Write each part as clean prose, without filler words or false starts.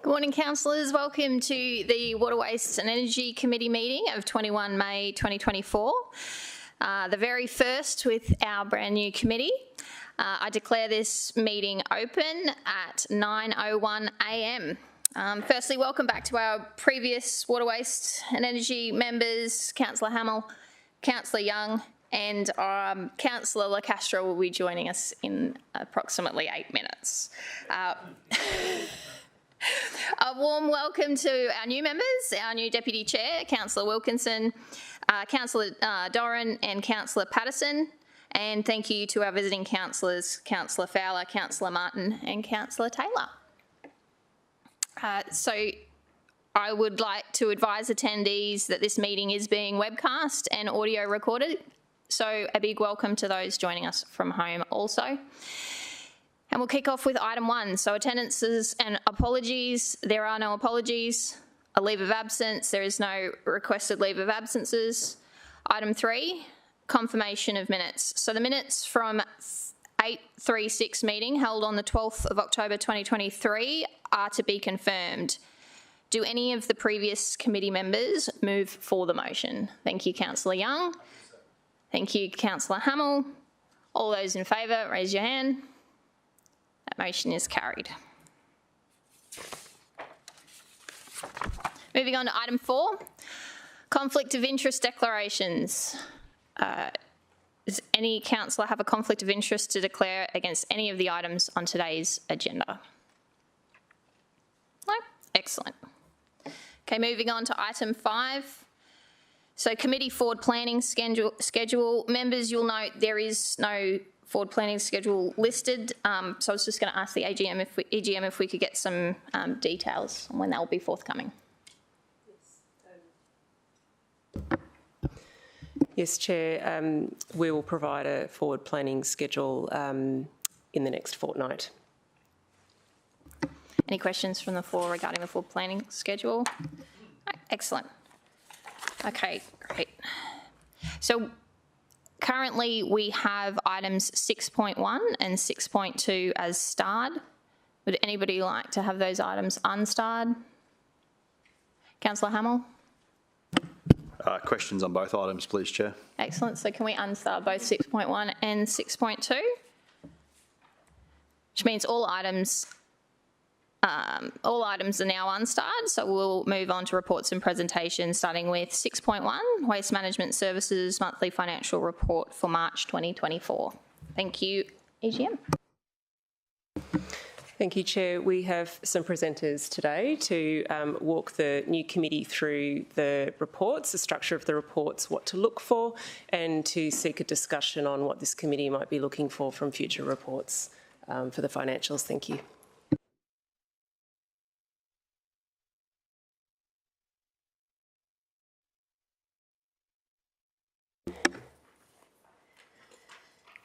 Good morning, councillors. Welcome to the Water, Waste and Energy Committee meeting of 21 May 2024, the very first with our brand new committee. I declare this meeting open at 9:01 a.m. Firstly, welcome back to our previous Water, Waste and Energy members, Councillor Hamill, Councillor Young, and Councillor LaCastro will be joining us in approximately 8 minutes. A warm welcome to our new members, our new Deputy Chair, Councillor Wilkinson, Councillor Doran and Councillor Patterson, and thank you to our visiting councillors, Councillor Fowler, Councillor Martin and Councillor Taylor. So I would like to advise attendees that this meeting is being webcast and audio recorded, so a big welcome to those joining us from home also. And we'll kick off with item 1. So attendances and apologies. There are no apologies. A leave of absence. There is no requested leave of absences. Item 3, confirmation of minutes. So the minutes from 8/3/6 meeting held on the 12th of October 2023 are to be confirmed. Do any of the previous committee members move for the motion? Thank you, Councillor Young. Thank you, Councillor Hamill. All those in favour, raise your hand. That motion is carried. Moving on to item 4, conflict of interest declarations. Does any councillor have a conflict of interest to declare against any of the items on today's agenda? No? Excellent. Okay, moving on to item 5. So committee forward planning schedule. Members, you'll note there is no forward planning schedule listed, so I was just going to ask the EGM if we could get some details on when that will be forthcoming. Yes, Chair. We will provide a forward planning schedule in the next fortnight. Any questions from the floor regarding the forward planning schedule? Excellent. Okay, great. So currently, we have items 6.1 and 6.2 as starred. Would anybody like to have those items unstarred? Councillor Hamill? Questions on both items, please, Chair. Excellent. So can we unstar both 6.1 and 6.2? Which means all items are now unstarred, so we'll move on to reports and presentations, starting with 6.1, Waste Management Services Monthly Financial Report for March 2024. Thank you, EGM. Thank you, Chair. We have some presenters today to walk the new committee through the reports, the structure of the reports, what to look for, and to seek a discussion on what this committee might be looking for from future reports for the financials. Thank you.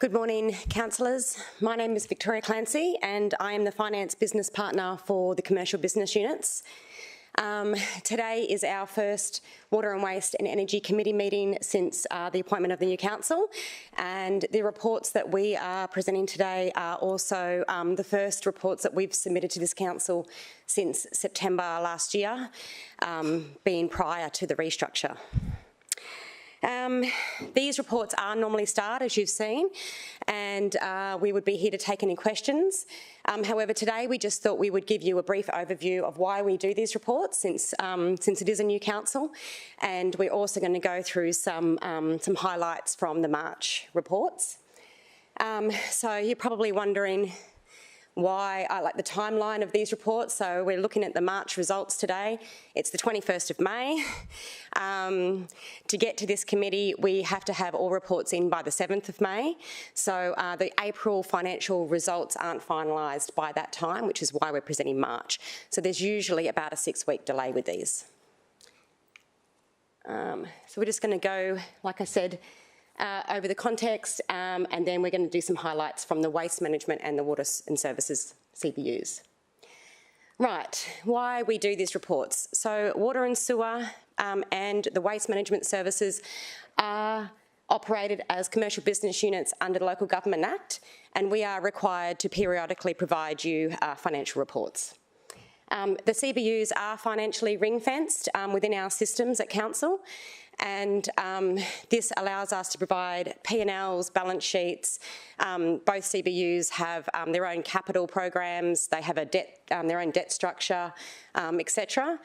Good morning, councillors. My name is Victoria Clancy and I am the Finance Business Partner for the Commercial Business Units. Today is our first Water and Waste and Energy Committee meeting since the appointment of the new council, and the reports that we are presenting today are also the first reports that we've submitted to this council since September last year, being prior to the restructure. These reports are normally starred, as you've seen, and we would be here to take any questions. However, today we just thought we would give you a brief overview of why we do these reports, since it is a new council, and we're also going to go through some highlights from the March reports. So you're probably wondering why I like the timeline of these reports. So we're looking at the March results today. It's the 21st of May. To get to this committee, we have to have all reports in by the 7th of May. So the April financial results aren't finalised by that time, which is why we're presenting March. So there's usually about a 6-week delay with these. So we're just going to go, like I said, over the context, and then we're going to do some highlights from the waste management and the water and services CBUs. Right, why we do these reports. So water and sewer and the waste management services are operated as commercial business units under the Local Government Act, and we are required to periodically provide you financial reports. The CBUs are financially ring-fenced within our systems at Council, and this allows us to provide P&Ls, balance sheets. Both CBUs have their own capital programs, they have a debt, their own debt structure, etc.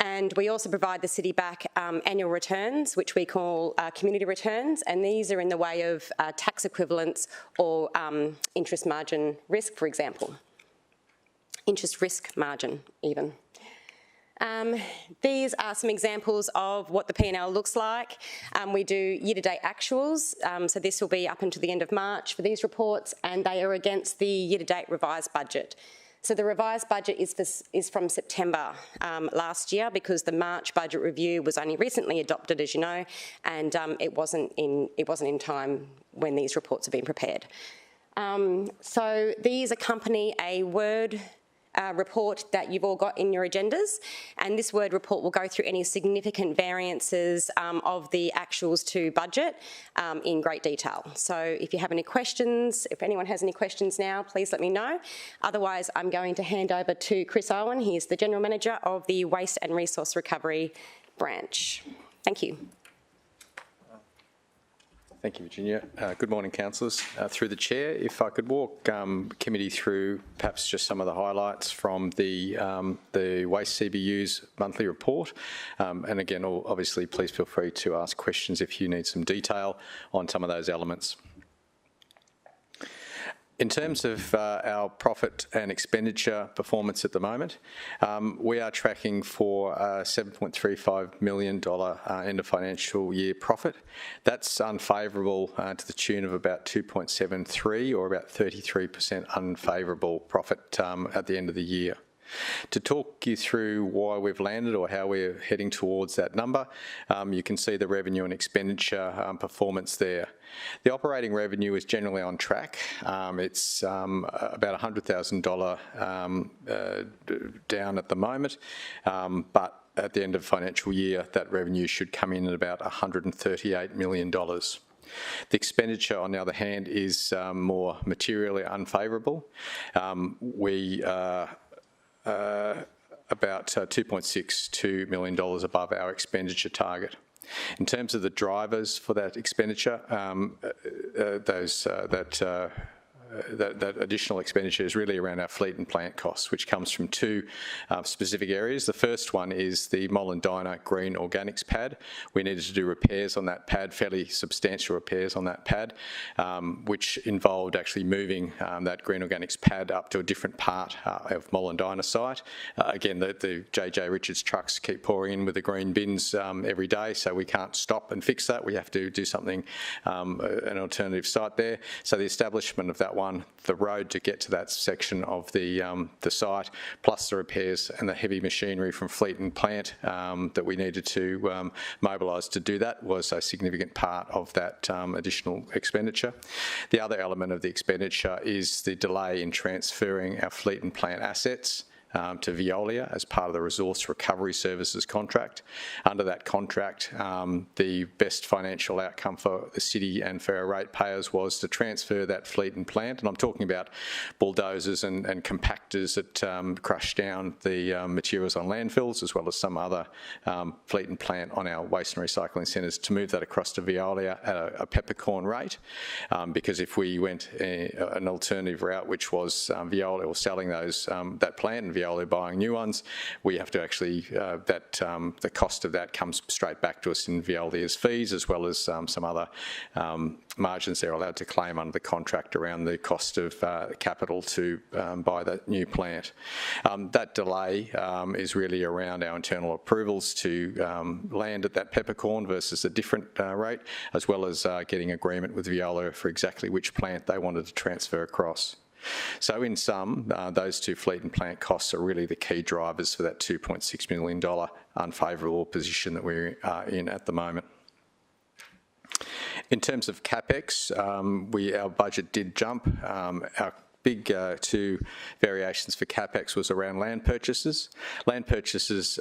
And we also provide the city back annual returns, which we call community returns, and these are in the way of tax equivalents or interest margin risk, for example. Interest risk margin, even. These are some examples of what the P&L looks like. We do year-to-date actuals, so this will be up until the end of March for these reports, and they are against the year-to-date revised budget. So the revised budget is from September last year, because the March budget review was only recently adopted, as you know, and it wasn't in time when these reports have been prepared. So these accompany a Word report that you've all got in your agendas, and this Word report will go through any significant variances of the actuals to budget in great detail. So if you have any questions, if anyone has any questions now, please let me know. Otherwise, I'm going to hand over to Chris Owen. He is the General Manager of the Waste and Resource Recovery branch. Thank you. Thank you, Virginia. Good morning, councillors. Through the chair, if I could walk committee through perhaps just some of the highlights from the Waste CBU's monthly report. And again, obviously, please feel free to ask questions if you need some detail on some of those elements. In terms of our profit and expenditure performance at the moment, we are tracking for a $7.35 million end of financial year profit. That's unfavourable to the tune of about 2.73, or about 33% unfavourable profit at the end of the year. To talk you through why we've landed or how we're heading towards that number, you can see the revenue and expenditure performance there. The operating revenue is generally on track. It's about $100,000 down at the moment, but at the end of the financial year, that revenue should come in at about $138 million. The expenditure, on the other hand, is more materially unfavourable. We about $2.62 million above our expenditure target. In terms of the drivers for that expenditure, that additional expenditure is really around our fleet and plant costs, which comes from two specific areas. The first one is the Mollendina Green Organics pad. We needed to do repairs on that pad, fairly substantial repairs on that pad, which involved actually moving that Green Organics pad up to a different part of Mollendina site. Again, the JJ Richards trucks keep pouring in with the green bins every day, so we can't stop and fix that. We have to do something, an alternative site there. So the establishment of that one, the road to get to that section of the site, plus the repairs and the heavy machinery from fleet and plant that we needed to mobilise to do that, was a significant part of that additional expenditure. The other element of the expenditure is the delay in transferring our fleet and plant assets to Veolia as part of the Resource Recovery Services contract. Under that contract, the best financial outcome for the city and for our ratepayers was to transfer that fleet and plant, and I'm talking about bulldozers and compactors that crush down the materials on landfills, as well as some other fleet and plant on our waste and recycling centres, to move that across to Veolia at a peppercorn rate, because if we went an alternative route, which was Veolia or selling those that plant and Veolia buying new ones, we have to actually, the cost of that comes straight back to us in Veolia's fees, as well as some other margins they're allowed to claim under the contract around the cost of capital to buy that new plant. That delay is really around our internal approvals to land at that peppercorn versus a different rate, as well as getting agreement with Veolia for exactly which plant they wanted to transfer across. So in sum, those two fleet and plant costs are really the key drivers for that $2.6 million unfavourable position that we're in at the moment. In terms of CapEx, our budget did jump. Our big two variations for CapEx was around land purchases. Land purchases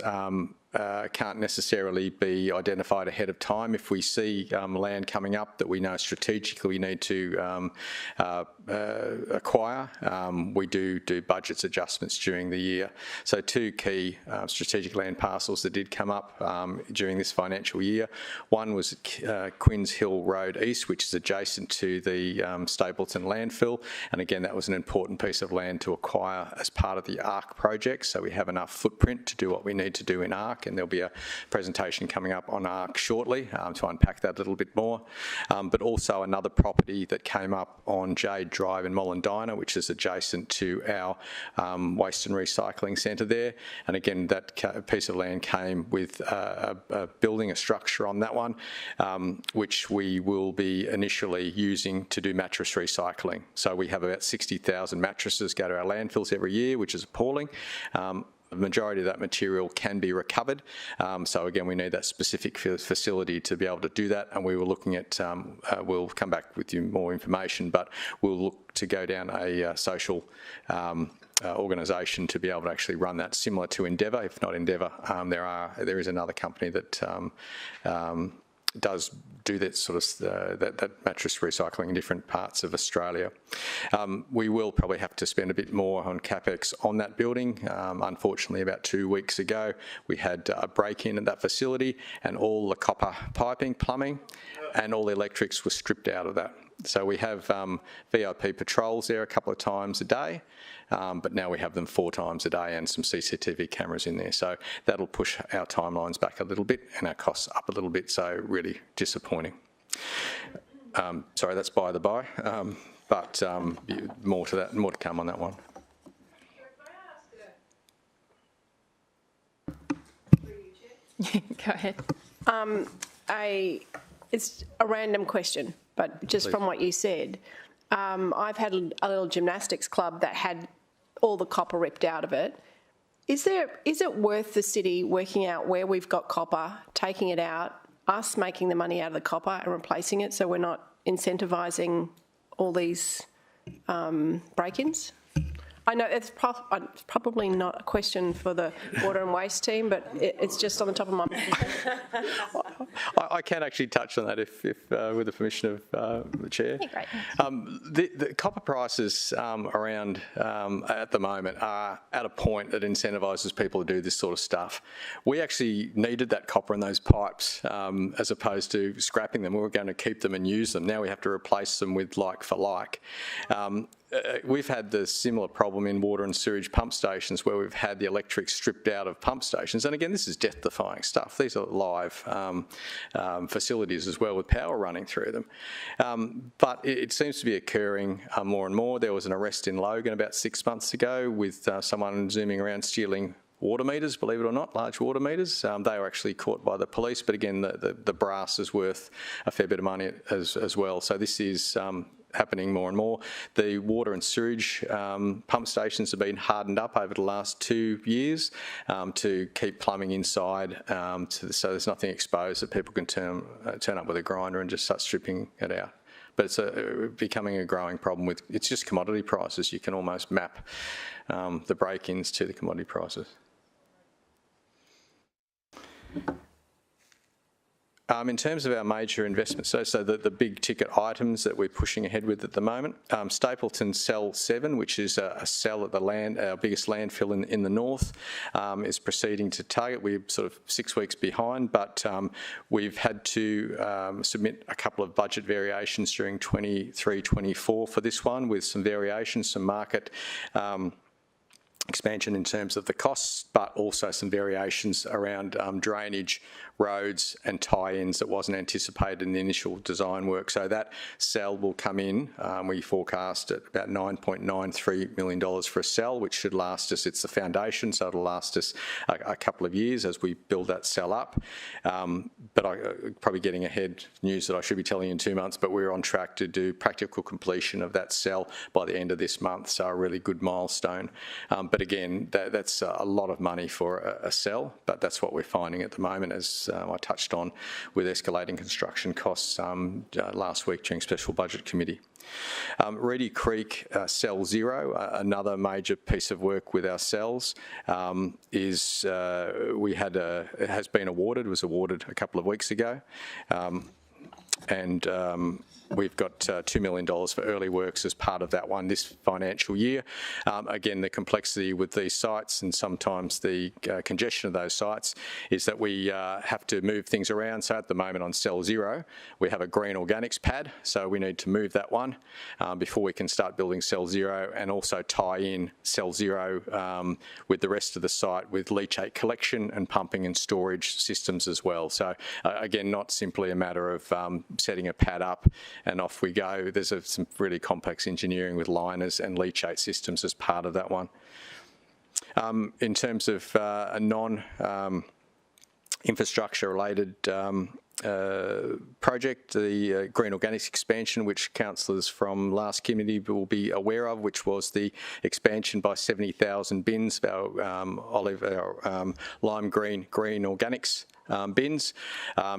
can't necessarily be identified ahead of time. If we see land coming up that we know strategically we need to acquire, we do budgets adjustments during the year. So two key strategic land parcels that did come up during this financial year. One was Quinns Hill Road East, which is adjacent to the Stapleton landfill, and again that was an important piece of land to acquire as part of the ARC project, so we have enough footprint to do what we need to do in ARC, and there'll be a presentation coming up on ARC shortly to unpack that a little bit more. But also another property that came up on Jade Drive in Mollendina, which is adjacent to our waste and recycling centre there, and again that piece of land came with a building, a structure on that one, which we will be initially using to do mattress recycling. So we have about 60,000 mattresses go to our landfills every year, which is appalling. The majority of that material can be recovered. So again, we need that specific facility to be able to do that, and we were looking at, we'll come back with you more information, but we'll look to go down a social organisation to be able to actually run that, similar to Endeavour. If not Endeavour, there is another company that does do that sort of that mattress recycling in different parts of Australia. We will probably have to spend a bit more on CapEx on that building. Unfortunately, about 2 weeks ago, we had a break-in at that facility, and all the copper piping, plumbing, and all the electrics were stripped out of that. So we have VIP patrols there a couple of times a day, but now we have them 4 times a day and some CCTV cameras in there. So that'll push our timelines back a little bit and our costs up a little bit, so really disappointing. Sorry, that's by the by, but more to that, more to come on that one. Go ahead. It's a random question, but just from what you said, I've had a little gymnastics club that had all the copper ripped out of it. Is it worth the city working out where we've got copper, taking it out, us making the money out of the copper and replacing it, so we're not incentivising all these break-ins? I know it's probably not a question for the water and waste team, but it's just on the top of my mind. I can actually touch on that if with the permission of the Chair. Yeah, great. The copper prices around at the moment are at a point that incentivises people to do this sort of stuff. We actually needed that copper in those pipes as opposed to scrapping them. We were going to keep them and use them. Now we have to replace them with like for like. We've had the similar problem in water and sewage pump stations where we've had the electric stripped out of pump stations. And again, this is death-defying stuff. These are live facilities as well with power running through them. But it seems to be occurring more and more. There was an arrest in Logan about 6 months ago with someone zooming around stealing water meters, believe it or not, large water meters. They were actually caught by the police, but again, the brass is worth a fair bit of money as well. So this is happening more and more. The water and sewage pump stations have been hardened up over the last 2 years to keep plumbing inside, so there's nothing exposed that people can turn up with a grinder and just start stripping it out. But it's becoming a growing problem with, it's just commodity prices. You can almost map the break-ins to the commodity prices. In terms of our major investments, so the big ticket items that we're pushing ahead with at the moment, Stapleton Cell 7, which is a cell at our biggest landfill in the north, is proceeding to target. We're sort of 6 weeks behind, but we've had to submit a couple of budget variations during 23-24 for this one, with some variations, some market expansion in terms of the costs, but also some variations around drainage, roads and tie-ins that wasn't anticipated in the initial design work. So that cell will come in, we forecast at about $9.93 million for a cell, which should last us, it's the foundation, so it'll last us a couple of years as we build that cell up. But I'm probably getting ahead news that I should be telling you in 2 months, but we're on track to do practical completion of that cell by the end of this month, so a really good milestone. But again, that's a lot of money for a cell, but that's what we're finding at the moment, as I touched on with escalating construction costs last week during Special Budget Committee. Reedy Creek Cell Zero, another major piece of work with our cells, is it has been awarded, was awarded a couple of weeks ago, and we've got $2 million for early works as part of that one this financial year. Again, the complexity with these sites and sometimes the congestion of those sites is that we have to move things around. So at the moment on Cell Zero, we have a green organics pad, so we need to move that one before we can start building Cell Zero, and also tie in Cell Zero with the rest of the site with leachate collection and pumping and storage systems as well. So again, not simply a matter of setting a pad up and off we go. There's some really complex engineering with liners and leachate systems as part of that one. In terms of a non-infrastructure related project, the green organics expansion, which councillors from last committee will be aware of, which was the expansion by 70,000 bins of our lime green organics bins,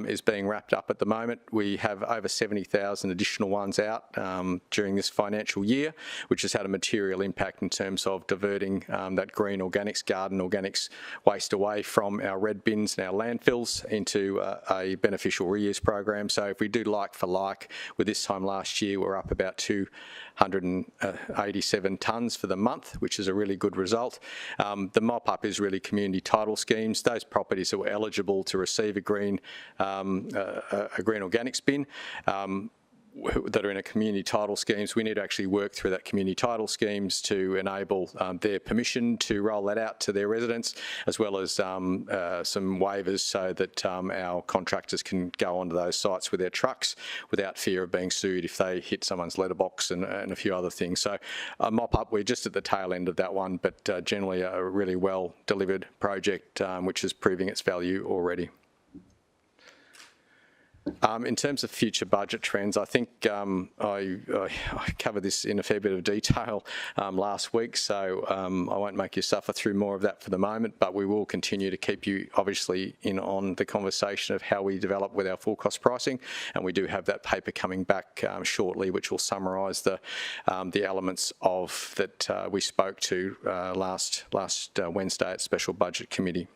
is being wrapped up at the moment. We have over 70,000 additional ones out during this financial year, which has had a material impact in terms of diverting that green organics, garden organics waste away from our red bins and our landfills into a beneficial reuse program. So if we do like for like, with this time last year, we're up about 287 tonnes for the month, which is a really good result. The mop-up is really community title schemes. Those properties that were eligible to receive a green organics bin that are in a community title schemes, we need to actually work through that community title schemes to enable their permission to roll that out to their residents, as well as some waivers so that our contractors can go onto those sites with their trucks without fear of being sued if they hit someone's letterbox and a few other things. So mop-up, we're just at the tail end of that one, but generally a really well delivered project which is proving its value already. In terms of future budget trends, I think I covered this in a fair bit of detail last week, so I won't make you suffer through more of that for the moment, but we will continue to keep you obviously in on the conversation of how we develop with our full cost pricing, and we do have that paper coming back shortly, which will summarise the elements of that we spoke to last Wednesday at Special Budget Committee.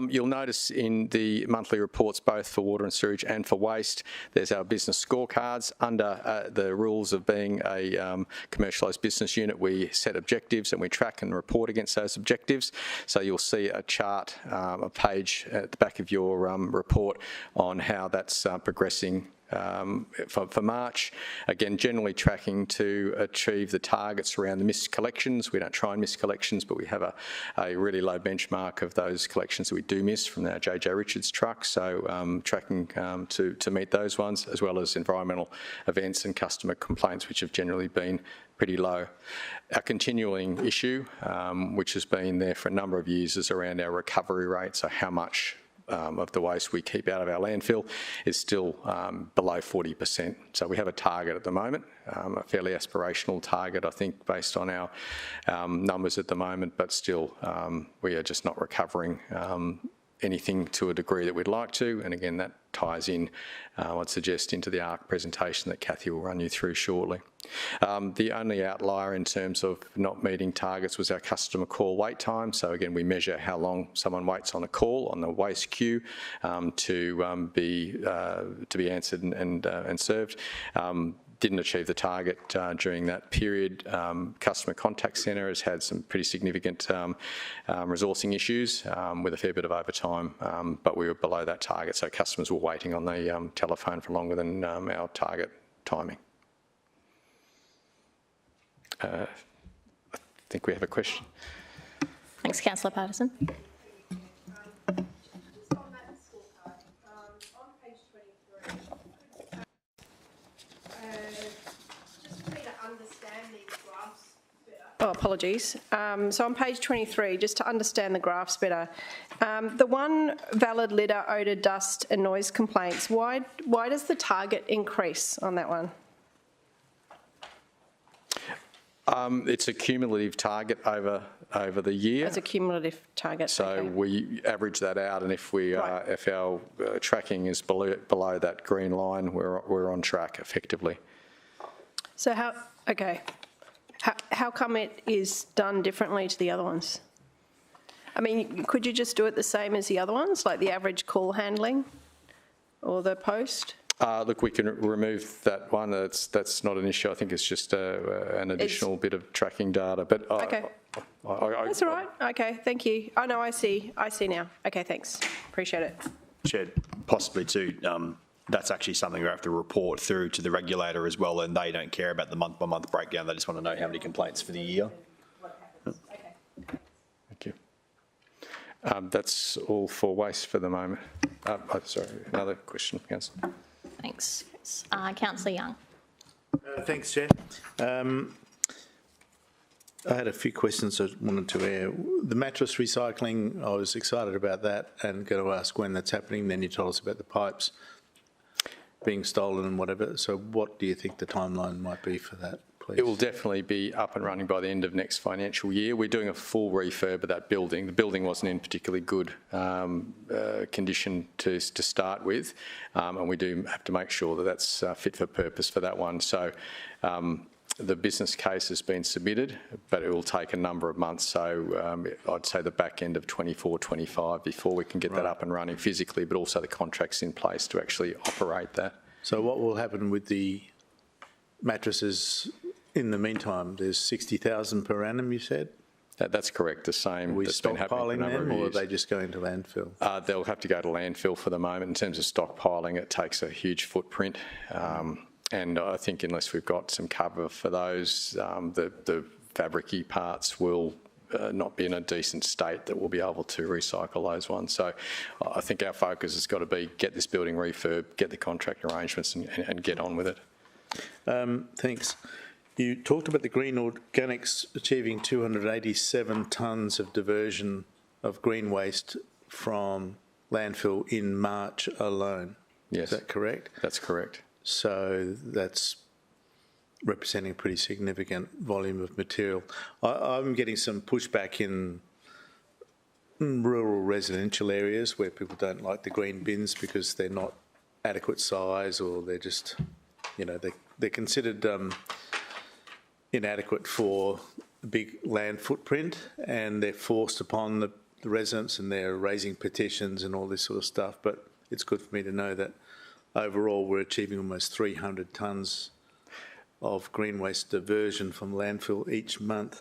You'll notice in the monthly reports, both for water and sewage and for waste, there's our business scorecards. Under the rules of being a commercialised business unit, we set objectives and we track and report against those objectives. So you'll see a chart, a page at the back of your report on how that's progressing for March. Again, generally tracking to achieve the targets around the missed collections. We don't try and miss collections, but we have a really low benchmark of those collections that we do miss from our JJ Richards truck. So tracking to meet those ones, as well as environmental events and customer complaints, which have generally been pretty low. Our continuing issue, which has been there for a number of years, is around our recovery rate, so how much of the waste we keep out of our landfill is still below 40%. So we have a target at the moment, a fairly aspirational target, I think, based on our numbers at the moment, but still we are just not recovering anything to a degree that we'd like to. And again, that ties in, I'd suggest, into the ARC presentation that Cathy will run you through shortly. The only outlier in terms of not meeting targets was our customer call wait time. So again, we measure how long someone waits on a call on the waste queue to be answered and served. Didn't achieve the target during that period. Customer contact centre has had some pretty significant resourcing issues with a fair bit of overtime, but we were below that target, so customers were waiting on the telephone for longer than our target timing. I think we have a question. Thanks, Councillor Patterson. Oh, apologies. So on page 23, just to understand the graphs better, the one valid litter, odour, dust and noise complaints, why does the target increase on that one? It's a cumulative target over the year. As a cumulative target. So okay. we average that out, and if we if our tracking is below that green line, we're on track effectively. So how come it is done differently to the other ones? I mean, could you just do it the same as the other ones, like the average call handling or the post? Look, we can remove that one. That's not an issue. I think it's just an additional bit of tracking data. But Okay. That's all right. Okay, thank you. Oh, no, I see now. Okay, thanks. Appreciate it. Chair, possibly too, that's actually something we have to report through to the regulator as well, and they don't care about the month-by-month breakdown. They just want to know how many complaints for the year. Thank you. That's all for waste for the moment. Sorry, another question, Councillor. Thanks. Councillor Young. Thanks, Chair. I had a few questions I wanted to air. The mattress recycling, I was excited about that and going to ask when that's happening. Then you told us about the pipes being stolen and whatever. So what do you think the timeline might be for that, please? It will definitely be up and running by the end of next financial year. We're doing a full refurb of that building. The building wasn't in particularly good condition to start with, and we do have to make sure that that's fit for purpose for that one. So the business case has been submitted, but it will take a number of months. So I'd say the back end of 24, 25 before we can get that up and running physically, but also the contracts in place to actually operate that. So what will happen with the mattresses in the meantime? There's 60,000 per annum, you said? That's correct, the same. Are we that's been happening for a stockpiling number of them, or are years. they just going to landfill? They'll have to go to landfill for the moment. In terms of stockpiling, it takes a huge footprint. And I think unless we've got some cover for those, the fabricy parts will not be in a decent state that we'll be able to recycle those ones. So I think our focus has got to be get this building refurbed, get the contract arrangements and get on with it. Thanks. You talked about the green organics achieving 287 tonnes of diversion of green waste from landfill in March alone. Yes. Is that correct? That's correct. So that's representing a pretty significant volume of material. I'm getting some pushback in rural residential areas where people don't like the green bins because they're not adequate size, or they're just, you know, they're considered inadequate for a big land footprint, and they're forced upon the residents, and they're raising petitions and all this sort of stuff. But it's good for me to know that overall we're achieving almost 300 tonnes of green waste diversion from landfill each month.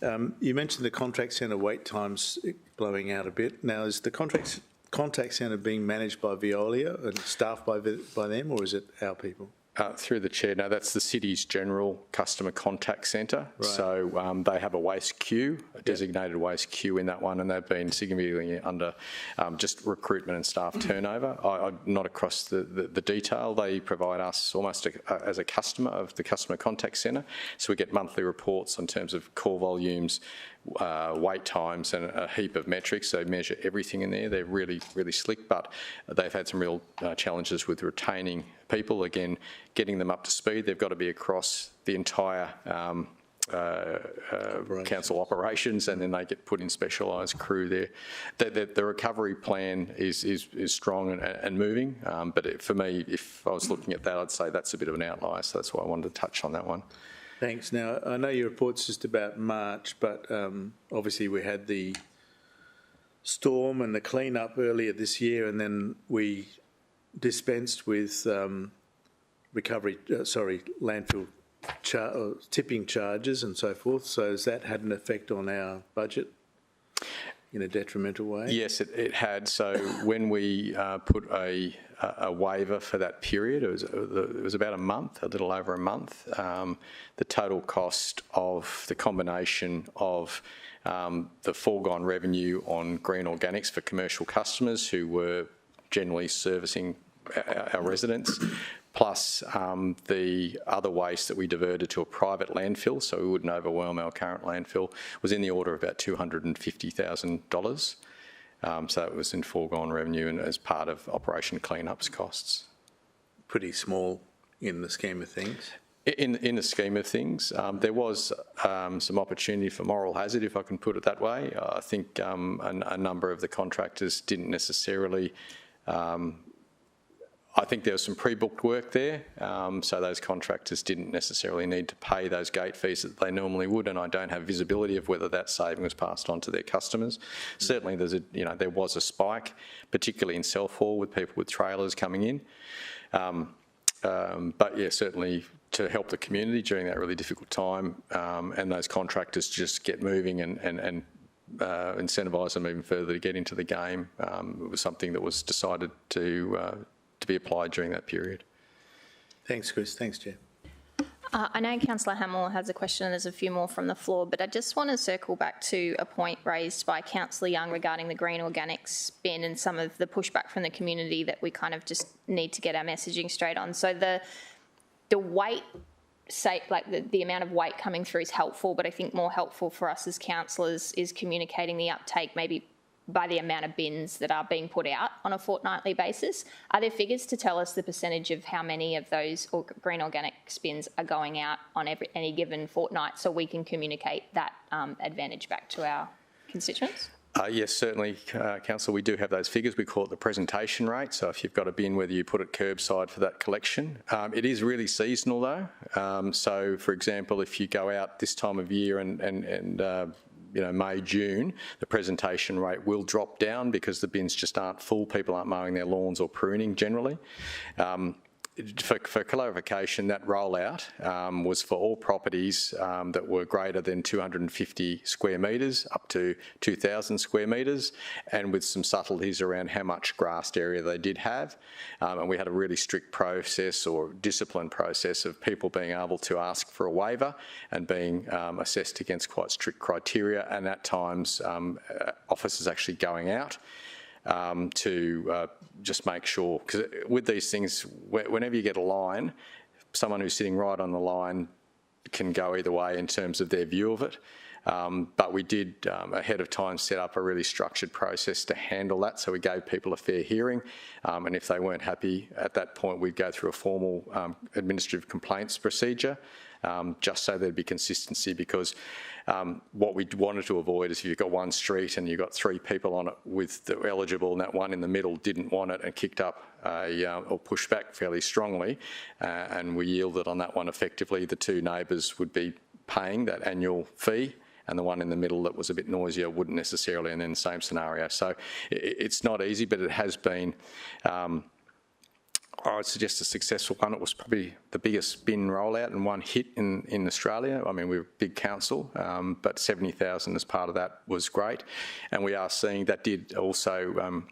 You mentioned the contact centre wait times blowing out a bit. Now, is the contact centre being managed by Veolia and staffed by them, or is it our people? Through the chair, no, that's the city's general customer contact centre. Right. So they have a waste queue, a designated waste queue in that one, and they've been significantly under just recruitment and staff turnover. I'm not across the detail. They provide us almost as a customer of the customer contact centre. So we get monthly reports in terms of call volumes, wait times, and a heap of metrics. They measure everything in there. They're really, really slick, but they've had some real challenges with retaining people. Again, getting them up to speed. They've got to be across the entire council operations, and then they get put in specialised crew there. The recovery plan is strong and moving, but for me, if I was looking at that, I'd say that's a bit of an outlier, so that's why I wanted to touch on that one. Thanks. Now, I know your report's just about March, but obviously we had the storm and the clean-up earlier this year, and then we dispensed with landfill tipping charges and so forth. So has that had an effect on our budget in a detrimental way? Yes, it had. So when we put a waiver for that period, it was about a month, a little over a month. The total cost of the combination of the foregone revenue on green organics for commercial customers who were generally servicing our residents, plus the other waste that we diverted to a private landfill, so we wouldn't overwhelm our current landfill, was in the order of about $250,000. So it was in foregone revenue and as part of Operation Cleanup's costs. Pretty small in the scheme of things. In the scheme of things, there was some opportunity for moral hazard, if I can put it that way. I think a number of the contractors didn't necessarily I think there was some pre-booked work there, so those contractors didn't necessarily need to pay those gate fees that they normally would, and I don't have visibility of whether that saving was passed on to their customers. Certainly, there was a spike, particularly in Self-Haul with people with trailers coming in. But yeah, certainly to help the community during that really difficult time, and those contractors just get moving and incentivise them even further to get into the game. It was something that was decided to be applied during that period. Thanks, Chris. Thanks, Chair. I know Councillor Hamill has a question and there's a few more from the floor, but I just want to circle back to a point raised by Councillor Young regarding the green organics bin and some of the pushback from the community that we kind of just need to get our messaging straight on. So the weight, the amount of weight coming through is helpful, but I think more helpful for us as councillors is communicating the uptake maybe by the amount of bins that are being put out on a fortnightly basis. Are there figures to tell us the percentage of how many of those green organic bins are going out on any given fortnight so we can communicate that advantage back to our constituents? Yes, certainly, Councillor, we do have those figures. We call it the presentation rate. So if you've got a bin, whether you put it curbside for that collection. It is really seasonal though. So for example, if you go out this time of year and May, June, the presentation rate will drop down because the bins just aren't full. People aren't mowing their lawns or pruning generally. For clarification, that rollout was for all properties that were greater than 250 square metres up to 2,000 square metres, and with some subtleties around how much grassed area they did have. And we had a really strict process or discipline process of people being able to ask for a waiver and being assessed against quite strict criteria, and at times officers actually going out to just make sure, because with these things, whenever you get a line, someone who's sitting right on the line can go either way in terms of their view of it. But we did, ahead of time, set up a really structured process to handle that, so we gave people a fair hearing, and if they weren't happy at that point, we'd go through a formal administrative complaints procedure, just so there'd be consistency, because what we wanted to avoid is if you've got one street and you've got 3 people on it with the eligible and that one in the middle didn't want it and kicked up or pushed back fairly strongly, and we yielded on that one effectively, the 2 neighbours would be paying that annual fee, and the one in the middle that was a bit noisier wouldn't necessarily, and then the same scenario. So it's not easy, but it has been, I would suggest, a successful one. It was probably the biggest bin rollout and one hit in Australia. I mean, we're a big council, but 70,000 as part of that was great. And we are seeing that did also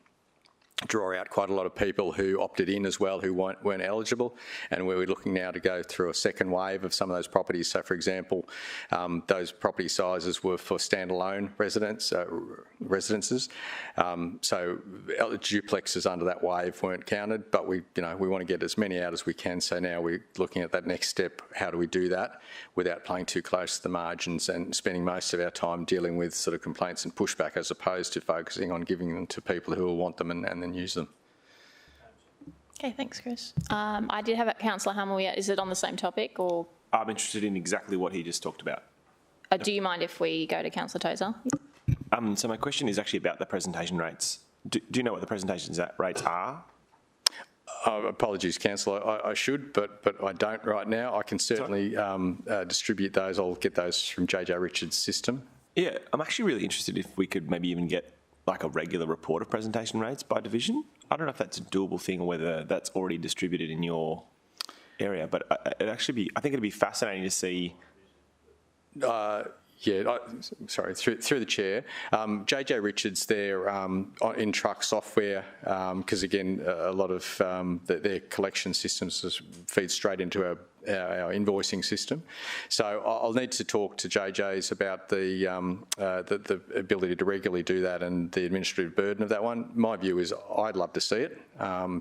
draw out quite a lot of people who opted in as well who weren't eligible, and we're looking now to go through a second wave of some of those properties. So for example, those property sizes were for standalone residences, so duplexes under that wave weren't counted, but we want to get as many out as we can. So now we're looking at that next step. How do we do that without playing too close to the margins and spending most of our time dealing with sort of complaints and pushback, as opposed to focusing on giving them to people who will want them and then use them. Okay, thanks, Chris. I did have Councillor Hamill. Is it on the same topic, or? I'm interested in exactly what he just talked about. Do you mind if we go to Councillor Tozer? So my question is actually about the presentation rates. Do you know what the presentation rates are? Apologies, Councillor. I should, but I don't right now. I can certainly distribute those. I'll get those from JJ Richards' system. Yeah, I'm actually really interested if we could maybe even get like a regular report of presentation rates by division. I don't know if that's a doable thing or whether that's already distributed in your area, but I think it'd be fascinating to see. Sorry, through the chair. JJ Richards there in truck software, because again, a lot of their collection systems feed straight into our invoicing system. So I'll need to talk to JJ's about the ability to regularly do that and the administrative burden of that one. My view is I'd love to see it,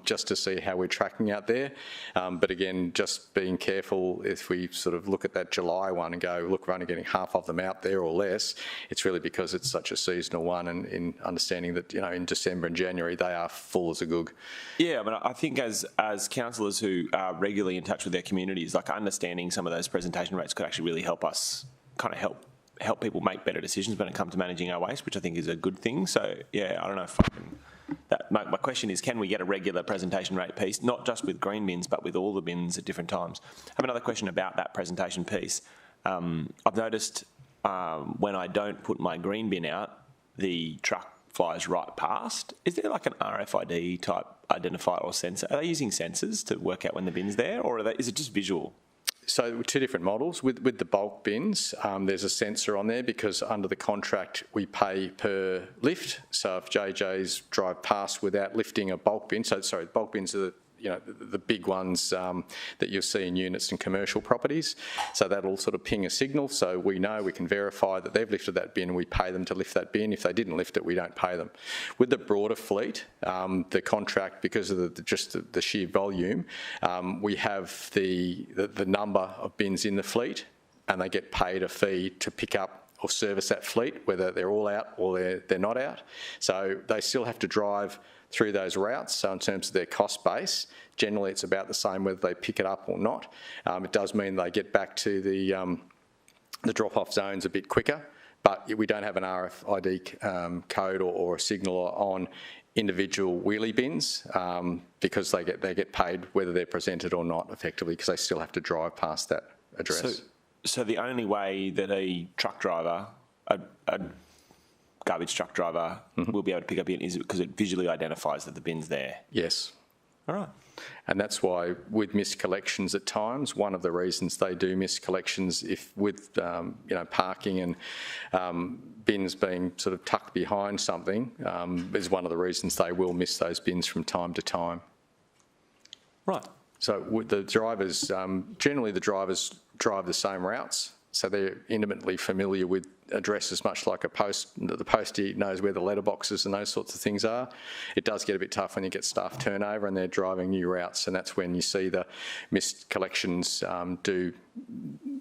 just to see how we're tracking out there. But again, just being careful if we sort of look at that July one and go, look, we're only getting half of them out there or less. It's really because it's such a seasonal one, and in understanding that, in December and January, they are full as a goog. Yeah, but I think as councillors who are regularly in touch with their communities, like understanding some of those presentation rates could actually really help us kind of help people make better decisions when it comes to managing our waste, which I think is a good thing. So yeah, I don't know if I can my question is, can we get a regular presentation rate piece, not just with green bins, but with all the bins at different times? I have another question about that presentation piece. I've noticed when I don't put my green bin out, the truck flies right past. Is there like an RFID type identifier or sensor? Are they using sensors to work out when the bin's there, or is it just visual? So two different models. With the bulk bins, there's a sensor on there because under the contract we pay per lift. So if JJs drive past without lifting a bulk bin, bulk bins are the big ones that you'll see in units and commercial properties. So that'll sort of ping a signal, so we know, we can verify that they've lifted that bin, and we pay them to lift that bin. If they didn't lift it, we don't pay them. With the broader fleet, the contract, because of the sheer volume, we have the number of bins in the fleet, and they get paid a fee to pick up or service that fleet, whether they're all out or they're not out. So they still have to drive through those routes. So in terms of their cost base, generally it's about the same whether they pick it up or not. It does mean they get back to the drop-off zones a bit quicker, but we don't have an RFID code or a signal on individual wheelie bins because they get paid whether they're presented or not effectively, because they still have to drive past that address. So the only way that a truck driver, a garbage truck driver, will be able to pick up a bin is because it visually identifies that the bin's there? Yes. All right. And that's why with missed collections at times, one of the reasons they do miss collections with parking and bins being sort of tucked behind something is one of the reasons they will miss those bins from time to time. Right. So with the drivers, generally the drivers drive the same routes, so they're intimately familiar with addresses, much like the postie knows where the letterboxes and those sorts of things are. It does get a bit tough when you get staff turnover and they're driving new routes, and that's when you see the missed collections do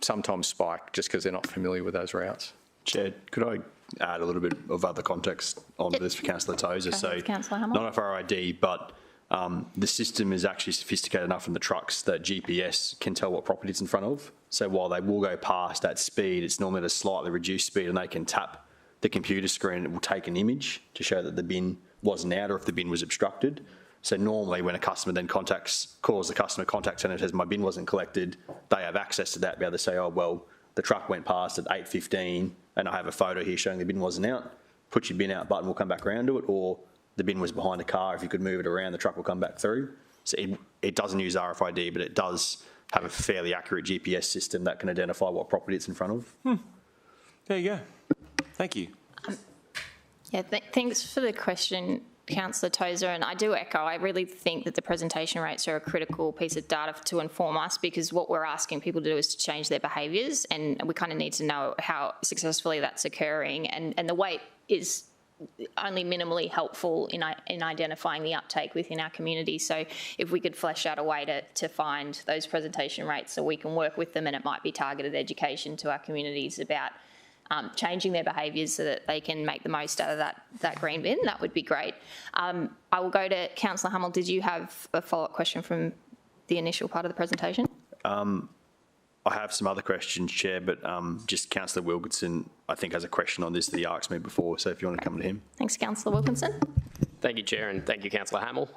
sometimes spike just because they're not familiar with those routes. Chair, could I add a little bit of other context onto this for Councillor Tozer? So not FRID, but the system is actually sophisticated enough in the trucks that GPS can tell what property it's in front of. So while they will go past at speed, it's normally at a slightly reduced speed, and they can tap the computer screen and it will take an image to show that the bin wasn't out or if the bin was obstructed. So normally when a customer then calls the customer contact centre and says, my bin wasn't collected, they have access to that, be able to say, oh, well, the truck went past at 8:15 and I have a photo here showing the bin wasn't out. Put your bin out button will come back around to it, or the bin was behind a car. If you could move it around, the truck will come back through. So it doesn't use RFID, but it does have a fairly accurate GPS system that can identify what property it's in front of. There you go. Thank you. Thanks for the question, Councillor Tozer, and I do echo, I really think that the presentation rates are a critical piece of data to inform us, because what we're asking people to do is to change their behaviours, and we kind of need to know how successfully that's occurring, and the weight is only minimally helpful in identifying the uptake within our community. So if we could flesh out a way to find those presentation rates so we can work with them, and it might be targeted education to our communities about changing their behaviours so that they can make the most out of that green bin, that would be great. I will go to Councillor Hummel. Did you have a follow-up question from the initial part of the presentation? I have some other questions, Chair, but just Councillor Wilkinson, I think, has a question on this that he asked me before, so if you want to come to him. Thanks, Councillor Wilkinson. Thank you, Chair, and thank you, Councillor Hamill.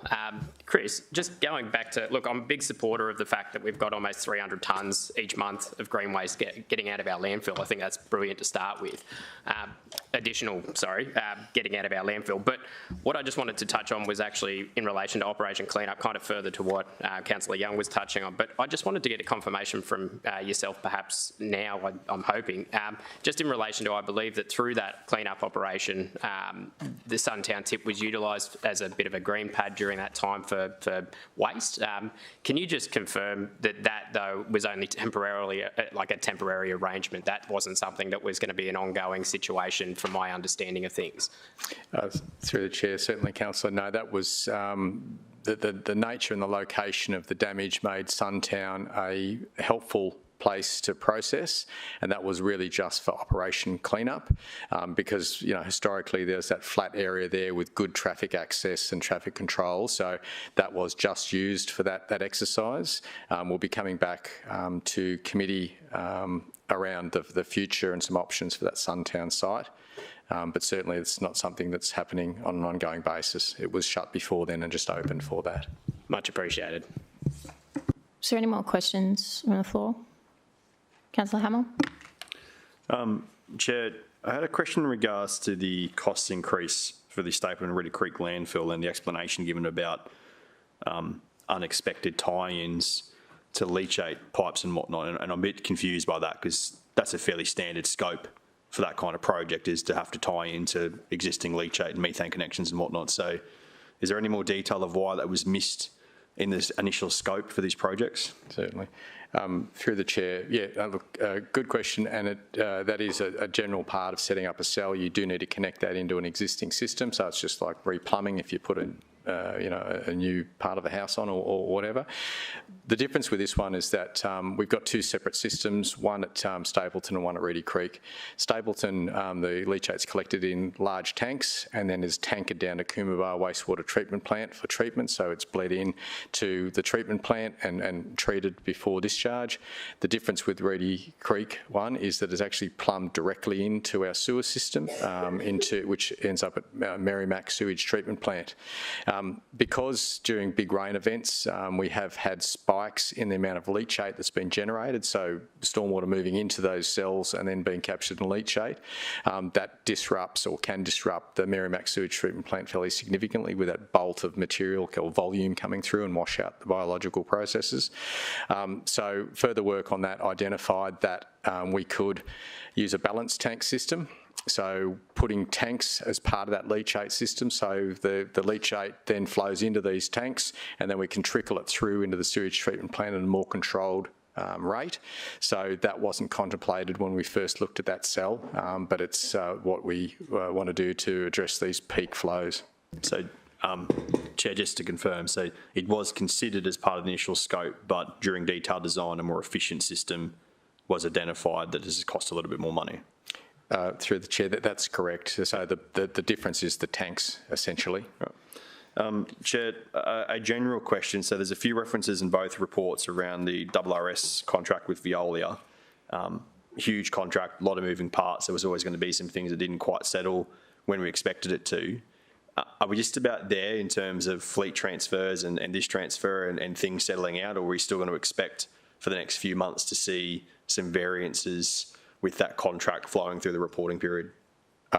Chris, just going back to, look, I'm a big supporter of the fact that we've got almost 300 tonnes each month of green waste getting out of our landfill. I think that's brilliant to start with. Getting out of our landfill. But what I just wanted to touch on was actually in relation to Operation Cleanup, kind of further to what Councillor Young was touching on. But I just wanted to get a confirmation from yourself, perhaps now, I'm hoping, just in relation to, I believe that through that cleanup operation, the Suntown tip was utilised as a bit of a green pad during that time for waste. Can you just confirm that though was only temporarily, like a temporary arrangement? That wasn't something that was going to be an ongoing situation from my understanding of things? Through the Chair, certainly, Councillor. No, that was the nature and the location of the damage made Suntown a helpful place to process, and that was really just for Operation Cleanup, because historically there's that flat area there with good traffic access and traffic control, so that was just used for that exercise. We'll be coming back to committee around the future and some options for that Suntown site. but certainly it's not something that's happening on an ongoing basis. It was shut before then and just opened for that. Much appreciated. Is there any more questions from the floor? Councillor Hamill? Chair, I had a question in regards to the cost increase for the Stapleton and Reedy Creek landfill and the explanation given about unexpected tie-ins to leachate pipes and whatnot, and I'm a bit confused by that because that's a fairly standard scope for that kind of project, is to have to tie into existing leachate and methane connections and whatnot. So is there any more detail of why that was missed in this initial scope for these projects? Certainly. Through the chair, look, good question, and that is a general part of setting up a cell. You do need to connect that into an existing system, so it's just like replumbing if you put a new part of a house on or whatever. The difference with this one is that we've got two separate systems, one at Stapleton and one at Reedy Creek. Stapleton, the leachate's collected in large tanks and then is tankered down to Coomera wastewater treatment plant for treatment, so it's bled in to the treatment plant and treated before discharge. The difference with Reedy Creek one is that it's actually plumbed directly into our sewer system, which ends up at Merrimack Sewage Treatment Plant. Because during big rain events, we have had spikes in the amount of leachate that's been generated, so stormwater moving into those cells and then being captured in leachate, that disrupts or can disrupt the Merrimack Sewage Treatment Plant fairly significantly with that bolt of material or volume coming through and wash out the biological processes. So further work on that identified that we could use a balanced tank system. So putting tanks as part of that leachate system, so the leachate then flows into these tanks and then we can trickle it through into the sewage treatment plant at a more controlled rate. So that wasn't contemplated when we first looked at that cell, but it's what we want to do to address these peak flows. So, Chair, just to confirm, so it was considered as part of the initial scope, but during detailed design, a more efficient system was identified that has cost a little bit more money. Through the chair, that's correct. So the difference is the tanks, essentially. Right. Chair, a general question. So there's a few references in both reports around the RRS contract with Veolia. Huge contract, a lot of moving parts. There was always going to be some things that didn't quite settle when we expected it to. Are we just about there in terms of fleet transfers and this transfer and things settling out, or are we still going to expect for the next few months to see some variances with that contract flowing through the reporting period?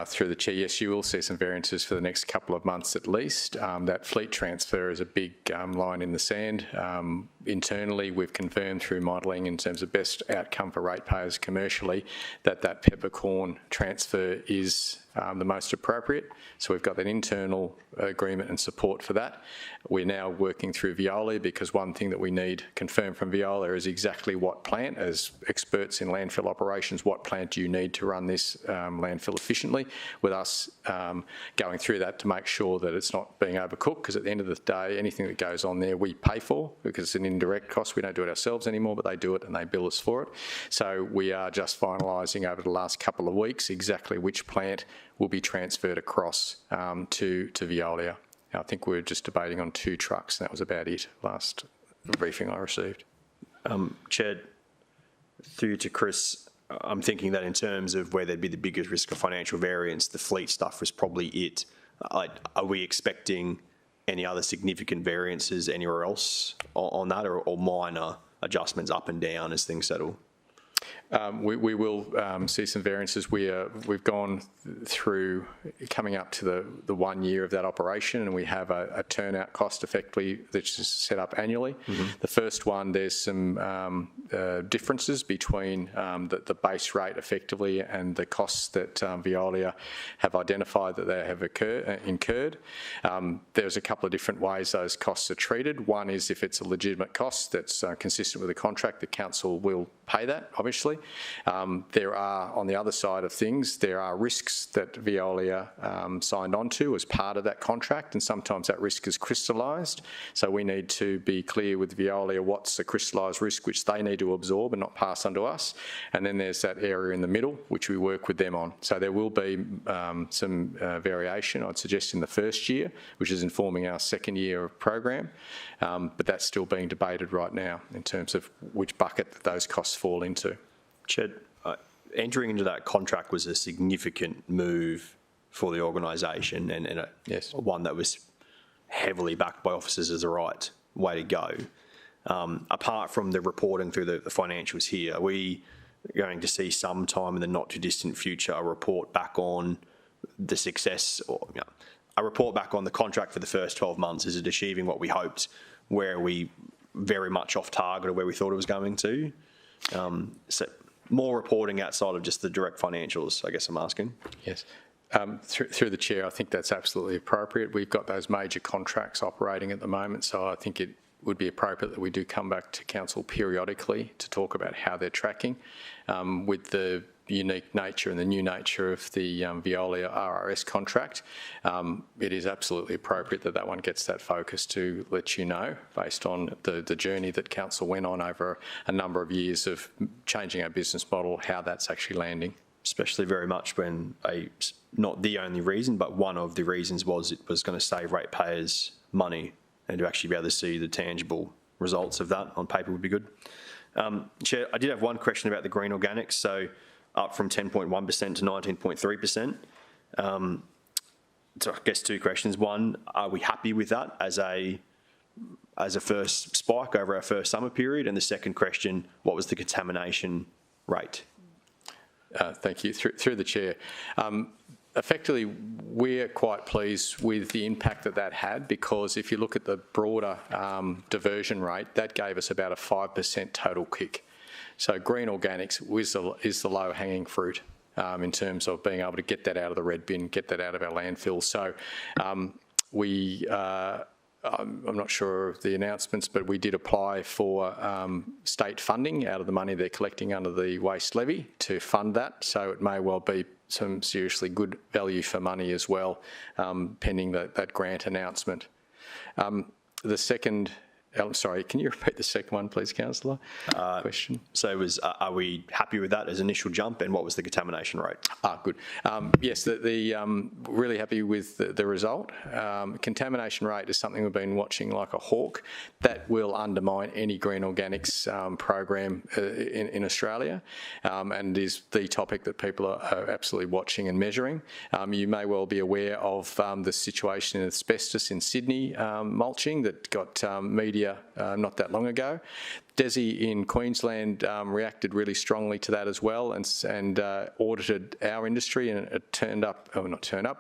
Through the chair, yes, you will see some variances for the next couple of months at least. That fleet transfer is a big line in the sand. Internally, we've confirmed through modelling in terms of best outcome for ratepayers commercially that peppercorn transfer is the most appropriate. So we've got that internal agreement and support for that. We're now working through Veolia because one thing that we need confirmed from Veolia is exactly what plant, as experts in landfill operations, what plant do you need to run this landfill efficiently, with us going through that to make sure that it's not being overcooked, because at the end of the day, anything that goes on there we pay for because it's an indirect cost. We don't do it ourselves anymore, but they do it and they bill us for it. So we are just finalising over the last couple of weeks exactly which plant will be transferred across to Veolia. I think we were just debating on 2 trucks, and that was about it last briefing I received. Chair, through to Chris, I'm thinking that in terms of where there'd be the biggest risk of financial variance, the fleet stuff was probably it. Are we expecting any other significant variances anywhere else on that, or minor adjustments up and down as things settle? We will see some variances. We've gone through coming up to the 1 year of that operation, and we have a turnout cost effectively that's just set up annually. Mm-hmm. The first one, there's some differences between the base rate effectively and the costs that Veolia have identified that they have incurred. There's a couple of different ways those costs are treated. One is if it's a legitimate cost that's consistent with the contract, the council will pay that, obviously. There are, on the other side of things, there are risks that Veolia signed on to as part of that contract, and sometimes that risk is crystallised. So we need to be clear with Veolia what's the crystallised risk which they need to absorb and not pass on to us. And then there's that area in the middle which we work with them on. So there will be some variation, I'd suggest, in the first year, which is informing our second year of program. But that's still being debated right now in terms of which bucket those costs fall into. Chair, entering into that contract was a significant move for the organisation and one that was heavily backed by officers as the right way to go. Apart from the reporting through the financials here, are we going to see sometime in the not too distant future a report back on the success, or a report back on the contract for the first 12 months? Is it achieving what we hoped? Where are we very much off target of where we thought it was going to? So more reporting outside of just the direct financials, I guess I'm asking. Yes. Through the chair, I think that's absolutely appropriate. We've got those major contracts operating at the moment, so I think it would be appropriate that we do come back to council periodically to talk about how they're tracking. With the unique nature and the new nature of the Veolia RRS contract, it is absolutely appropriate that that one gets that focus to let you know, based on the journey that council went on over a number of years of changing our business model, how that's actually landing. Especially very much when not the only reason, but one of the reasons was it was going to save ratepayers money, and to actually be able to see the tangible results of that on paper would be good. Chair, I did have one question about the green organics, so up from 10.1% to 19.3%. So I guess two questions. One, are we happy with that as a first spike over our first summer period? And the second question, what was the contamination rate? Thank you. Through the chair. Effectively, we're quite pleased with the impact that had, because if you look at the broader diversion rate, that gave us about a 5% total kick. So green organics is the low-hanging fruit in terms of being able to get that out of the red bin, get that out of our landfill. So I'm not sure of the announcements, but we did apply for state funding out of the money they're collecting under the waste levy to fund that. So it may well be some seriously good value for money as well, pending that grant announcement. The second, sorry, can you repeat the second one, please, Councillor? Question. So it was, are we happy with that as initial jump, and what was the contamination rate? Good. Yes, really happy with the result. Contamination rate is something we've been watching like a hawk. That will undermine any green organics program in Australia, and is the topic that people are absolutely watching and measuring. You may well be aware of the situation in asbestos in Sydney mulching that got media not that long ago. DESI in Queensland reacted really strongly to that as well, and audited our industry, and it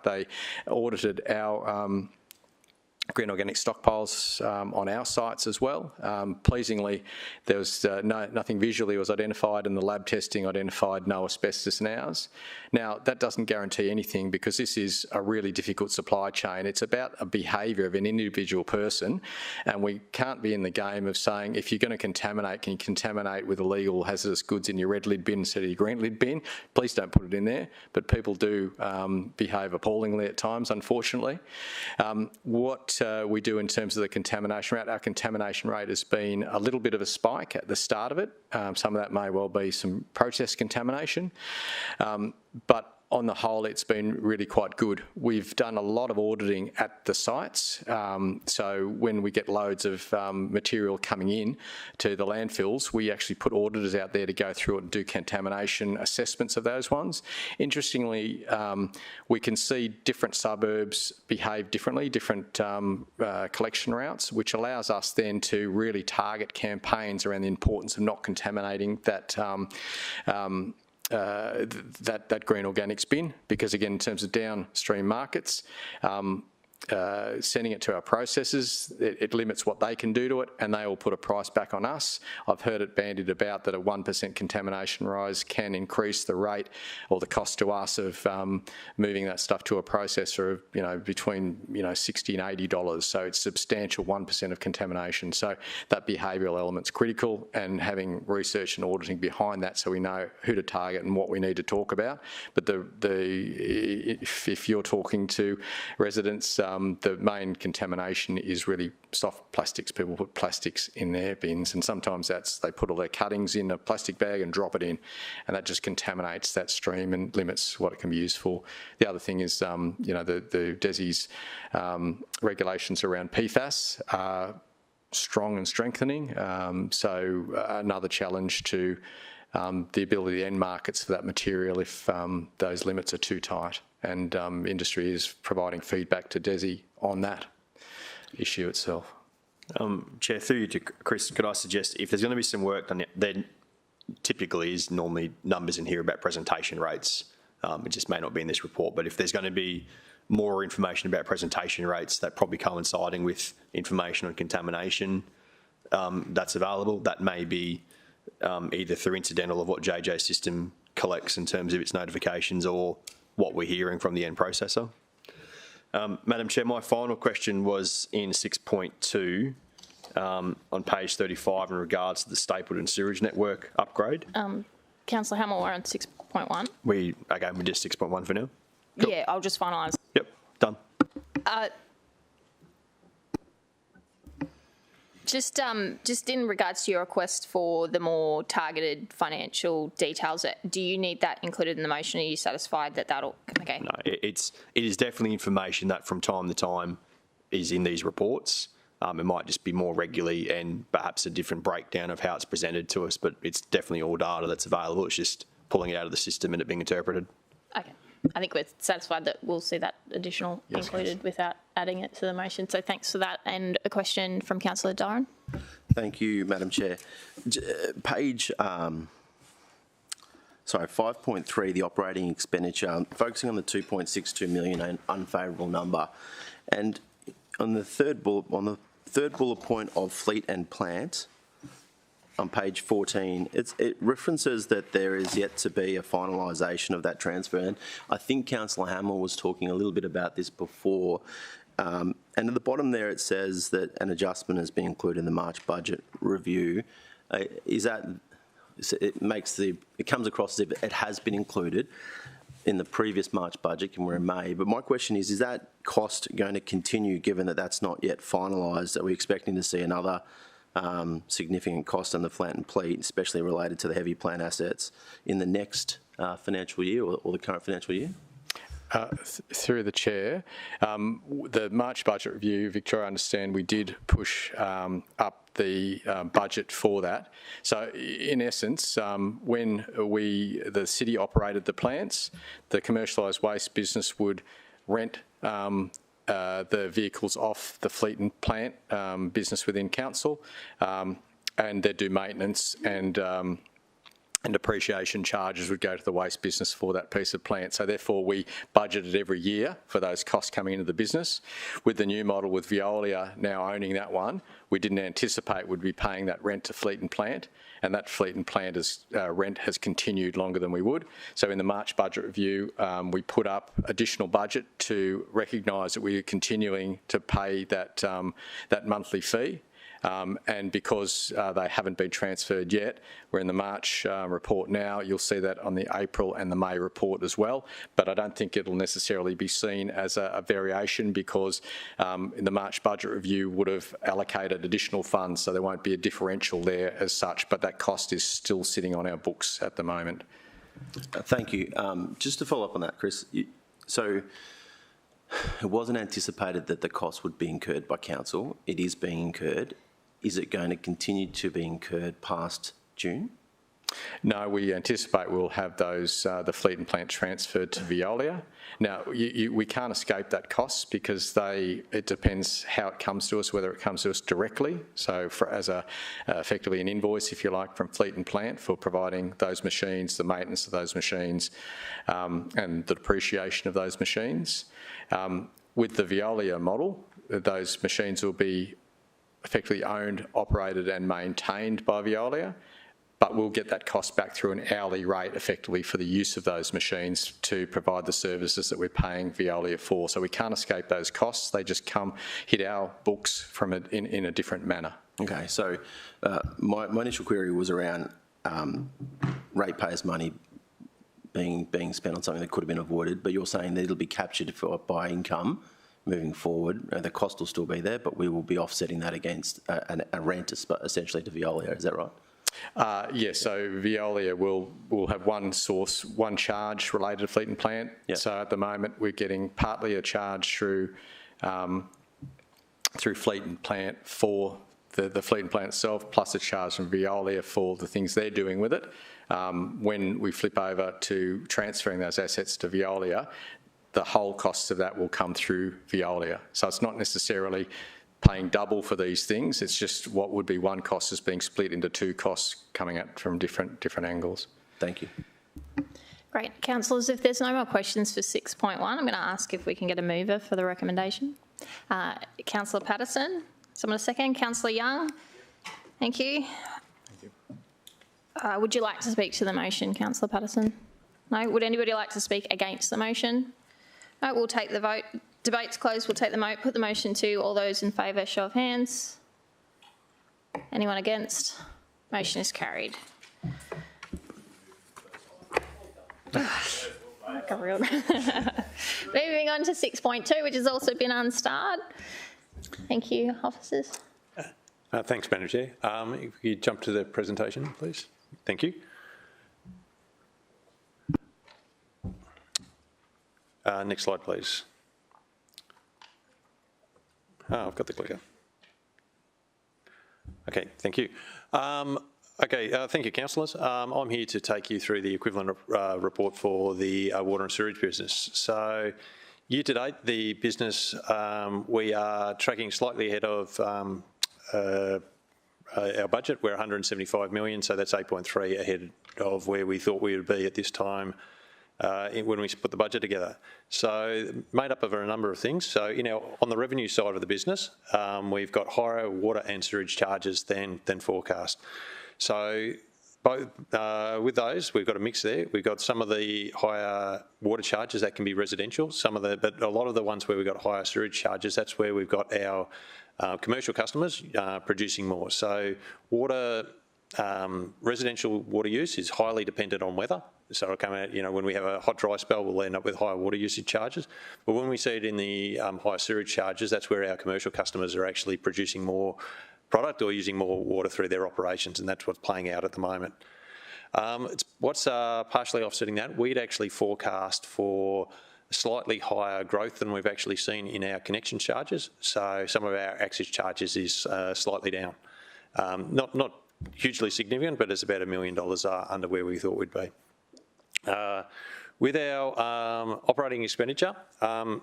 they audited our green organic stockpiles on our sites as well. Pleasingly, there was nothing visually was identified, and the lab testing identified no asbestos in ours. Now, that doesn't guarantee anything, because this is a really difficult supply chain. It's about a behaviour of an individual person, and we can't be in the game of saying, if you're going to contaminate, can you contaminate with illegal hazardous goods in your red lid bin instead of your green lid bin? Please don't put it in there. But people do behave appallingly at times, unfortunately. What we do in terms of the contamination rate, our contamination rate has been a little bit of a spike at the start of it. Some of that may well be some process contamination, but on the whole, it's been really quite good. We've done a lot of auditing at the sites, so when we get loads of material coming in to the landfills, we actually put auditors out there to go through it and do contamination assessments of those ones. Interestingly, we can see different suburbs behave differently, different collection routes, which allows us then to really target campaigns around the importance of not contaminating that green organics bin, because again, in terms of downstream markets, sending it to our processors, it limits what they can do to it, and they all put a price back on us. I've heard it bandied about that a 1% contamination rise can increase the rate or the cost to us of moving that stuff to a processor of between $60 and $80. So it's substantial 1% of contamination. So that behavioural element's critical, and having research and auditing behind that, so we know who to target and what we need to talk about. But if you're talking to residents, the main contamination is really soft plastics. People put plastics in their bins, and sometimes they put all their cuttings in a plastic bag and drop it in, and that just contaminates that stream and limits what it can be used for. The other thing is, the DESI's regulations around PFAS are strong and strengthening. So another challenge to the ability to end markets for that material if those limits are too tight. And industry is providing feedback to DESI on that issue itself. Chair, through you to Chris, could I suggest if there's going to be some work done, there typically is normally numbers in here about presentation rates. It just may not be in this report, but if there's going to be more information about presentation rates that probably coinciding with information on contamination that's available, that may be either through incidental of what JJ's system collects in terms of its notifications or what we're hearing from the end processor. Madam Chair, my final question was in 6.2 on page 35 in regards to the Stapleton Sewerage Network upgrade. Councillor Hamill, we're on 6.1. We're just 6.1 for now? Cool. Yeah, I'll just finalise. Yep, done. Just in regards to your request for the more targeted financial details, do you need that included in the motion? Are you satisfied that that'll... Okay. No, it is definitely information that from time to time is in these reports. It might just be more regularly and perhaps a different breakdown of how it's presented to us, but it's definitely all data that's available. It's just pulling it out of the system and it being interpreted. Okay. I think we're satisfied that we'll see that additional included without adding it to the motion. So thanks for that. And a question from Councillor Doran. Thank you, Madam Chair. Page 5.3, the operating expenditure, focusing on the 2.62 million unfavourable number, and on the third bullet point of fleet and plant, on page 14, it references that there is yet to be a finalisation of that transfer. And I think Councillor Hamill was talking a little bit about this before. And at the bottom there, it says that an adjustment has been included in the March budget review. It comes across as if it has been included in the previous March budget, and we're in May. But my question is that cost going to continue given that that's not yet finalised? Are we expecting to see another significant cost on the plant and fleet, especially related to the heavy plant assets, in the next financial year or the current financial year? Through the chair, the March budget review, Victoria, I understand we did push up the budget for that. So in essence, when the city operated the plants, the commercialised waste business would rent the vehicles off the fleet and plant business within council, and they'd do maintenance and depreciation charges would go to the waste business for that piece of plant. So therefore we budgeted every year for those costs coming into the business. With the new model with Veolia now owning that one, we didn't anticipate we'd be paying that rent to fleet and plant, and that fleet and plant rent has continued longer than we would. So in the March budget review, we put up additional budget to recognise that we are continuing to pay that, that monthly fee. And because they haven't been transferred yet, we're in the March report now. You'll see that on the April and the May report as well. But I don't think it'll necessarily be seen as a variation because in the March budget review would have allocated additional funds, so there won't be a differential there as such, but that cost is still sitting on our books at the moment. Thank you. Just to follow up on that, Chris, so it wasn't anticipated that the cost would be incurred by council. It is being incurred. Is it going to continue to be incurred past June? No, we anticipate we'll have those, the fleet and plant transferred to Veolia. Now, we can't escape that cost because it depends how it comes to us, whether it comes to us directly, so as effectively an invoice, if you like, from fleet and plant for providing those machines, the maintenance of those machines, and the depreciation of those machines. With the Veolia model, those machines will be effectively owned, operated and maintained by Veolia, but we'll get that cost back through an hourly rate effectively for the use of those machines to provide the services that we're paying Veolia for. So we can't escape those costs. They just hit our books from in a different manner. Okay, so my initial query was around ratepayers' money being spent on something that could have been avoided, but you're saying that it'll be captured by income moving forward. The cost will still be there, but we will be offsetting that against a rent essentially to Veolia. Is that right? Yes, so Veolia will have one source, one charge related to fleet and plant. Yep. So at the moment we're getting partly a charge through fleet and plant for the fleet and plant itself, plus a charge from Veolia for the things they're doing with it. when we flip over to transferring those assets to Veolia, the whole costs of that will come through Veolia. So it's not necessarily paying double for these things, it's just what would be one cost is being split into two costs coming at from different angles. Thank you. Great. Councillors, if there's no more questions for 6.1, I'm going to ask if we can get a mover for the recommendation. Councillor Patterson, someone a second. Councillor Young, thank you. Would you like to speak to the motion, Councillor Patterson? No? Would anybody like to speak against the motion? No, we'll take the vote. Debate's closed. We'll take the vote. Put the motion to. All those in favour, show of hands. Anyone against? Motion is carried. Moving on to 6.2, which has also been unstarred. Thank you, officers. Thanks, Madam Chair. If you jump to the presentation, please. Thank you. Next slide, please. I've got the clicker. Okay, thank you. Thank you, councillors. I'm here to take you through the equivalent report for the water and sewage business. So, year to date, the business, we are tracking slightly ahead of our budget. We're 175 million, so that's 8.3 ahead of where we thought we would be at this time when we put the budget together. So made up of a number of things. So on the revenue side of the business, we've got higher water and sewage charges than forecast. So with those, we've got a mix there. We've got some of the higher water charges that can be residential, but a lot of the ones where we've got higher sewage charges, that's where we've got our commercial customers producing more. So residential water use is highly dependent on weather. So it'll come out, when we have a hot, dry spell, we'll end up with higher water usage charges. But when we see it in the higher sewage charges, that's where our commercial customers are actually producing more product or using more water through their operations, and that's what's playing out at the moment. What's partially offsetting that, we'd actually forecast for slightly higher growth than we've actually seen in our connection charges. So some of our access charges is slightly down. Not hugely significant, but it's about $1 million under where we thought we'd be. With our operating expenditure, what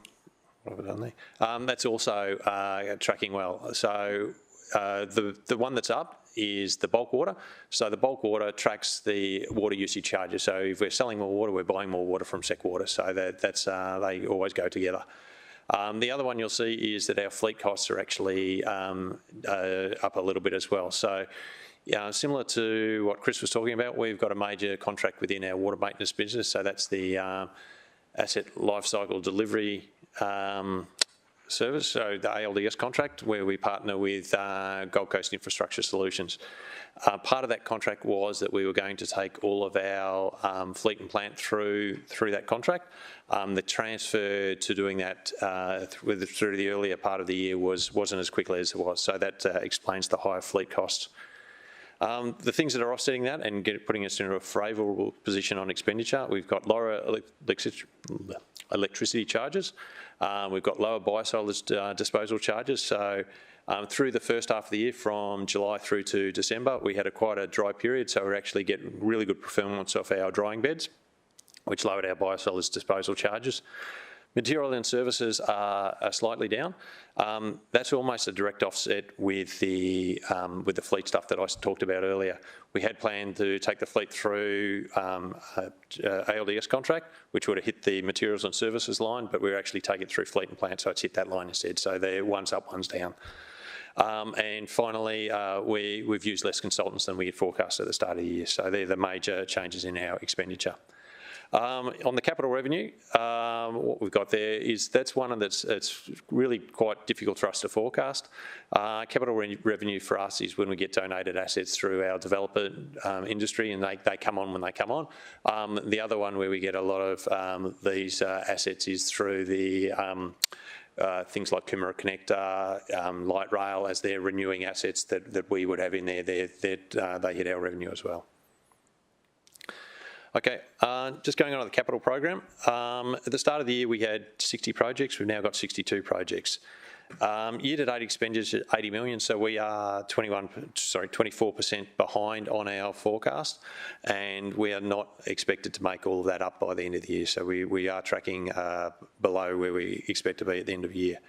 have I done there? That's also tracking well. So the one that's up is the bulk water. So the bulk water tracks the water usage charges. So if we're selling more water, we're buying more water from Sec Water. So that's they always go together. The other one you'll see is that our fleet costs are actually up a little bit as well. So similar to what Chris was talking about, we've got a major contract within our water maintenance business. So that's the asset lifecycle delivery service, so the ALDS contract, where we partner with Gold Coast Infrastructure Solutions. Part of that contract was that we were going to take all of our fleet and plant through that contract. The transfer to doing that through the earlier part of the year wasn't as quickly as it was, so that explains the higher fleet costs. The things that are offsetting that and putting us into a favourable position on expenditure, we've got lower electricity charges, we've got lower biosolids disposal charges. So through the first half of the year, from July through to December, we had quite a dry period, so we're actually getting really good performance off our drying beds, which lowered our biosolids disposal charges. Material and services are slightly down. That's almost a direct offset with the fleet stuff that I talked about earlier. We had planned to take the fleet through ALDS contract, which would have hit the materials and services line, but we're actually taking it through fleet and plant, so it's hit that line instead. So they're one's up, one's down. And finally, we've used less consultants than we had forecast at the start of the year. So they're the major changes in our expenditure. On the capital revenue, what we've got there is that's one that's really quite difficult for us to forecast. Capital revenue for us is when we get donated assets through our developer industry, and they come on when they come on. The other one where we get a lot of these assets is through the things like Coomera Connector, Light Rail, as they're renewing assets that we would have in there. They hit our revenue as well. Okay, just going on to the capital program. At the start of the year, we had 60 projects. We've now got 62 projects. Year-to-date expenditure 80 million, so we are 24% behind on our forecast, and we are not expected to make all of that up by the end of the year. So we are tracking below where we expect to be at the end of the year.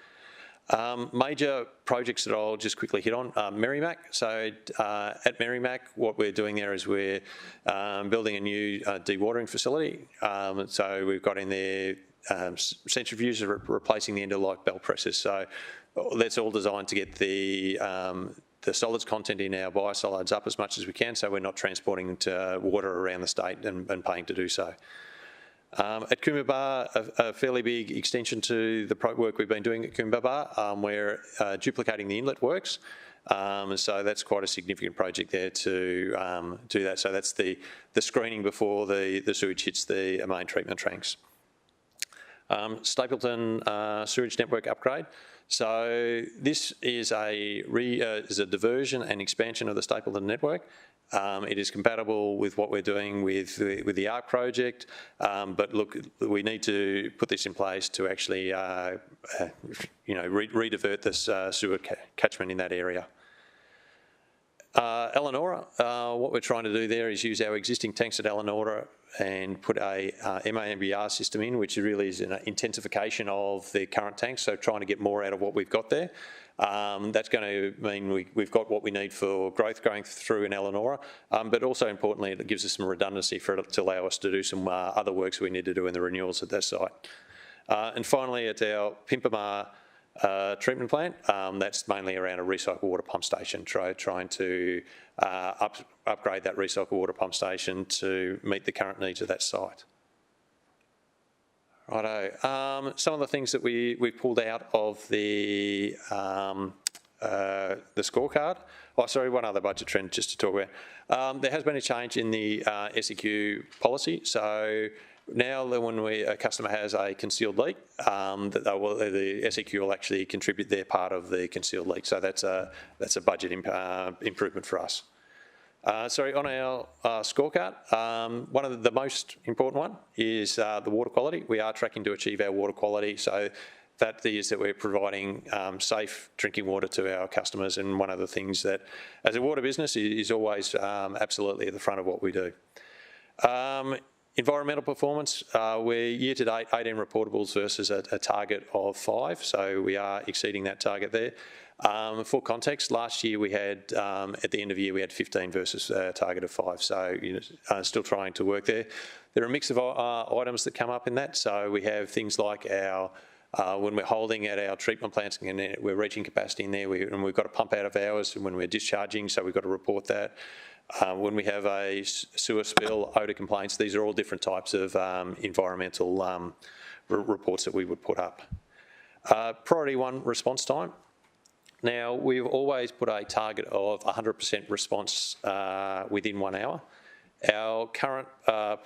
Major projects that I'll just quickly hit on, Merrimack. So at Merrimack, what we're doing there is we're building a new dewatering facility. So we've got in there centrifuges are replacing the end-of-life bell presses. So that's all designed to get the solids content in our biosolids up as much as we can, so we're not transporting water around the state and paying to do so. At Coomera, a fairly big extension to the work we've been doing at Coomera. We're duplicating the inlet works. So that's quite a significant project there to do that. So that's the screening before the sewage hits the main treatment tanks. Stapleton sewage network upgrade. So this is a diversion and expansion of the Stapleton network. It is compatible with what we're doing with the ARC project, but look, we need to put this in place to actually, redivert this sewer catchment in that area. Elanora, what we're trying to do there is use our existing tanks at Elanora and put a MAMBR system in, which really is an intensification of the current tanks, so trying to get more out of what we've got there. That's going to mean we've got what we need for growth going through in Elanora, but also importantly, it gives us some redundancy to allow us to do some other works we need to do in the renewals at that site. And finally, at our Pimpama treatment plant, that's mainly around a recycled water pump station, trying to upgrade that recycled water pump station to meet the current needs of that site. Righto. Some of the things that we pulled out of the scorecard. Oh, sorry, one other budget trend just to talk about. There has been a change in the SEQ policy. So now when a customer has a concealed leak, the SEQ will actually contribute their part of the concealed leak. So that's a budget improvement for us. On our scorecard, one of the most important one is the water quality. We are tracking to achieve our water quality, so that is that we're providing safe drinking water to our customers, and one of the things that, as a water business, is always absolutely at the front of what we do. Environmental performance, we're year to date 18 reportables versus a target of 5, so we are exceeding that target there. For context, last year we had, at the end of the year, we had 15 versus a target of 5, so still trying to work there. There are a mix of items that come up in that, so we have things like when we're holding at our treatment plants and we're reaching capacity in there, and we've got to pump out of hours when we're discharging, so we've got to report that. When we have a sewer spill, odour complaints, these are all different types of environmental reports that we would put up. Priority 1, response time. Now, we've always put a target of 100% response within 1 hour. Our current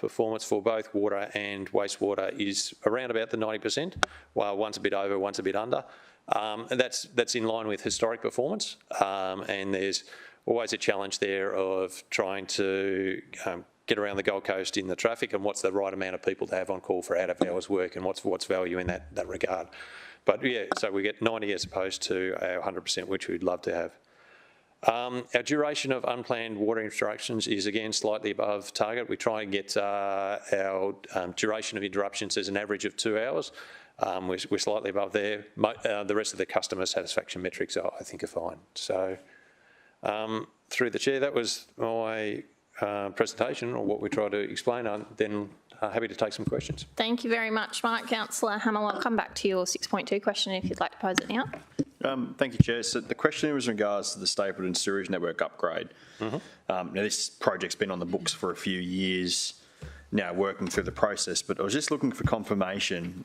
performance for both water and wastewater is around about the 90%, while one's a bit over, one's a bit under. And that's in line with historic performance, and there's always a challenge there of trying to get around the Gold Coast in the traffic and what's the right amount of people to have on call for out-of-hours work and what's value in that regard. But yeah, so we get 90 as opposed to our 100%, which we'd love to have. Our duration of unplanned water interruptions is again slightly above target. We try and get our duration of interruptions as an average of 2 hours. We're slightly above there. The rest of the customer satisfaction metrics, I think, are fine. So through the chair, that was my presentation, or what we try to explain. Then happy to take some questions. Thank you very much, Mike. Councillor Hamill, I'll come back to your 6.2 question if you'd like to pose it now. Thank you, Chair. So the question was in regards to the Stapleton sewage network upgrade. Now, this project's been on the books for a few years now, working through the process, but I was just looking for confirmation.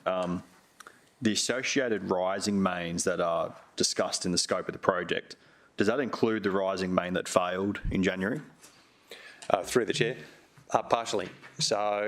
The associated rising mains that are discussed in the scope of the project, does that include the rising main that failed in January? Through the chair, partially. So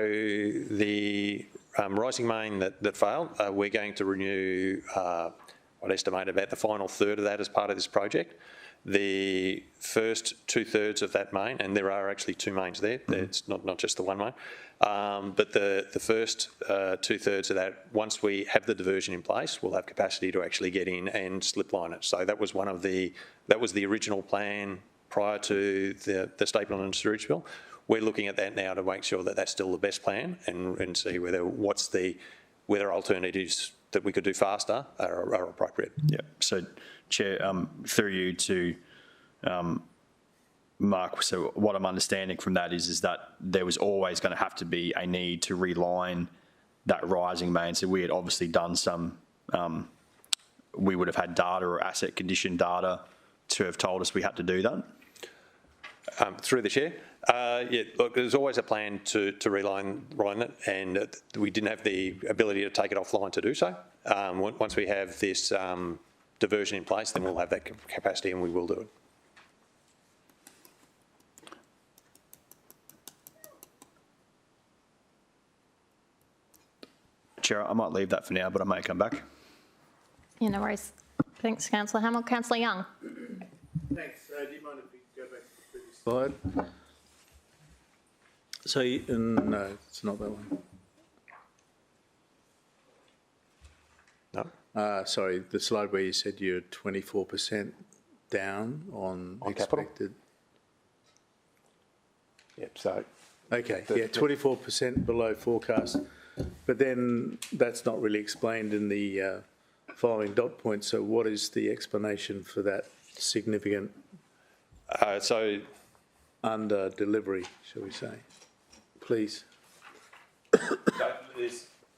the rising main that failed, we're going to renew, I'd estimate about the final third of that as part of this project. The first 2/3 of that main, and there are actually two mains there, it's not just the one main, but the first 2/3 of that, once we have the diversion in place, we'll have capacity to actually get in and slip line it. So that was the original plan prior to the stapling and sewage bill. We're looking at that now to make sure that that's still the best plan and see whether alternatives that we could do faster are appropriate. Yeah. So, Chair, through you to Mark, so what I'm understanding from that is that there was always going to have to be a need to reline that rising main. So we had obviously done some, we would have had data or asset condition data to have told us we had to do that. Through the chair, yeah. Look, there's always a plan to reline it, and we didn't have the ability to take it offline to do so. Once we have this diversion in place, then we'll have that capacity, and we will do it. Chair, I might leave that for now, but I may come back. Yeah, no worries. Thanks, Councillor Hamill. Councillor Young. Thanks. Do you mind if we go back to the previous slide? So, no, it's not that one. No. Sorry, the slide where you said you're 24% down on expected. Yep. So. Okay. Yeah, 24% below forecast, but then that's not really explained in the following dot point. So, what is the explanation for that significant under delivery, shall we say? Please.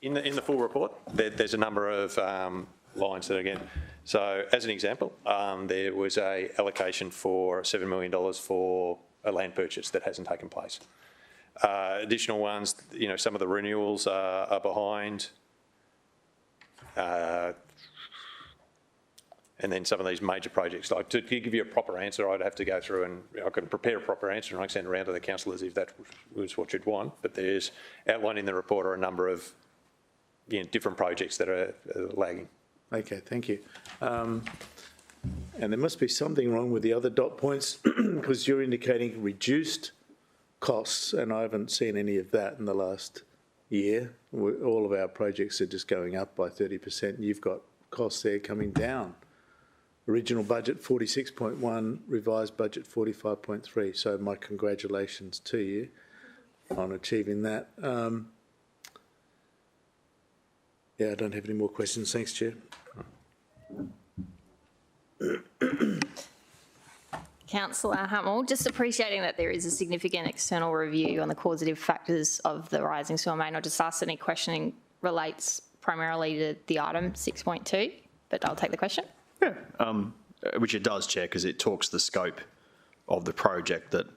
In the full report, there's a number of lines that again. So as an example, there was a allocation for $7 million for a land purchase that hasn't taken place. Additional ones, some of the renewals are behind. And then some of these major projects, like to give you a proper answer, I'd have to go through and I can prepare a proper answer and I can send it around to the councillors if that was what you'd want. But there's outlined in the report are a number of different projects that are lagging. Okay, thank you. And there must be something wrong with the other dot points because you're indicating reduced costs, and I haven't seen any of that in the last year. All of our projects are just going up by 30%. You've got costs there coming down. Original budget 46.1, revised budget 45.3. So my congratulations to you on achieving that. Yeah, I don't have any more questions. Thanks, Chair. Councillor Hamill, just appreciating that there is a significant external review on the causative factors of the rising sewer main. I'll just ask any questioning relates primarily to the item 6.2, but I'll take the question. Yeah, which it does, Chair, because it talks the scope of the project that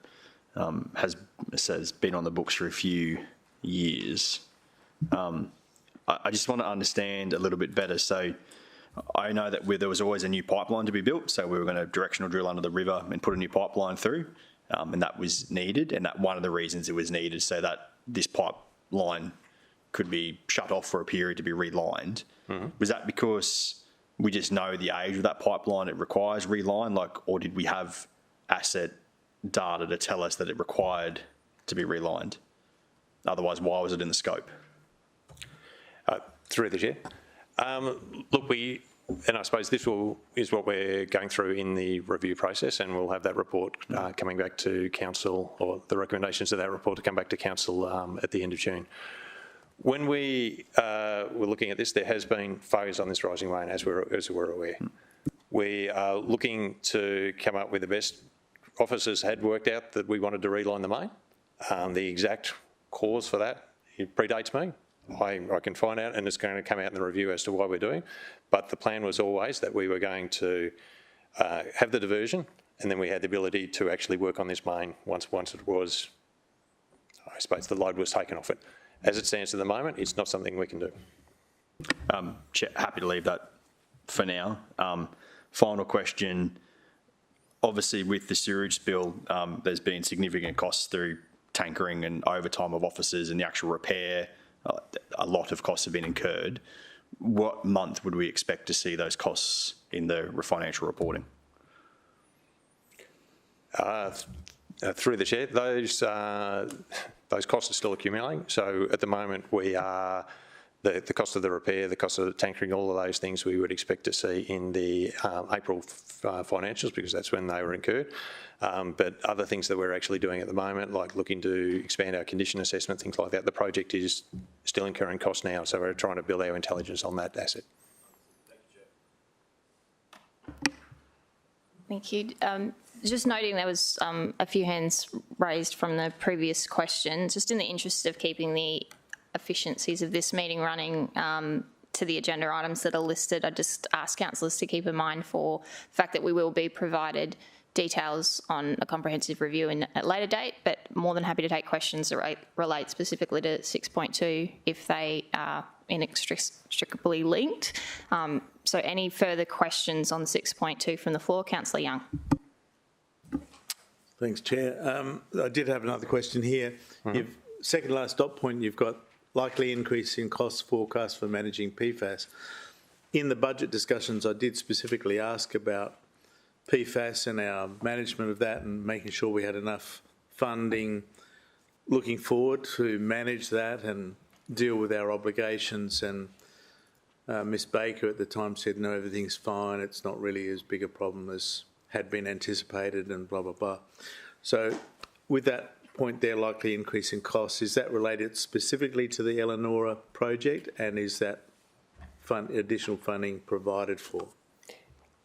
has been on the books for a few years. I just want to understand a little bit better. So I know that there was always a new pipeline to be built, so we were going to directional drill under the river and put a new pipeline through, and that was needed, and that one of the reasons it was needed so that this pipeline could be shut off for a period to be relined. Mm-hmm. Was that because we just know the age of that pipeline, it requires reline, or did we have asset data to tell us that it required to be relined? Otherwise, why was it in the scope? Through the chair. Look, and I suppose this is what we're going through in the review process, and we'll have that report coming back to council, or the recommendations of that report to come back to council at the end of June. When we were looking at this, there has been failures on this rising main, as we're aware. We are looking to come up with the best. Officers had worked out that we wanted to reline the main. The exact cause for that, it predates me. I can find out, and it's going to come out in the review as to why we're doing. But the plan was always that we were going to have the diversion, and then we had the ability to actually work on this main once it was, I suppose, the load was taken off it. As it stands at the moment, it's not something we can do. Chair, happy to leave that for now. Final question. Obviously, with the sewage spill, there's been significant costs through tankering and overtime of officers and the actual repair. A lot of costs have been incurred. What month would we expect to see those costs in the financial reporting? Through the chair, those costs are still accumulating. So at the moment, we are the cost of the repair, the cost of the tankering, all of those things we would expect to see in the April financials, because that's when they were incurred. But other things that we're actually doing at the moment, like looking to expand our condition assessment, things like that, the project is still incurring costs now. So we're trying to build our intelligence on that asset. Thank you. Just noting there was a few hands raised from the previous question. Just in the interest of keeping the efficiencies of this meeting running to the agenda items that are listed, I just ask councillors to keep in mind for the fact that we will be provided details on a comprehensive review at a later date, but more than happy to take questions that relate specifically to 6.2 if they are inextricably linked. So any further questions on 6.2 from the floor? Councillor Young. Thanks, Chair. I did have another question here. Second last dot point, you've got likely increase in costs forecast for managing PFAS. In the budget discussions, I did specifically ask about PFAS and our management of that and making sure we had enough funding looking forward to manage that and deal with our obligations. And Ms Baker at the time said, no, everything's fine. It's not really as big a problem as had been anticipated and blah, blah, blah. So with that point there, likely increase in costs, is that related specifically to the Eleanor project, and is that additional funding provided for,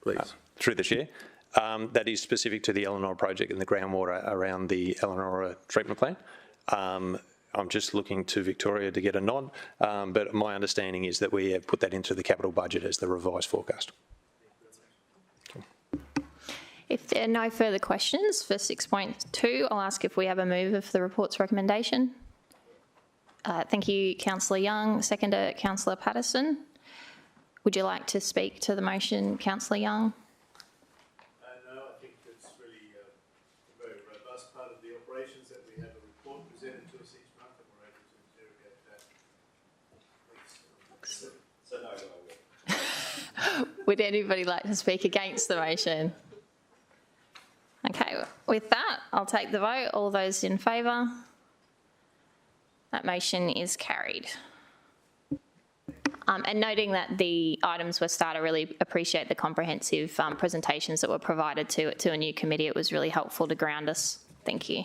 please? Through the chair, that is specific to the Eleanor project and the groundwater around the Eleanor treatment plant. I'm just looking to Victoria to get a nod, but my understanding is that we have put that into the capital budget as the revised forecast. If there are no further questions for 6.2, I'll ask if we have a mover for the report's recommendation. Thank you, Councillor Young. Seconder, Councillor Patterson. Would you like to speak to the motion, Councillor Young? No, I think it's really a very robust part of the operations that we have a report presented to us each month and we're able to interrogate that. So no. Would anybody like to speak against the motion? Okay, with that, I'll take the vote. All those in favour? That motion is carried. And noting that the items were started, I really appreciate the comprehensive presentations that were provided to a new committee. It was really helpful to ground us. Thank you.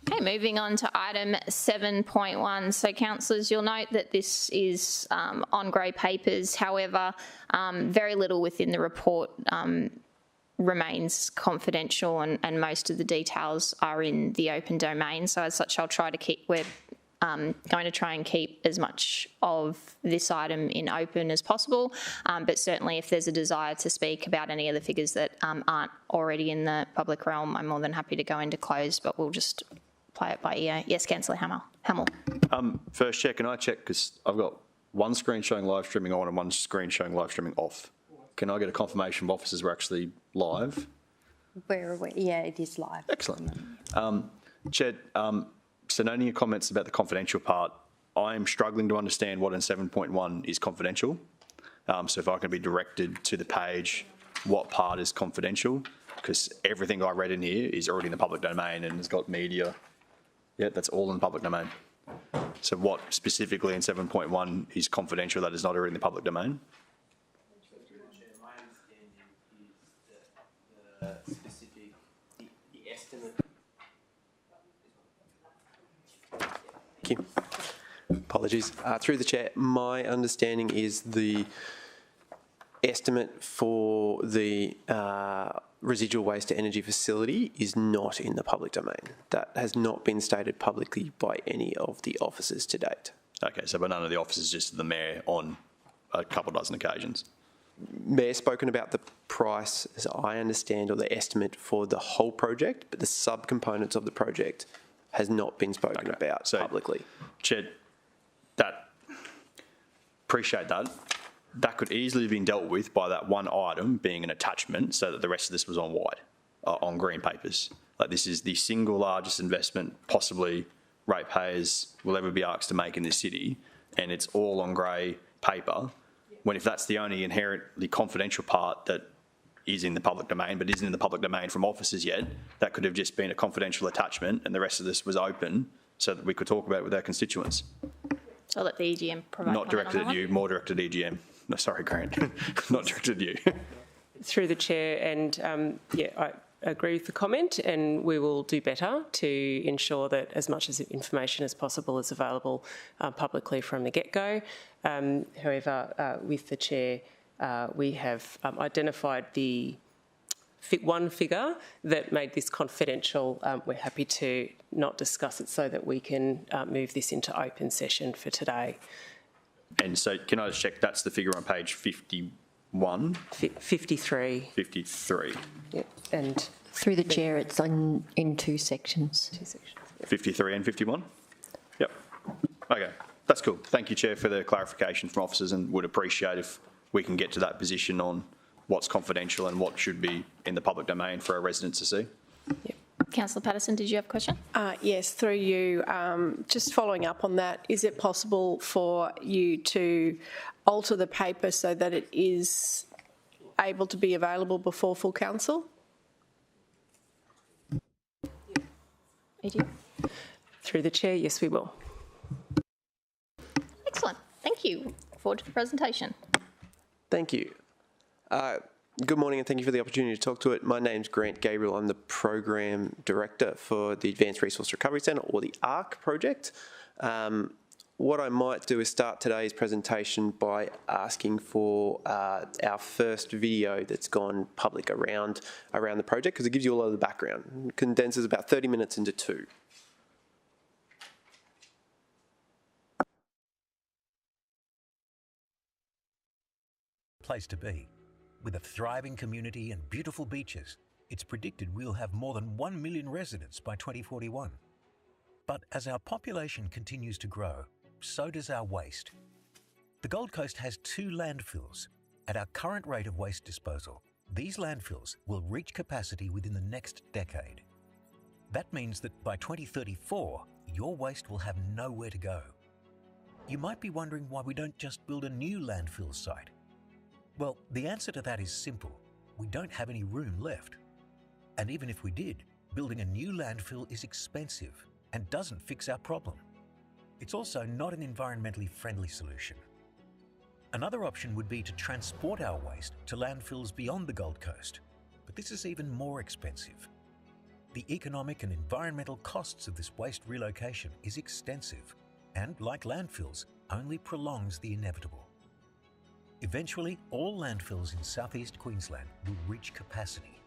Okay, moving on to item 7.1. So, councillors, you'll note that this is on grey papers. However, very little within the report remains confidential, and most of the details are in the open domain. So, as such, I'll try to keep. We're going to try and keep as much of this item in open as possible. But certainly, if there's a desire to speak about any of the figures that aren't already in the public realm, I'm more than happy to go into closed. But we'll just play it by ear. Yes, Councillor Hamill. First, Chair, can I check, because I've got one screen showing live streaming on and one screen showing live streaming off. Can I get a confirmation of officers we're actually live? Yeah, it is live. Excellent. Chair, so noting your comments about the confidential part, I'm struggling to understand what in 7.1 is confidential. So if I can be directed to the page, what part is confidential? Because everything I read in here is already in the public domain and has got media. Yeah, that's all in the public domain. So what specifically in 7.1 is confidential that is not already in the public domain? My understanding is that the specific, the estimate. Thank you. Apologies. Through the chair, my understanding is the estimate for the residual waste to energy facility is not in the public domain. That has not been stated publicly by any of the officers to date. Okay, so but none of the officers, just the Mayor on a couple dozen occasions. Mayor's spoken about the price, as I understand, or the estimate for the whole project, but the subcomponents of the project has not been spoken about publicly. Chair, appreciate that. That could easily have been dealt with by that one item being an attachment so that the rest of this was on white, on green papers. Like, this is the single largest investment possibly ratepayers will ever be asked to make in this city, and it's all on grey paper, when if that's the only inherently confidential part that is in the public domain, but isn't in the public domain from officers yet. That could have just been a confidential attachment and the rest of this was open so that we could talk about it with our constituents. So I'll let the EGM provide. Not directed at you, more directed at EGM. No, sorry, Grant. Not directed at you. Through the chair, and yeah, I agree with the comment, and we will do better to ensure that as much as information as possible is available publicly from the get-go. However, with the chair, we have identified the one figure that made this confidential. We're happy to not discuss it so that we can move this into open session for today. And so can I just check that's the figure on page 51? 53. 53. Yeah, and through the chair, it's in two sections. 53 and 51? Yep. Okay, that's cool. Thank you, Chair, for the clarification from officers, and would appreciate if we can get to that position on what's confidential and what should be in the public domain for our residents to see. Yep. Councillor Patterson, did you have a question? Yes, through you. Just following up on that, is it possible for you to alter the paper so that it is able to be available before full council? Through the chair, yes, we will. Excellent. Thank you. Forward to the presentation. Thank you. Good morning and thank you for the opportunity to talk to it. My name's Grant Gabriel. I'm the Program Director for the Advanced Resource Recovery Centre, or the ARC project. What I might do is start today's presentation by asking for our first video that's gone public around the project, because it gives you a lot of the background. It condenses about 30 minutes into 2. Place to be. With a thriving community and beautiful beaches, it's predicted we'll have more than 1 million residents by 2041. But as our population continues to grow, so does our waste. The Gold Coast has 2 landfills. At our current rate of waste disposal, these landfills will reach capacity within the next decade. That means that by 2034, your waste will have nowhere to go. You might be wondering why we don't just build a new landfill site. Well, the answer to that is simple. We don't have any room left. And even if we did, building a new landfill is expensive and doesn't fix our problem. It's also not an environmentally friendly solution. Another option would be to transport our waste to landfills beyond the Gold Coast, but this is even more expensive. The economic and environmental costs of this waste relocation is extensive and, like landfills, only prolongs the inevitable. Eventually, all landfills in southeast Queensland will reach capacity.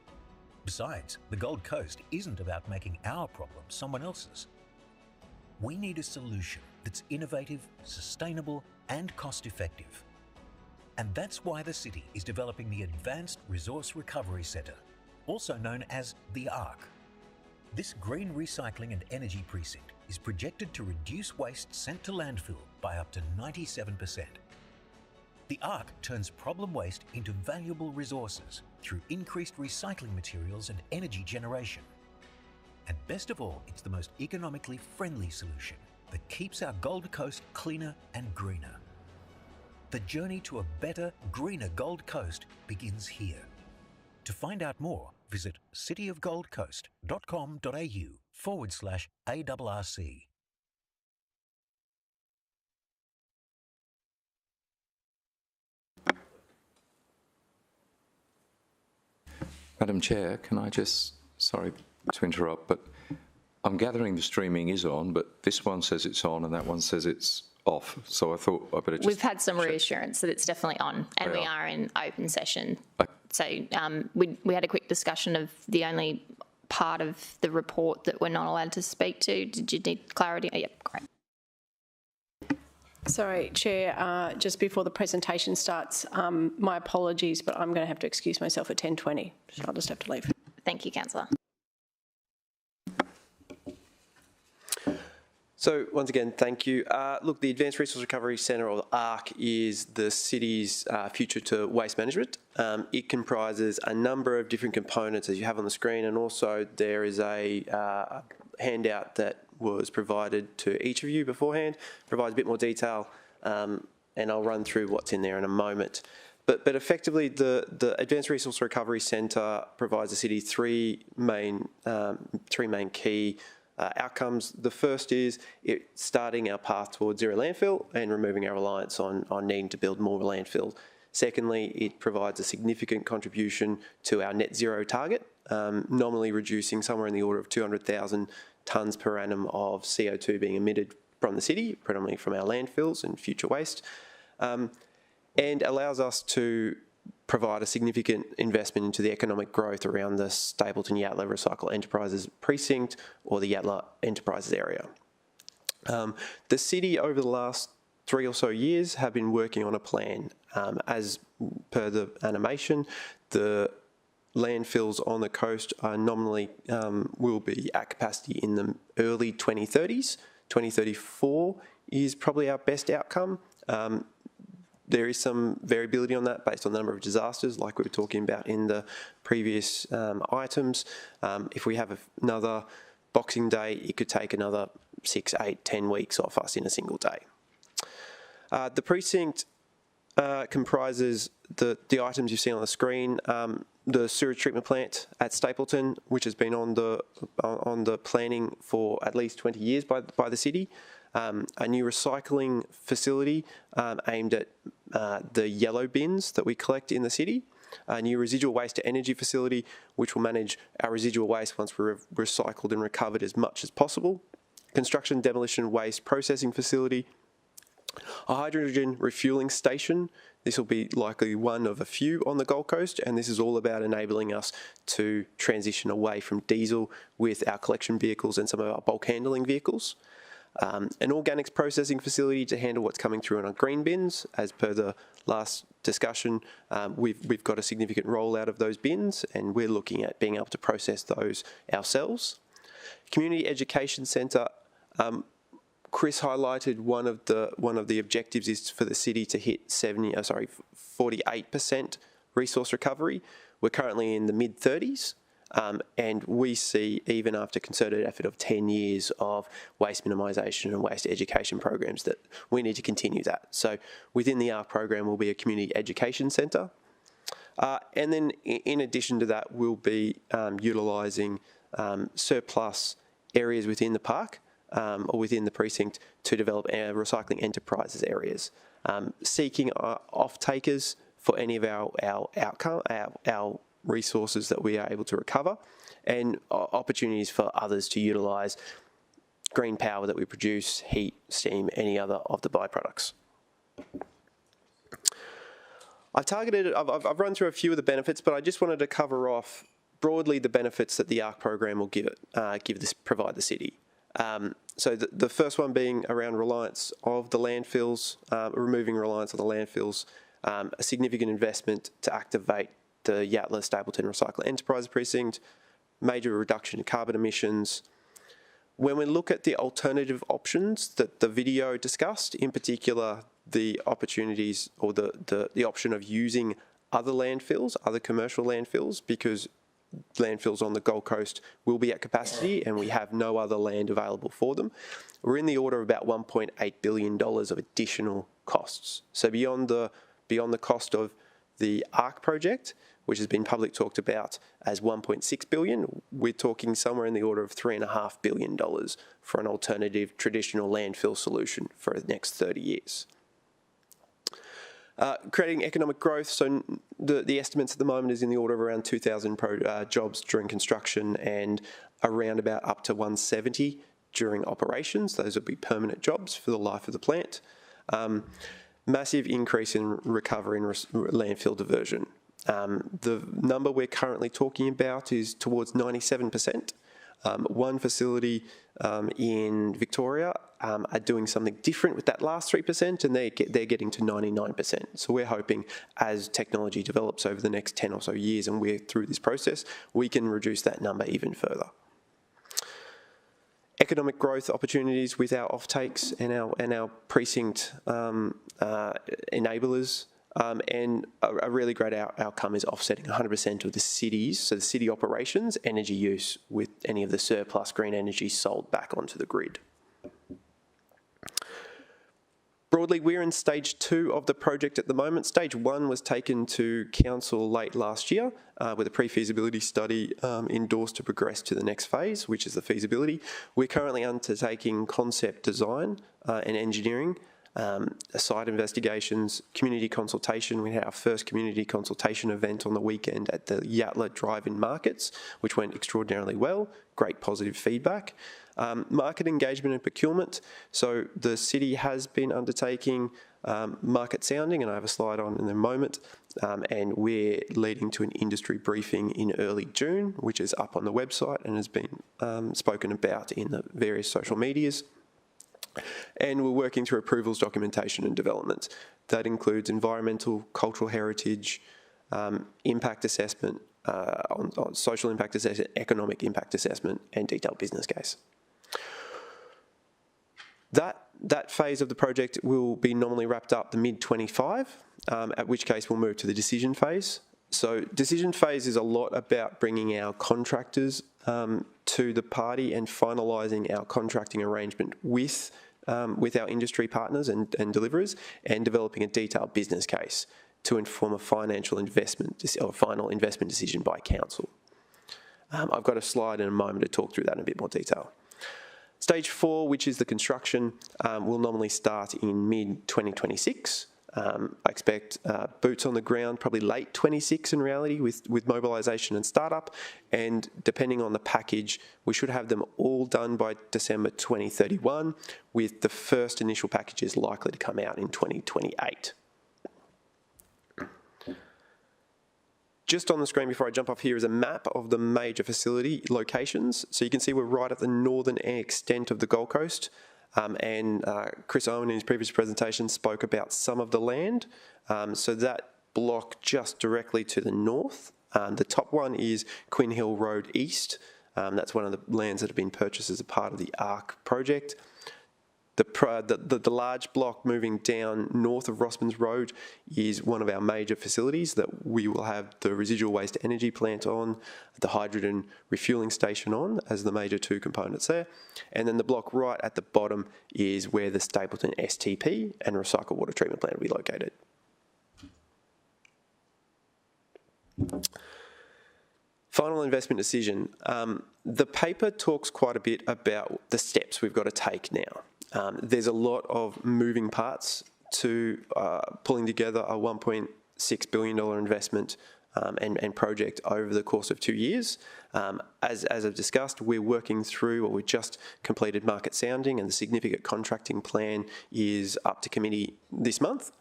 Besides, the Gold Coast isn't about making our problem someone else's. We need a solution that's innovative, sustainable, and cost-effective. And that's why the city is developing the Advanced Resource Recovery Centre, also known as the ARC. This green recycling and energy precinct is projected to reduce waste sent to landfill by up to 97%. The ARC turns problem waste into valuable resources through increased recycling materials and energy generation. And best of all, it's the most economically friendly solution that keeps our Gold Coast cleaner and greener. The journey to a better, greener Gold Coast begins here. To find out more, visit cityofgoldcoast.com.au/ARRC. Madam Chair, can I just, sorry to interrupt, but I'm gathering the streaming is on, but this one says it's on and that one says it's off. So I thought I better just... We've had some reassurance that it's definitely on, and we are in open session. So we had a quick discussion of the only part of the report that we're not allowed to speak to. Did you need clarity? Oh, yep, great. Sorry, Chair, just before the presentation starts, my apologies, but I'm going to have to excuse myself at 10:20, so I'll just have to leave. Thank you, Councillor. So once again, thank you. Look, the Advanced Resource Recovery Centre, or the ARC, is the city's future to waste management. It comprises a number of different components, as you have on the screen, and also there is a handout that was provided to each of you beforehand, provides a bit more detail, and I'll run through what's in there in a moment. But effectively, the Advanced Resource Recovery Centre provides the city three main key outcomes. The first is starting our path towards zero landfill and removing our reliance on needing to build more landfill. Secondly, it provides a significant contribution to our net zero target, nominally reducing somewhere in the order of 200,000 tonnes per annum of CO2 being emitted from the city, predominantly from our landfills and future waste, and allows us to provide a significant investment into the economic growth around the Stapleton Yatala Recycle Enterprises precinct or the Yatala Enterprises area. The city over the last 3 or so years have been working on a plan. As per the animation, the landfills on the coast are nominally will be at capacity in the early 2030s. 2034 is probably our best outcome. There is some variability on that based on the number of disasters, like we were talking about in the previous items. If we have another Boxing Day, it could take another 6, 8, 10 weeks off us in a single day. The precinct comprises the items you see on the screen, the sewage treatment plant at Stapleton, which has been on the planning for at least 20 years by the city, a new recycling facility aimed at the yellow bins that we collect in the city, a new residual waste to energy facility, which will manage our residual waste once we're recycled and recovered as much as possible, construction demolition waste processing facility, a hydrogen refuelling station. This will be likely one of a few on the Gold Coast, and this is all about enabling us to transition away from diesel with our collection vehicles and some of our bulk handling vehicles. An organics processing facility to handle what's coming through on our green bins. As per the last discussion, we've got a significant rollout of those bins, and we're looking at being able to process those ourselves. Community Education Centre. Chris highlighted one of the objectives is for the city to hit 48% resource recovery. We're currently in the mid-30s, and we see, even after concerted effort of 10 years of waste minimisation and waste education programs, that we need to continue that. So within the ARC program will be a community education centre. And then in addition to that, we'll be utilising surplus areas within the park or within the precinct to develop our recycling enterprises areas, seeking off-takers for any of our resources that we are able to recover, and opportunities for others to utilise green power that we produce, heat, steam, any other of the byproducts. I've run through a few of the benefits, but I just wanted to cover off broadly the benefits that the ARC program will provide the city. So the first one being around reliance of the landfills, removing reliance on the landfills, a significant investment to activate the Yatala Stapleton Recycle Enterprise Precinct, major reduction in carbon emissions. When we look at the alternative options that the video discussed, in particular the opportunities or the option of using other landfills, other commercial landfills, because landfills on the Gold Coast will be at capacity and we have no other land available for them. We're in the order of about $1.8 billion of additional costs. So beyond the cost of the ARC project, which has been public talked about as $1.6 billion, we're talking somewhere in the order of $3.5 billion for an alternative traditional landfill solution for the next 30 years. Creating economic growth, so the estimates at the moment is in the order of around 2,000 jobs during construction and around about up to 170 during operations. Those will be permanent jobs for the life of the plant. Massive increase in recovery and landfill diversion. The number we're currently talking about is towards 97%. One facility in Victoria are doing something different with that last 3%, and they're getting to 99%. So we're hoping as technology develops over the next 10 or so years and we're through this process, we can reduce that number even further. Economic growth opportunities with our offtakes and our precinct enablers. And a really great outcome is offsetting 100% of the city's, so the city operations, energy use with any of the surplus green energy sold back onto the grid. Broadly, we're in stage 2 of the project at the moment. Stage 1 was taken to council late last year with a pre-feasibility study endorsed to progress to the next phase, which is the feasibility. We're currently undertaking concept design and engineering, site investigations, community consultation. We had our first community consultation event on the weekend at the Yatala Drive-In Markets, which went extraordinarily well, great positive feedback. Market engagement and procurement. So the city has been undertaking market sounding, and I have a slide on in a moment, and we're leading to an industry briefing in early June, which is up on the website and has been spoken about in the various social medias. And we're working through approvals, documentation and development. That includes environmental, cultural heritage, impact assessment, on social impact assessment, economic impact assessment and detailed business case. That phase of the project will be nominally wrapped up the mid-25, at which case we'll move to the decision phase. So decision phase is a lot about bringing our contractors to the party and finalising our contracting arrangement with our industry partners and deliverers, and developing a detailed business case to inform a financial investment or final investment decision by council. I've got a slide in a moment to talk through that in a bit more detail. Stage 4, which is the construction, will nominally start in mid-2026. I expect boots on the ground probably late 26 in reality with mobilisation and startup, and depending on the package, we should have them all done by December 2031, with the first initial packages likely to come out in 2028. Just on the screen before I jump off here is a map of the major facility locations. So you can see we're right at the northern extent of the Gold Coast. And Chris Owen in his previous presentation spoke about some of the land. So that block just directly to the north. The top one is Quinn Hill Road East. That's one of the lands that have been purchased as a part of the ARC project. The large block moving down north of Rossman's Road is one of our major facilities that we will have the residual waste energy plant on, the hydrogen refuelling station on as the major 2 components there. And then the block right at the bottom is where the Stapleton STP and recycled water treatment plant will be located. Final investment decision. The paper talks quite a bit about the steps we've got to take now. There's a lot of moving parts to pulling together a $1.6 billion investment and project over the course of 2 years. As I've discussed, we're working through, or we just completed market sounding, and the significant contracting plan is up to committee this month.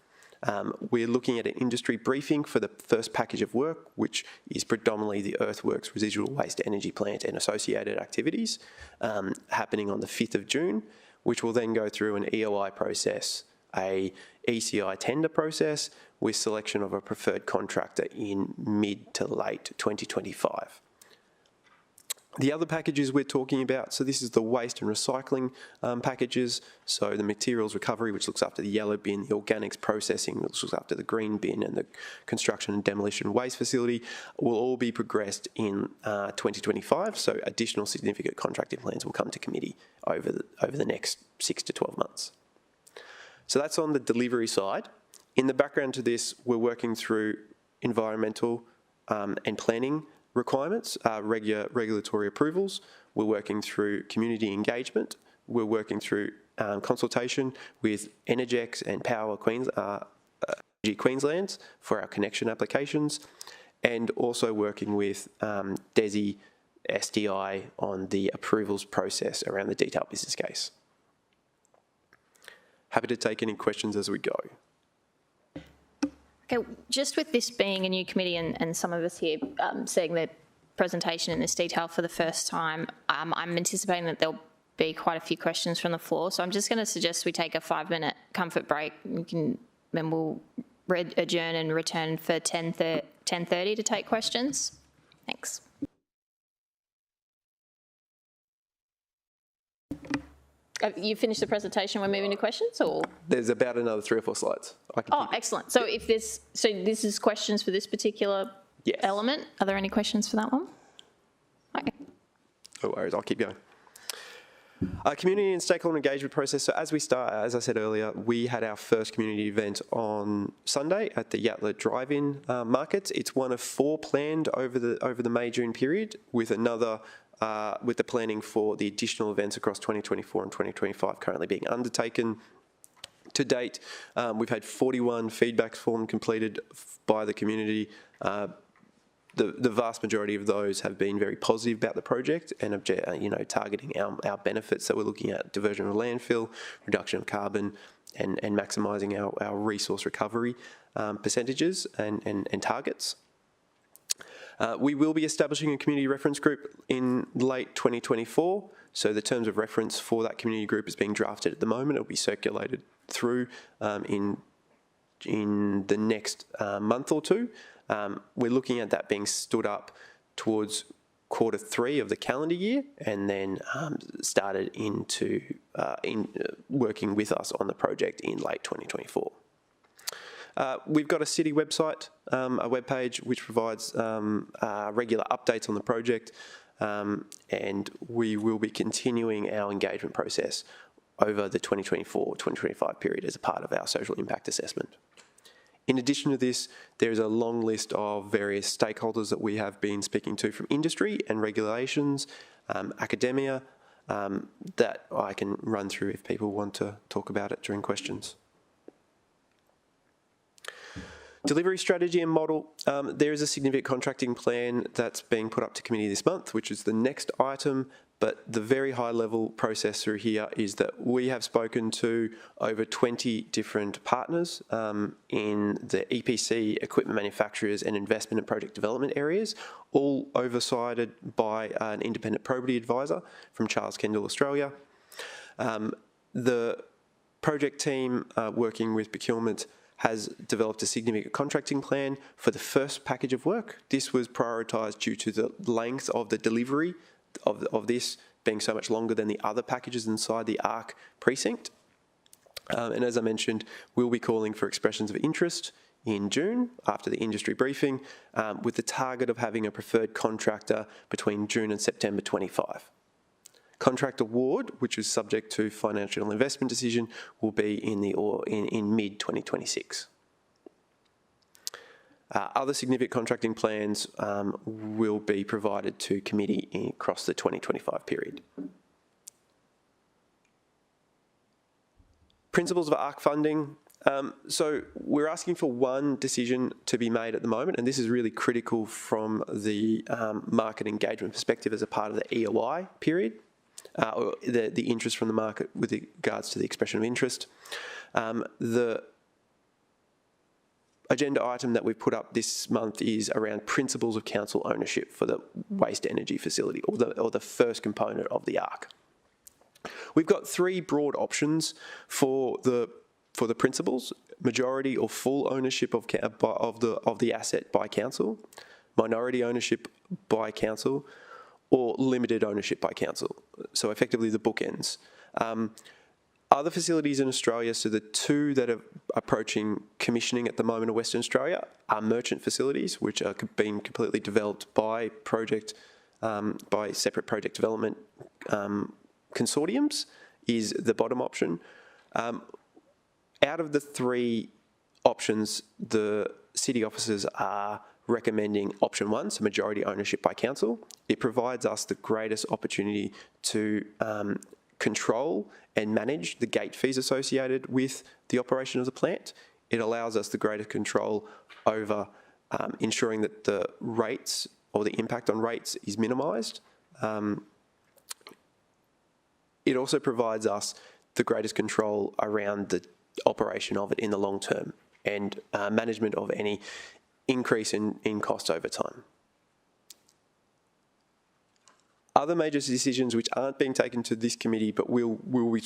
We're looking at an industry briefing for the first package of work, which is predominantly the earthworks residual waste energy plant and associated activities, happening on the 5th of June, which will then go through an EOI process, a ECI tender process with selection of a preferred contractor in mid to late 2025. The other packages we're talking about, so this is the waste and recycling packages, so the materials recovery, which looks after the yellow bin, the organics processing, which looks after the green bin, and the construction and demolition waste facility, will all be progressed in 2025, so additional significant contracting plans will come to committee over the next 6 to 12 months. So that's on the delivery side. In the background to this, we're working through environmental and planning requirements, regulatory approvals. We're working through community engagement. We're working through consultation with Energex and Power Energy Queensland for our connection applications, and also working with DESI SDI on the approvals process around the detailed business case. Happy to take any questions as we go. Okay, just with this being a new committee and some of us here seeing the presentation in this detail for the first time, I'm anticipating that there'll be quite a few questions from the floor. So I'm just going to suggest we take a 5-minute comfort break. Then we'll adjourn and return for 10:30 to take questions. Thanks. You finished the presentation, we're moving to questions, or? There's about another 3 or 4 slides. Excellent. So if this is questions for this particular element. Are there any questions for that one? Okay. No worries, I'll keep going. Community and stakeholder engagement process. So as I said earlier, we had our first community event on Sunday at the Yatala Drive-In Market. It's one of 4 planned over the May-June period, with another with the planning for the additional events across 2024 and 2025 currently being undertaken. To date, we've had 41 feedback forms completed by the community. The vast majority of those have been very positive about the project and targeting our benefits. So we're looking at diversion of landfill, reduction of carbon, and maximising our resource recovery percentages and targets. We will be establishing a community reference group in late 2024. So the terms of reference for that community group is being drafted at the moment. It'll be circulated through in the next month or two. We're looking at that being stood up towards Q3 of the calendar year, and then started into working with us on the project in late 2024. We've got a city website, a webpage which provides regular updates on the project, and we will be continuing our engagement process over the 2024-2025 period as a part of our social impact assessment. In addition to this, there's a long list of various stakeholders that we have been speaking to from industry and regulations, academia, that I can run through if people want to talk about it during questions. Delivery strategy and model. There is a significant contracting plan that's being put up to committee this month, which is the next item. But the very high level process through here is that we have spoken to over 20 different partners in the EPC, equipment manufacturers and investment and project development areas, all oversighted by an independent probity advisor from Charles Kendall, Australia. The project team working with procurement has developed a significant contracting plan for the first package of work. This was prioritised due to the length of the delivery of this being so much longer than the other packages inside the ARC precinct. And as I mentioned, we'll be calling for expressions of interest in June after the industry briefing, with the target of having a preferred contractor between June and September 25. Contract award, which is subject to financial investment decision, will be in mid-2026. Other significant contracting plans will be provided to committee across the 2025 period. Principles of ARC funding. So we're asking for one decision to be made at the moment, and this is really critical from the market engagement perspective as a part of the EOI period, or the interest from the market with regards to the expression of interest. The agenda item that we've put up this month is around principles of council ownership for the waste energy facility, or the first component of the ARC. We've got 3 broad options for the principles: majority or full ownership of the asset by council, minority ownership by council, or limited ownership by council. So effectively the bookends. Other facilities in Australia, so the 2 that are approaching commissioning at the moment in Western Australia, are merchant facilities, which are being completely developed by separate project development consortiums, is the bottom option. Out of the 3 options, the city officers are recommending option 1, so majority ownership by council. It provides us the greatest opportunity to control and manage the gate fees associated with the operation of the plant. It allows us the greater control over ensuring that the rates or the impact on rates is minimised. It also provides us the greatest control around the operation of it in the long term, and management of any increase in cost over time. Other major decisions which aren't being taken to this committee but we'll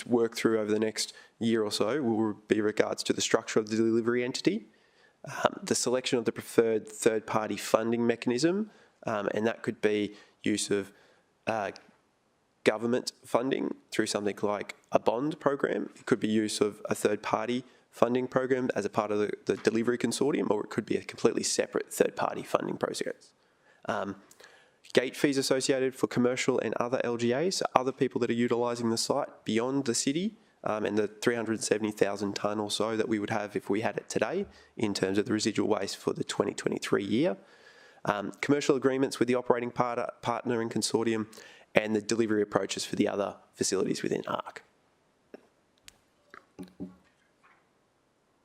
work through over the next year or so will be regards to the structure of the delivery entity, the selection of the preferred third-party funding mechanism, and that could be use of government funding through something like a bond program. It could be use of a third-party funding program as a part of the delivery consortium, or it could be a completely separate third-party funding process. gate fees associated for commercial and other LGAs, so other people that are utilising the site beyond the city, and the 370,000 tonne or so that we would have if we had it today in terms of the residual waste for the 2023 year. Commercial agreements with the operating partner and consortium, and the delivery approaches for the other facilities within ARC.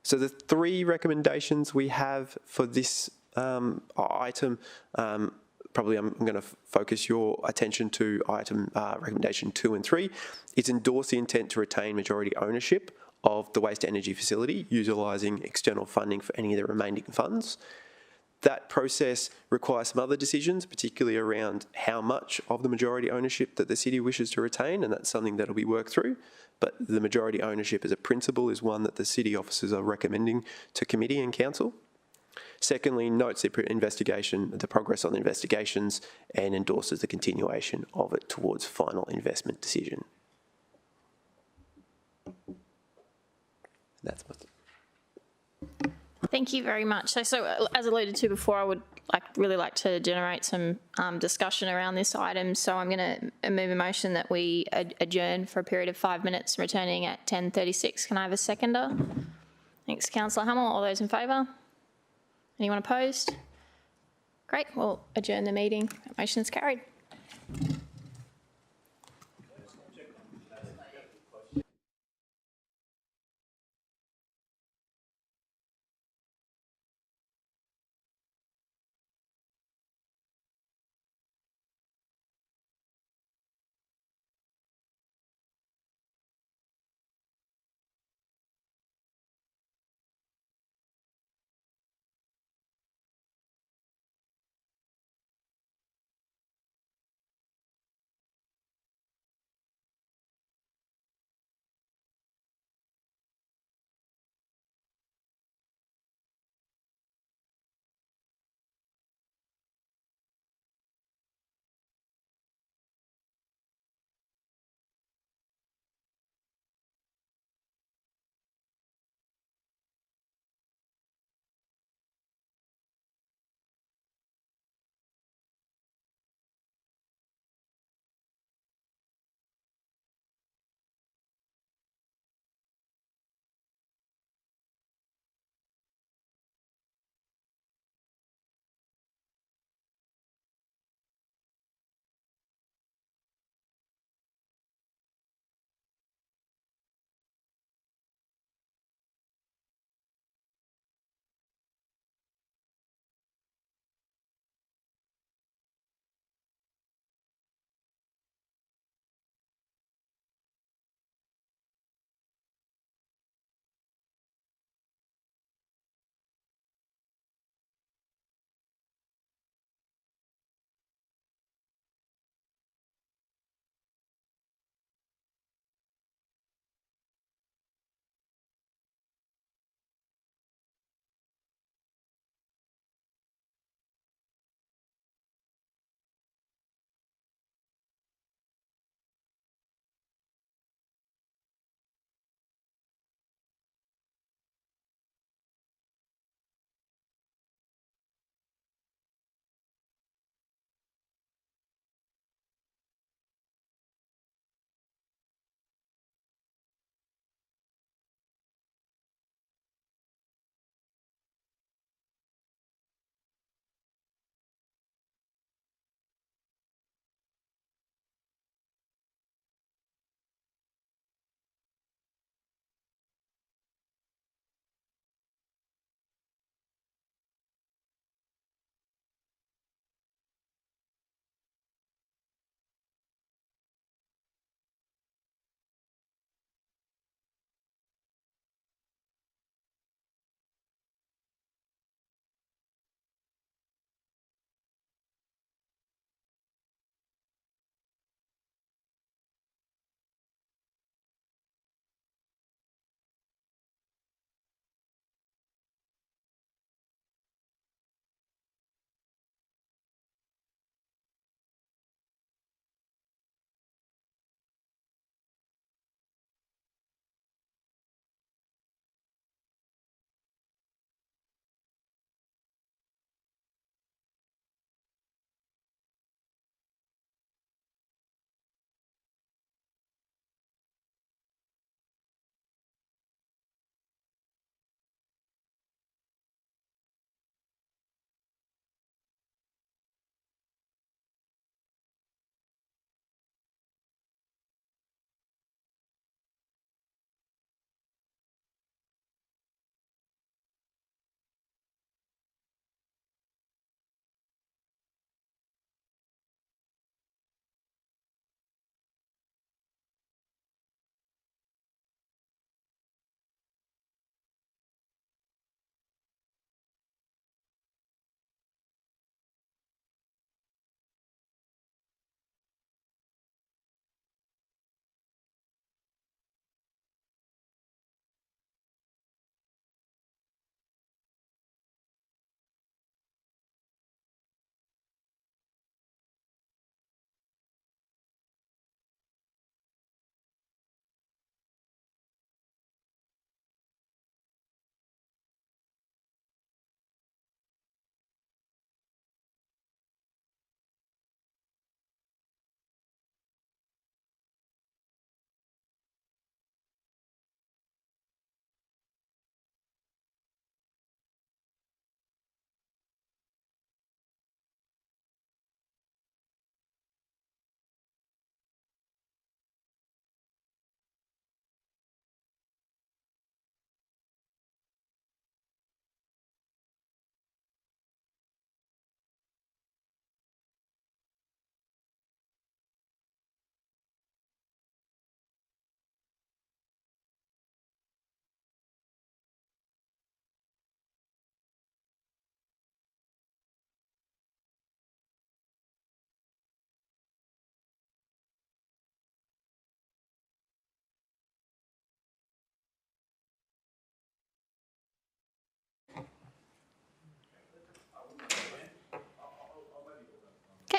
So the three recommendations we have for this item, probably I'm going to focus your attention to item recommendation 2 and 3. It's endorse the intent to retain majority ownership of the waste energy facility, utilising external funding for any of the remaining funds. That process requires some other decisions, particularly around how much of the majority ownership that the city wishes to retain, and that's something that will be worked through. But the majority ownership as a principle is one that the city officers are recommending to committee and council. Secondly, notes the investigation, the progress on the investigations, and endorses the continuation of it towards final investment decision. That's my Thank you very much. So as alluded to before, I would really like to generate some discussion around this item. So I'm going to move a motion that we adjourn for a period of 5 minutes, returning at 10:36. Can I have a seconder? Thanks, Councillor Hummel. All those in favour? Anyone opposed? Great. We'll adjourn the meeting. Motion is carried.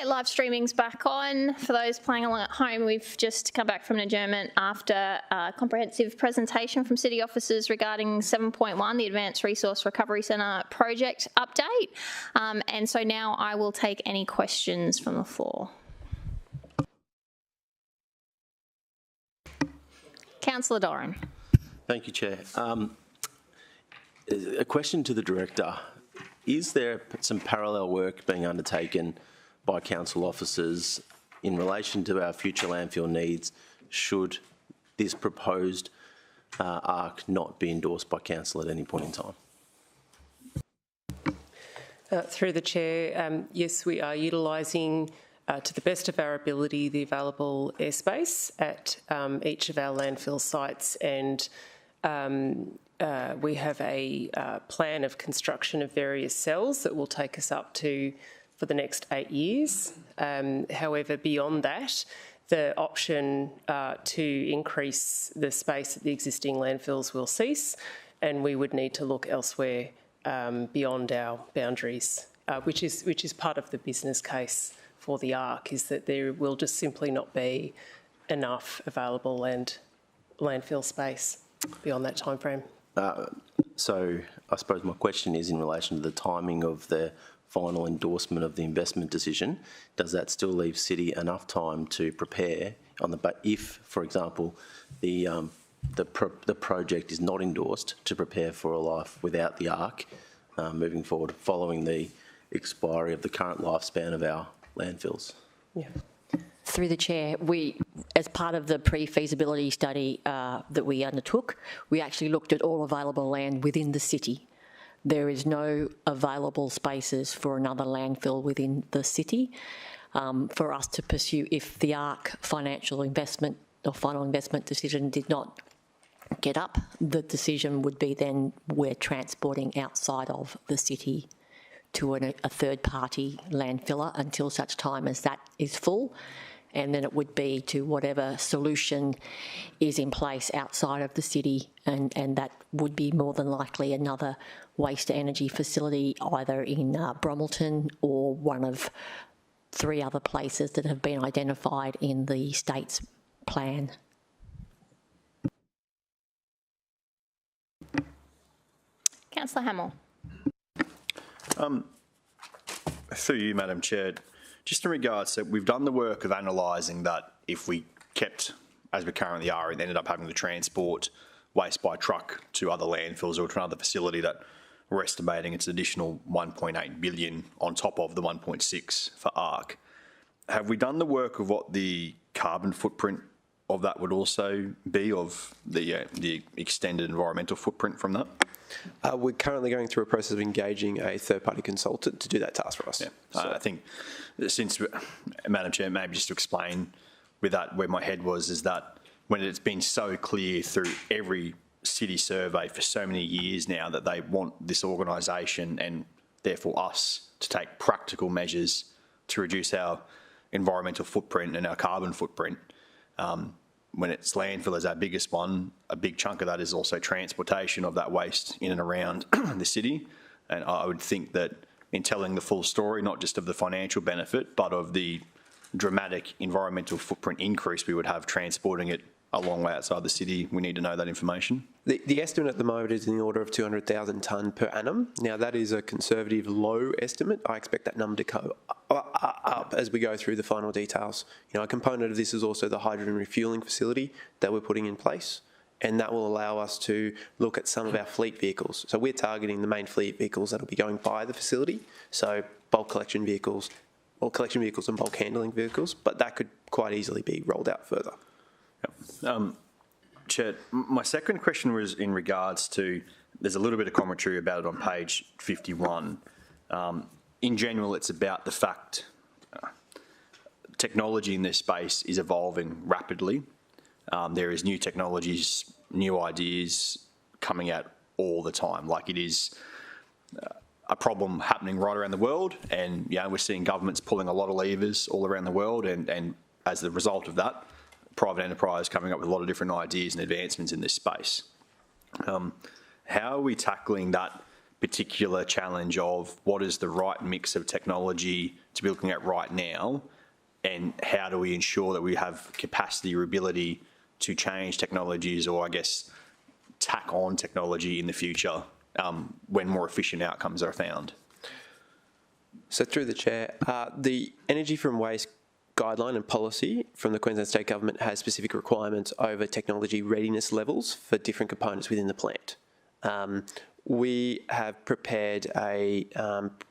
Okay, live streaming's back on. For those playing along at home, we've just come back from an adjournment after a comprehensive presentation from City officers regarding 7.1, the Advanced Resource Recovery Centre project update. And so now I will take any questions from the floor. Councillor Doran. Thank you, Chair. A question to the Director. Is there some parallel work being undertaken by council officers in relation to our future landfill needs should this proposed ARC not be endorsed by council at any point in time? Through the Chair, yes, we are utilising to the best of our ability the available airspace at each of our landfill sites, and we have a plan of construction of various cells that will take us up to for the next 8 years. However, beyond that, the option to increase the space at the existing landfills will cease, and we would need to look elsewhere beyond our boundaries, which is part of the business case for the ARC, is that there will just simply not be enough available landfill space beyond that timeframe. So I suppose my question is in relation to the timing of the final endorsement of the investment decision. Does that still leave City enough time to prepare on if, for example, the project is not endorsed, to prepare for a life without the ARC moving forward following the expiry of the current lifespan of our landfills? Yeah. Through the Chair, as part of the pre-feasibility study that we undertook, we actually looked at all available land within the city. There is no available spaces for another landfill within the city for us to pursue if the ARC financial investment or final investment decision did not get up. The decision would be then we're transporting outside of the city to a third-party landfiller until such time as that is full, and then it would be to whatever solution is in place outside of the city, and that would be more than likely another waste-to-energy facility either in Bromelton or one of 3 other places that have been identified in the state's plan. Councillor Hamill. Through you, Madam Chair, just in regards to, we've done the work of analysing that if we kept, as we currently are, and ended up having to transport waste by truck to other landfills or to another facility, that we're estimating it's additional 1.8 billion on top of the 1.6 for ARC. Have we done the work of what the carbon footprint of that would also be, of the extended environmental footprint from that? We're currently going through a process of engaging a third-party consultant to do that task for us. Yeah. So I think, since, Madam Chair, maybe just to explain with that, where my head was, is that when it's been so clear through every city survey for so many years now that they want this organisation and therefore us to take practical measures to reduce our environmental footprint and our carbon footprint, when it's landfill is our biggest one, a big chunk of that is also transportation of that waste in and around the city. And I would think that in telling the full story, not just of the financial benefit, but of the dramatic environmental footprint increase we would have transporting it a long way outside the city, we need to know that information. The estimate at the moment is in the order of 200,000 tonne per annum. Now, that is a conservative low estimate. I expect that number to go up as we go through the final details. A component of this is also the hydrogen refuelling facility that we're putting in place, and that will allow us to look at some of our fleet vehicles. So we're targeting the main fleet vehicles that will be going by the facility, so bulk collection vehicles, or collection vehicles and bulk handling vehicles, but that could quite easily be rolled out further. Yep. Chair, my second question was in regards to, there's a little bit of commentary about it on page 51. In general, it's about the fact technology in this space is evolving rapidly. There is new technologies, new ideas coming out all the time. Like, it is a problem happening right around the world, and we're seeing governments pulling a lot of levers all around the world, and as the result of that, private enterprise coming up with a lot of different ideas and advancements in this space. How are we tackling that particular challenge of what is the right mix of technology to be looking at right now, and how do we ensure that we have capacity or ability to change technologies, or I guess tack on technology in the future when more efficient outcomes are found? So through the chair, the energy from waste guideline and policy from the Queensland State Government has specific requirements over technology readiness levels for different components within the plant. We have prepared a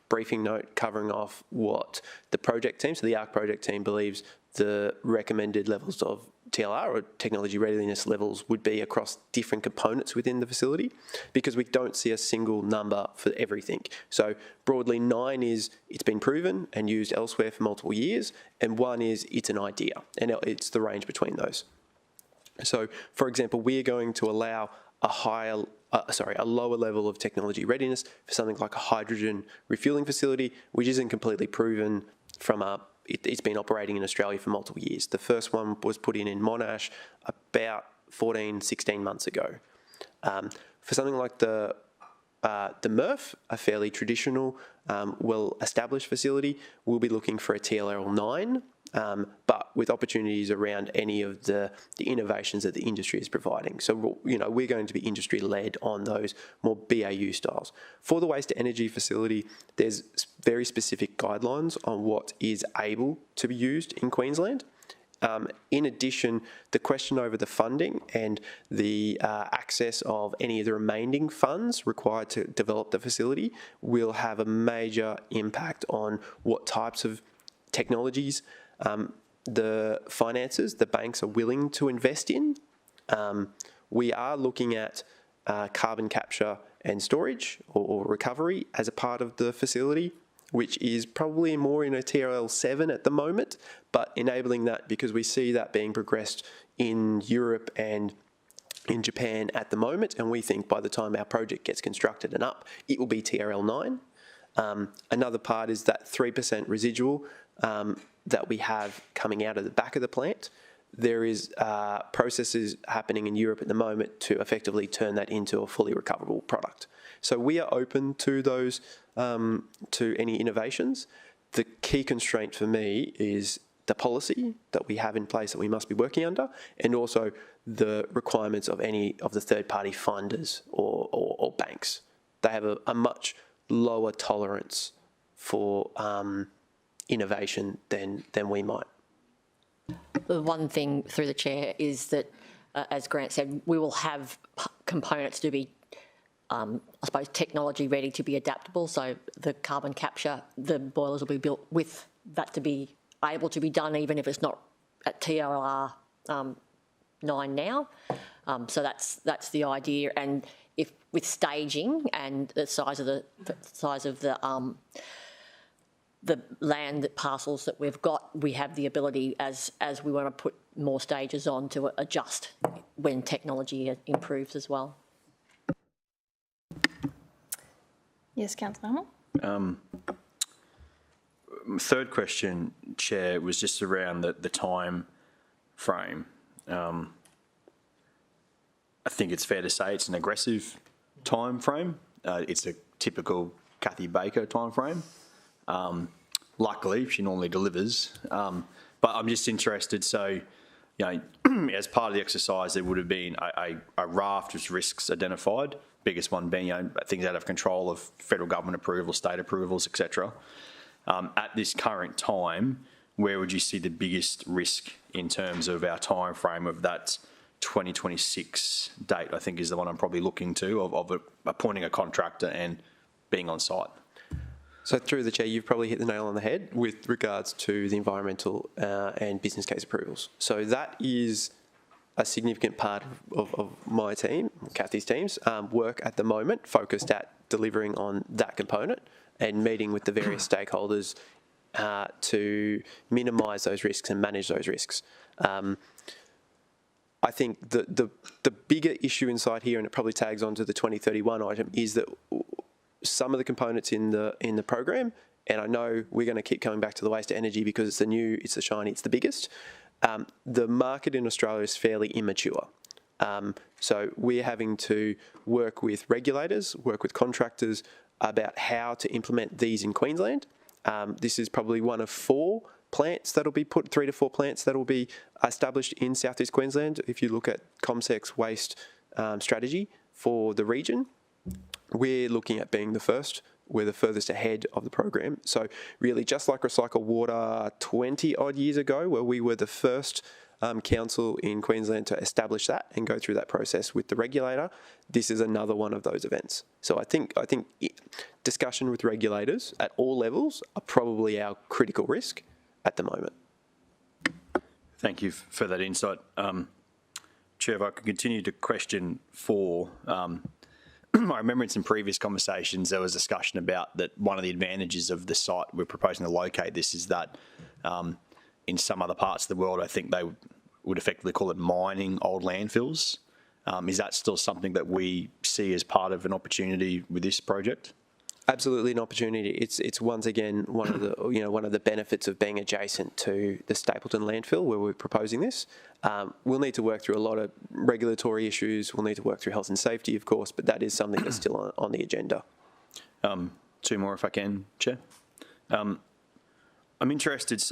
briefing note covering off what the project team, so the ARC project team, believes the recommended levels of TLR or technology readiness levels would be across different components within the facility, because we don't see a single number for everything. So broadly, 9 is it's been proven and used elsewhere for multiple years, and 1 is it's an idea, and it's the range between those. So, for example, we are going to allow a lower level of technology readiness for something like a hydrogen refueling facility, which isn't completely proven from it's been operating in Australia for multiple years. The first one was put in Monash about 14, 16 months ago. For something like the MRF, a fairly traditional, well-established facility, we'll be looking for a TLR 9, but with opportunities around any of the innovations that the industry is providing. So, we're going to be industry-led on those more BAU styles. For the waste-to-energy facility, there's very specific guidelines on what is able to be used in Queensland. In addition, the question over the funding and the access of any of the remaining funds required to develop the facility will have a major impact on what types of technologies the finances, the banks are willing to invest in. We are looking at carbon capture and storage or recovery as a part of the facility, which is probably more in a TRL 7 at the moment, but enabling that because we see that being progressed in Europe and in Japan at the moment, and we think by the time our project gets constructed and up, it will be TRL 9. Another part is that 3% residual that we have coming out of the back of the plant. There is processes happening in Europe at the moment to effectively turn that into a fully recoverable product. So we are open to those, to any innovations. The key constraint for me is the policy that we have in place that we must be working under, and also the requirements of any of the third-party funders or banks. They have a much lower tolerance for innovation than we might. The one thing through the chair is that, as Grant said, we will have components to be, I suppose, technology ready to be adaptable. So the carbon capture, the boilers will be built with that to be able to be done, even if it's not at TLR 9 now. So that's the idea. And if with staging and the size of the land parcels that we've got, we have the ability, as we want to put more stages on, to adjust when technology improves as well. Yes, Councillor Hummel. Third question, Chair, was just around the time frame. I think it's fair to say it's an aggressive time frame. It's a typical Kathy Baker time frame. Luckily, she normally delivers. But I'm just interested, so, as part of the exercise, there would have been a raft of risks identified, biggest one being things out of control of federal government approval, state approvals, etc. At this current time, where would you see the biggest risk in terms of our time frame of that 2026 date, I think is the one I'm probably looking to, of appointing a contractor and being on site? So through the chair, you've probably hit the nail on the head with regards to the environmental and business case approvals. So that is a significant part of my team, Kathy's team's work at the moment, focused at delivering on that component and meeting with the various stakeholders to minimise those risks and manage those risks. I think the bigger issue inside here, and it probably tags onto the 2031 item, is that some of the components in the program, and I know we're going to keep coming back to the waste to energy because it's the new, it's the shiny, it's the biggest. The market in Australia is fairly immature. So we're having to work with regulators, work with contractors about how to implement these in Queensland. This is probably one of 4 plants that'll be put, 3 to 4 plants that'll be established in South East Queensland. If you look at ComSec's waste strategy for the region, we're looking at being the first. We're the furthest ahead of the program. So really, just like Recycle Water 20 odd years ago, where we were the first council in Queensland to establish that and go through that process with the regulator, this is another one of those events. So I think discussion with regulators at all levels are probably our critical risk at the moment. Thank you for that insight. Chair, if I could continue to question 4. I remember in some previous conversations there was discussion about that one of the advantages of the site we're proposing to locate this is that in some other parts of the world I think they would effectively call it mining old landfills. Is that still something that we see as part of an opportunity with this project? Absolutely an opportunity. It's once again one of the benefits of being adjacent to the Stapleton landfill where we're proposing this. We'll need to work through a lot of regulatory issues. We'll need to work through health and safety, of course, but that is something that's still on the agenda. 2 more if I can, Chair. I'm interested,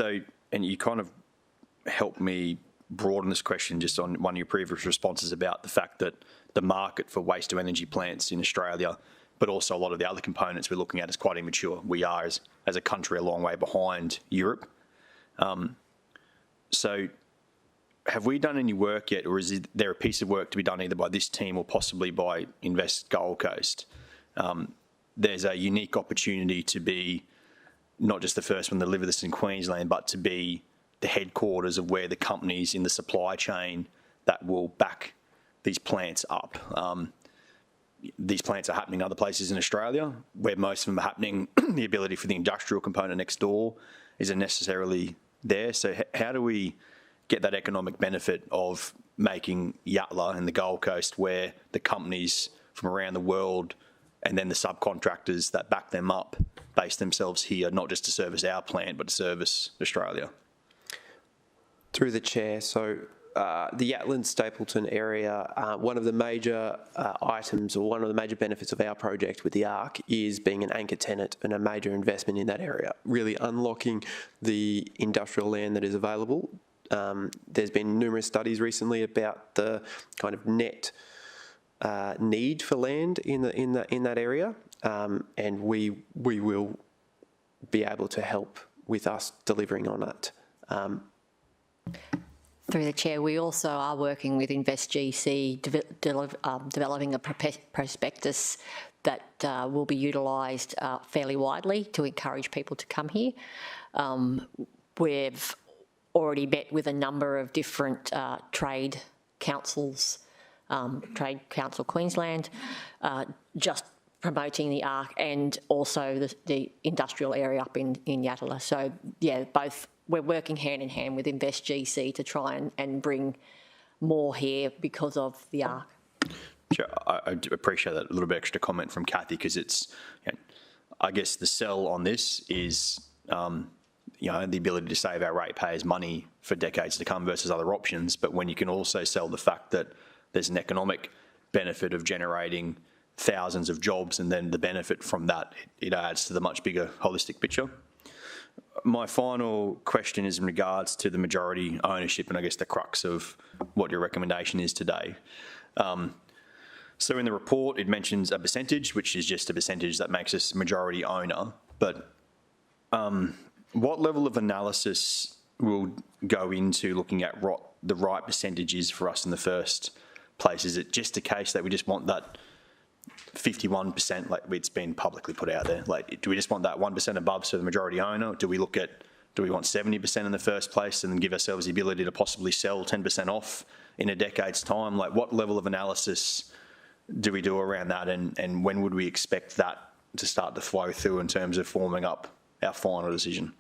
and you kind of helped me broaden this question just on one of your previous responses about the fact that the market for waste to energy plants in Australia, but also a lot of the other components we're looking at is quite immature. We are, as a country, a long way behind Europe. So have we done any work yet, or is there a piece of work to be done either by this team or possibly by Invest Gold Coast? There's a unique opportunity to be not just the first one to deliver this in Queensland, but to be the headquarters of where the companies in the supply chain that will back these plants up. These plants are happening other places in Australia, where most of them are happening. The ability for the industrial component next door isn't necessarily there. So how do we get that economic benefit of making Yatala and the Gold Coast, where the companies from around the world and then the subcontractors that back them up base themselves here, not just to service our plant, but to service Australia? Through the chair, so the Yatala Stapleton area, one of the major items or one of the major benefits of our project with the ARC is being an anchor tenant and a major investment in that area, really unlocking the industrial land that is available. There's been numerous studies recently about the kind of net need for land in that area, and we will be able to help with us delivering on it. Through the chair, we also are working with InvestGC, developing a prospectus that will be utilised fairly widely to encourage people to come here. We've already met with a number of different trade councils, Trade Council Queensland, just promoting the ARC and also the industrial area up in Yatala. So, yeah, both. We're working hand in hand with InvestGC to try and bring more here because of the ARC. Sure, I appreciate that little bit extra comment from Kathy, because it's, I guess the sell on this is, the ability to save our ratepayers money for decades to come versus other options. But when you can also sell the fact that there's an economic benefit of generating thousands of jobs, and then the benefit from that, it adds to the much bigger holistic picture. My final question is in regards to the majority ownership and I guess the crux of what your recommendation is today. So in the report, it mentions a percentage, which is just a percentage that makes us majority owner. But what level of analysis will go into looking at what the right percentage is for us in the first place? Is it just a case that we just want that 51%, like it's been publicly put out there? Like, do we just want that 1% above so the majority owner? Do we want 70% in the first place and then give ourselves the ability to possibly sell 10% off in a decade's time? Like, what level of analysis do we do around that, and when would we expect that to start to flow through in terms of forming up our final decision?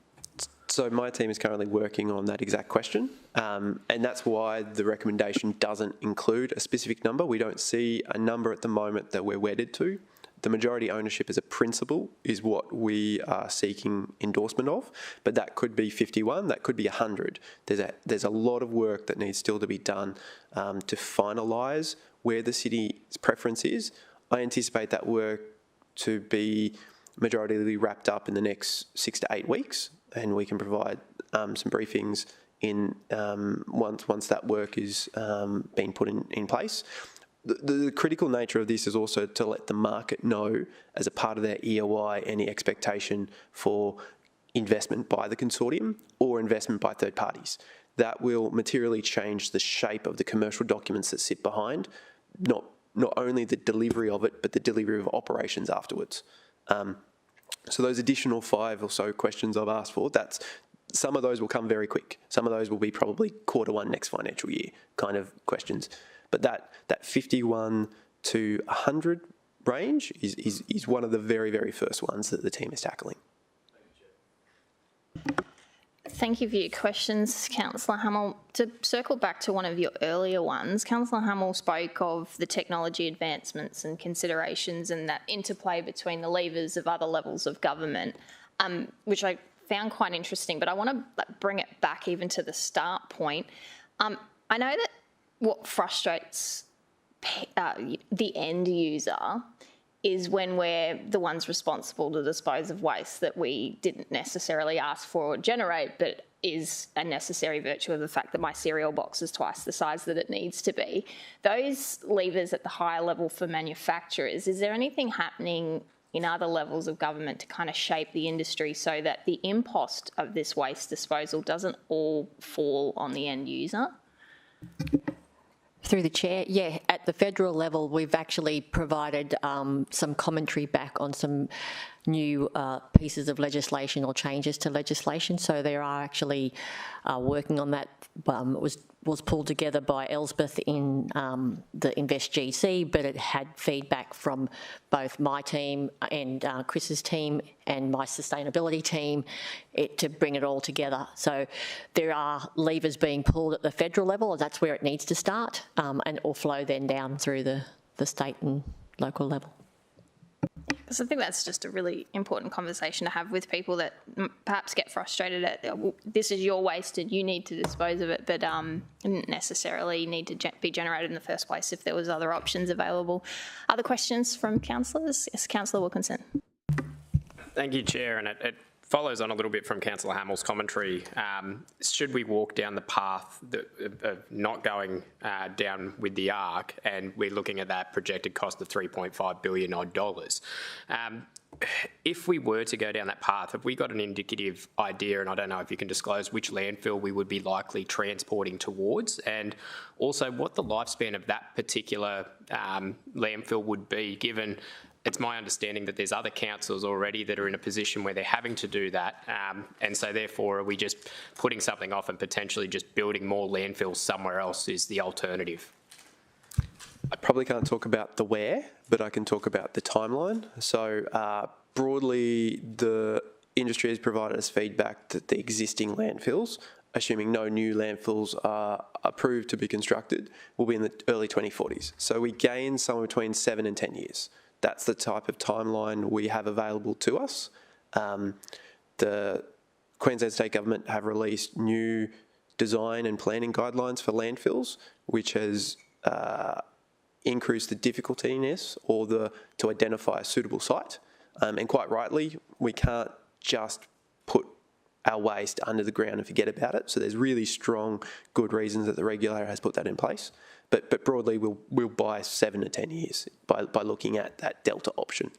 So my team is currently working on that exact question, and that's why the recommendation doesn't include a specific number. We don't see a number at the moment that we're wedded to. the majority ownership as a principle is what we are seeking endorsement of, but that could be 51, that could be 100. There's a lot of work that needs still to be done to finalise where the city's preference is. I anticipate that work to be majoritarily wrapped up in the next 6 to 8 weeks, and we can provide some briefings in once that work is being put in place. The critical nature of this is also to let the market know, as a part of their EOI, any expectation for investment by the consortium or investment by third parties. That will materially change the shape of the commercial documents that sit behind, not only the delivery of it, but the delivery of operations afterwards. So those additional 5 or so questions I've asked for, some of those will come very quick. Some of those will be probably Q1 next financial year kind of questions. But that 51 to 100 range is one of the very, very first ones that the team is tackling. Thank you for your questions, Councillor Hamill. To circle back to one of your earlier ones, Councillor Hamill spoke of the technology advancements and considerations and that interplay between the levers of other levels of government, which I found quite interesting, but I want to bring it back even to the start point. I know that what frustrates the end user is when we're the ones responsible to dispose of waste that we didn't necessarily ask for or generate, but is a necessary virtue of the fact that my cereal box is twice the size that it needs to be. Those levers at the higher level for manufacturers, is there anything happening in other levels of government to kind of shape the industry so that the impost of this waste disposal doesn't all fall on the end user? Through the chair, yeah, at the federal level, we've actually provided some commentary back on some new pieces of legislation or changes to legislation. So there are actually working on that. Was pulled together by Elspeth in the Invest GC, but it had feedback from both my team and Chris's team and my sustainability team to bring it all together. So there are levers being pulled at the federal level, and that's where it needs to start, and it will flow then down through the state and local level. Because I think that's just a really important conversation to have with people that perhaps get frustrated at, this is your waste and you need to dispose of it, but didn't necessarily need to be generated in the first place if there was other options available. Other questions from councillors? Yes, Councillor Wilkinson. Thank you, Chair, and it follows on a little bit from Councillor Hamill's commentary. Should we walk down the path of not going down with the ARC, and we're looking at that projected cost of $3.5 billion odd, if we were to go down that path, have we got an indicative idea, and I don't know if you can disclose which landfill we would be likely transporting towards, and also what the lifespan of that particular landfill would be, given it's my understanding that there's other councils already that are in a position where they're having to do that, and so therefore are we just putting something off and potentially just building more landfills somewhere else is the alternative? I probably can't talk about the where, but I can talk about the timeline. So broadly, the industry has provided us feedback that the existing landfills, assuming no new landfills are approved to be constructed, will be in the early 2040s. So we gain somewhere between 7 and 10 years. That's the type of timeline we have available to us. The Queensland State Government have released new design and planning guidelines for landfills, which has increased the difficultiness to identify a suitable site. And quite rightly, we can't just put our waste under the ground and forget about it. So there's really strong, good reasons that the regulator has put that in place. But broadly, we'll buy 7 to 10 years by looking at that delta option.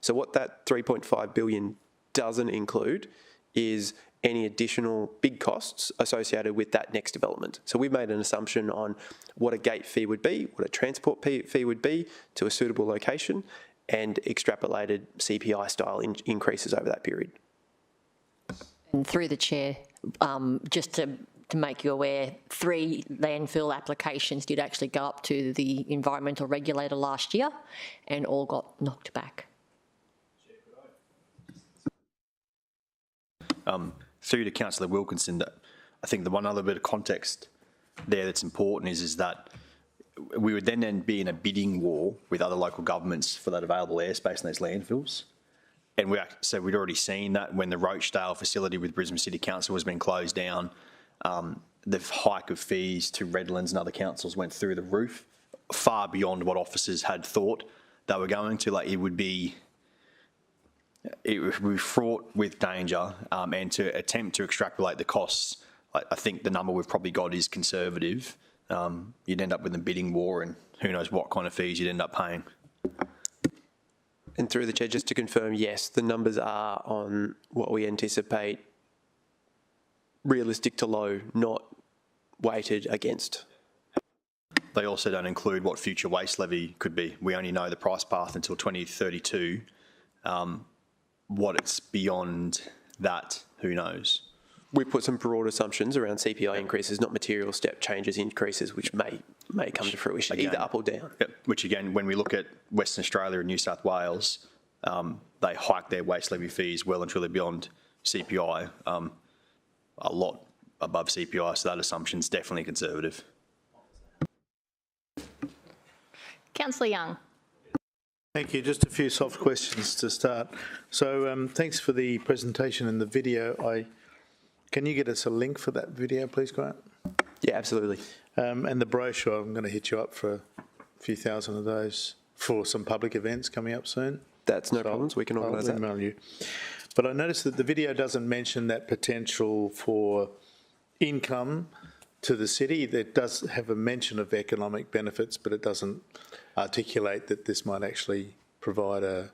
So what that $3.5 billion doesn't include is any additional big costs associated with that next development. So we've made an assumption on what a gate fee would be, what a transport fee would be to a suitable location, and extrapolated CPI-style increases over that period. And through the chair, just to make you aware, 3 landfill applications did actually go up to the environmental regulator last year and all got knocked back. Through to Councillor Wilkinson, that I think the one other bit of context there that's important is that we would then be in a bidding war with other local governments for that available airspace in those landfills. And so we'd already seen that when the Rochdale facility with Brisbane City Council has been closed down, the hike of fees to Redlands and other councils went through the roof, far beyond what officers had thought they were going to. Like, it would be fraught with danger, and to attempt to extrapolate the costs, I think the number we've probably got is conservative. You'd end up with a bidding war, and who knows what kind of fees you'd end up paying. And through the chair, just to confirm, yes, the numbers are on what we anticipate realistic to low, not weighted against. They also don't include what future waste levy could be. We only know the price path until 2032. What it's beyond that, who knows? We put some broad assumptions around CPI increases, not material step changes increases, which may come to fruition, again, either up or down. Yep, which again, when we look at Western Australia and New South Wales, they hike their waste levy fees well and truly beyond CPI, a lot above CPI, so that assumption's definitely conservative. Councillor Young. Thank you. Just a few soft questions to start. So thanks for the presentation and the video. Can you get us a link for that video, please, Grant? Yeah, absolutely. And the brochure, I'm going to hit you up for a few thousand of those for some public events coming up soon. That's no problems. We can organise that. I'll email you. But I noticed that the video doesn't mention that potential for income to the city. It does have a mention of economic benefits, but it doesn't articulate that this might actually provide a.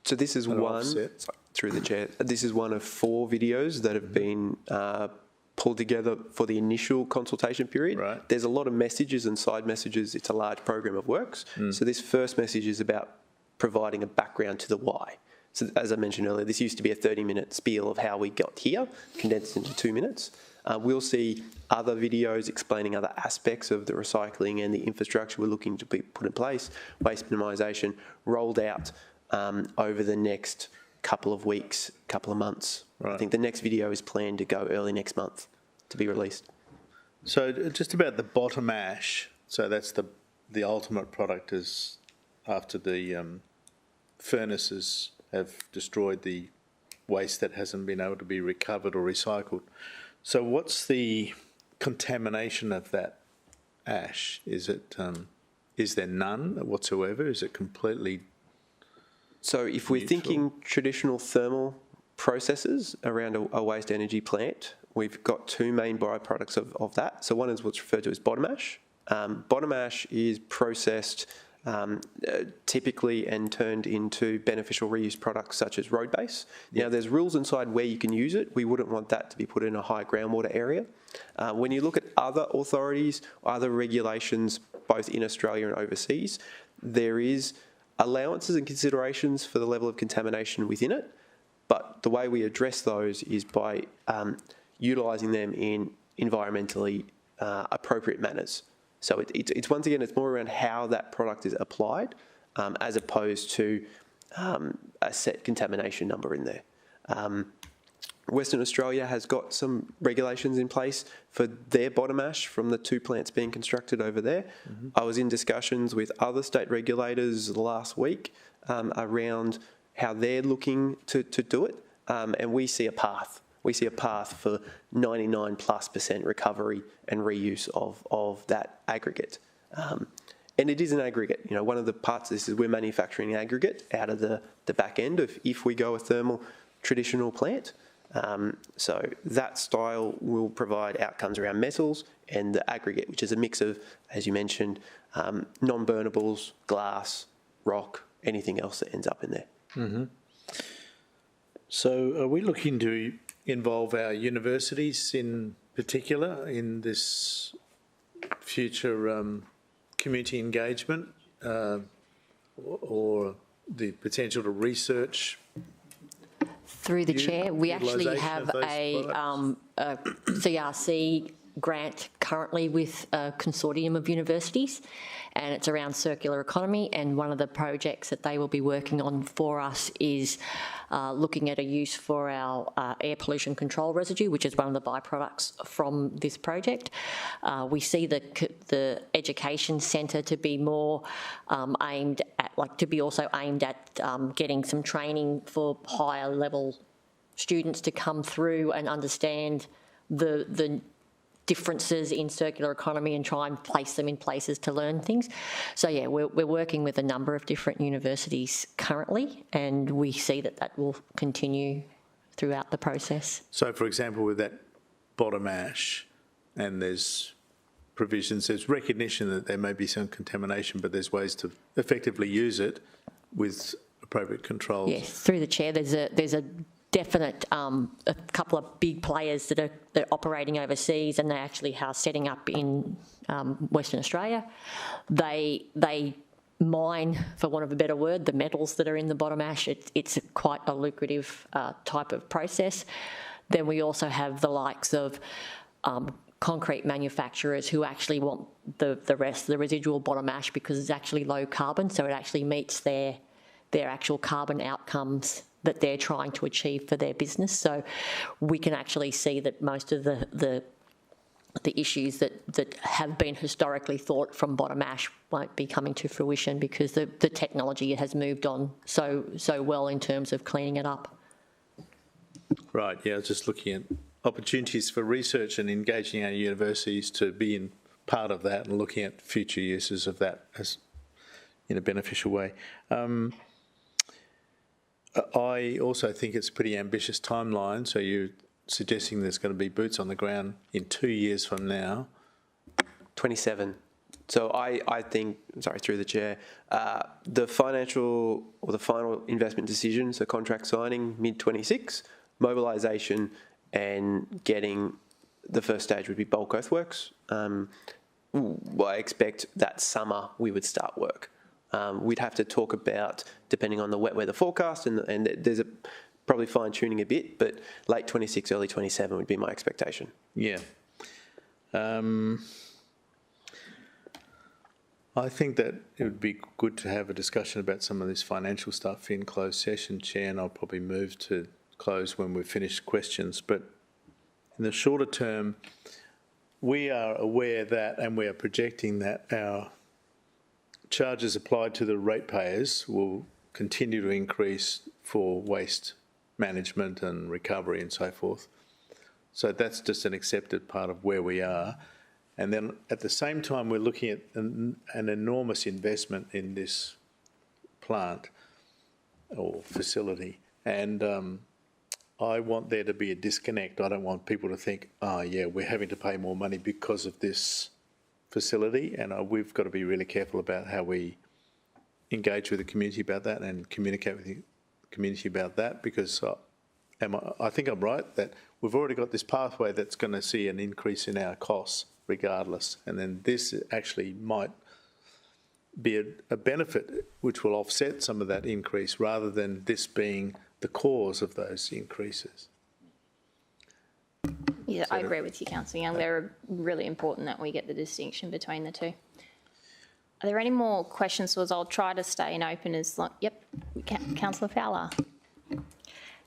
So this is one, through the chair, this is one of 4 videos that have been pulled together for the initial consultation period. Right. There's a lot of messages and side messages. It's a large program of works. So this first message is about providing a background to the why. So as I mentioned earlier, this used to be a 30-minute spiel of how we got here, condensed into 2 minutes. We'll see other videos explaining other aspects of the recycling and the infrastructure we're looking to be put in place, waste minimisation, rolled out over the next couple of weeks, couple of months. Right. I think the next video is planned to go early next month to be released. So just about the bottom ash, so that's the ultimate product is after the furnaces have destroyed the waste that hasn't been able to be recovered or recycled. So what's the contamination of that ash? Is there none whatsoever? Is it completely? So if we're thinking traditional thermal processes around a waste energy plant, we've got 2 main byproducts of that. So one is what's referred to as bottom ash. Bottom ash is processed typically and turned into beneficial reuse products such as road base. Now, there's rules inside where you can use it. We wouldn't want that to be put in a high groundwater area. When you look at other authorities, other regulations, both in Australia and overseas, there is allowances and considerations for the level of contamination within it. But the way we address those is by utilising them in environmentally appropriate manners. So it's once again, it's more around how that product is applied as opposed to a set contamination number in there. Western Australia has got some regulations in place for their bottom ash from the 2 plants being constructed over there. I was in discussions with other state regulators last week around how they're looking to do it, and we see a path. We see a path for 99+% recovery and reuse of that aggregate. And it is an aggregate. You know, one of the parts of this is we're manufacturing aggregate out of the back end of if we go a thermal traditional plant. So that style will provide outcomes around metals and the aggregate, which is a mix of, as you mentioned, non-burnables, glass, rock, anything else that ends up in there. Mm-hmm. So are we looking to involve our universities in particular in this future community engagement or the potential to research? Through the chair, we actually have a CRC grant currently with a consortium of universities, and it's around circular economy, and one of the projects that they will be working on for us is looking at a use for our air pollution control residue, which is one of the byproducts from this project. We see the education centre to be more aimed at, getting some training for higher level students to come through and understand the differences in circular economy and try and place them in places to learn things. So yeah, we're working with a number of different universities currently, and we see that will continue throughout the process. So for example, with that bottom ash, and there's provisions, there's recognition that there may be some contamination, but there's ways to effectively use it with appropriate controls. Yes, through the chair, there's a definite a couple of big players that are operating overseas, and they actually are setting up in Western Australia. They mine, for want of a better word, the metals that are in the bottom ash. It's quite a lucrative type of process. Then we also have the likes of concrete manufacturers who actually want the residual bottom ash because it's actually low carbon, so it actually meets their actual carbon outcomes that they're trying to achieve for their business. So we can actually see that most of the issues that have been historically thought from bottom ash won't be coming to fruition because the technology has moved on so well in terms of cleaning it up. Right, yeah, I was just looking at opportunities for research and engaging our universities to be in part of that and looking at future uses of that as in a beneficial way. I also think it's a pretty ambitious timeline, so you're suggesting there's going to be boots on the ground in 2 years from now. 27. So I think, sorry, through the chair, the financial or the final investment decision, so contract signing mid-26, mobilisation and getting the first stage would be bulk earthworks. I expect that summer we would start work. We'd have to talk about, depending on the wet weather forecast, and there's probably fine-tuning a bit, but late 26, early 27 would be my expectation. Yeah. I think that it would be good to have a discussion about some of this financial stuff in closed session, Chair, and I'll probably move to close when we've finished questions. But in the shorter term, we are aware that, and we are projecting that our charges applied to the ratepayers will continue to increase for waste management and recovery and so forth. So that's just an accepted part of where we are. And then at the same time, we're looking at an enormous investment in this plant or facility. And I want there to be a disconnect. I don't want people to think, oh yeah, we're having to pay more money because of this facility, and we've got to be really careful about how we engage with the community about that and communicate with the community about that, because I think I'm right that we've already got this pathway that's going to see an increase in our costs regardless, and then this actually might be a benefit which will offset some of that increase rather than this being the cause of those increases. Yeah, I agree with you, Councillor Young. They're really important that we get the distinction between the two. Are there any more questions? Because I'll try to stay in open as long. Yep, Councillor Fowler.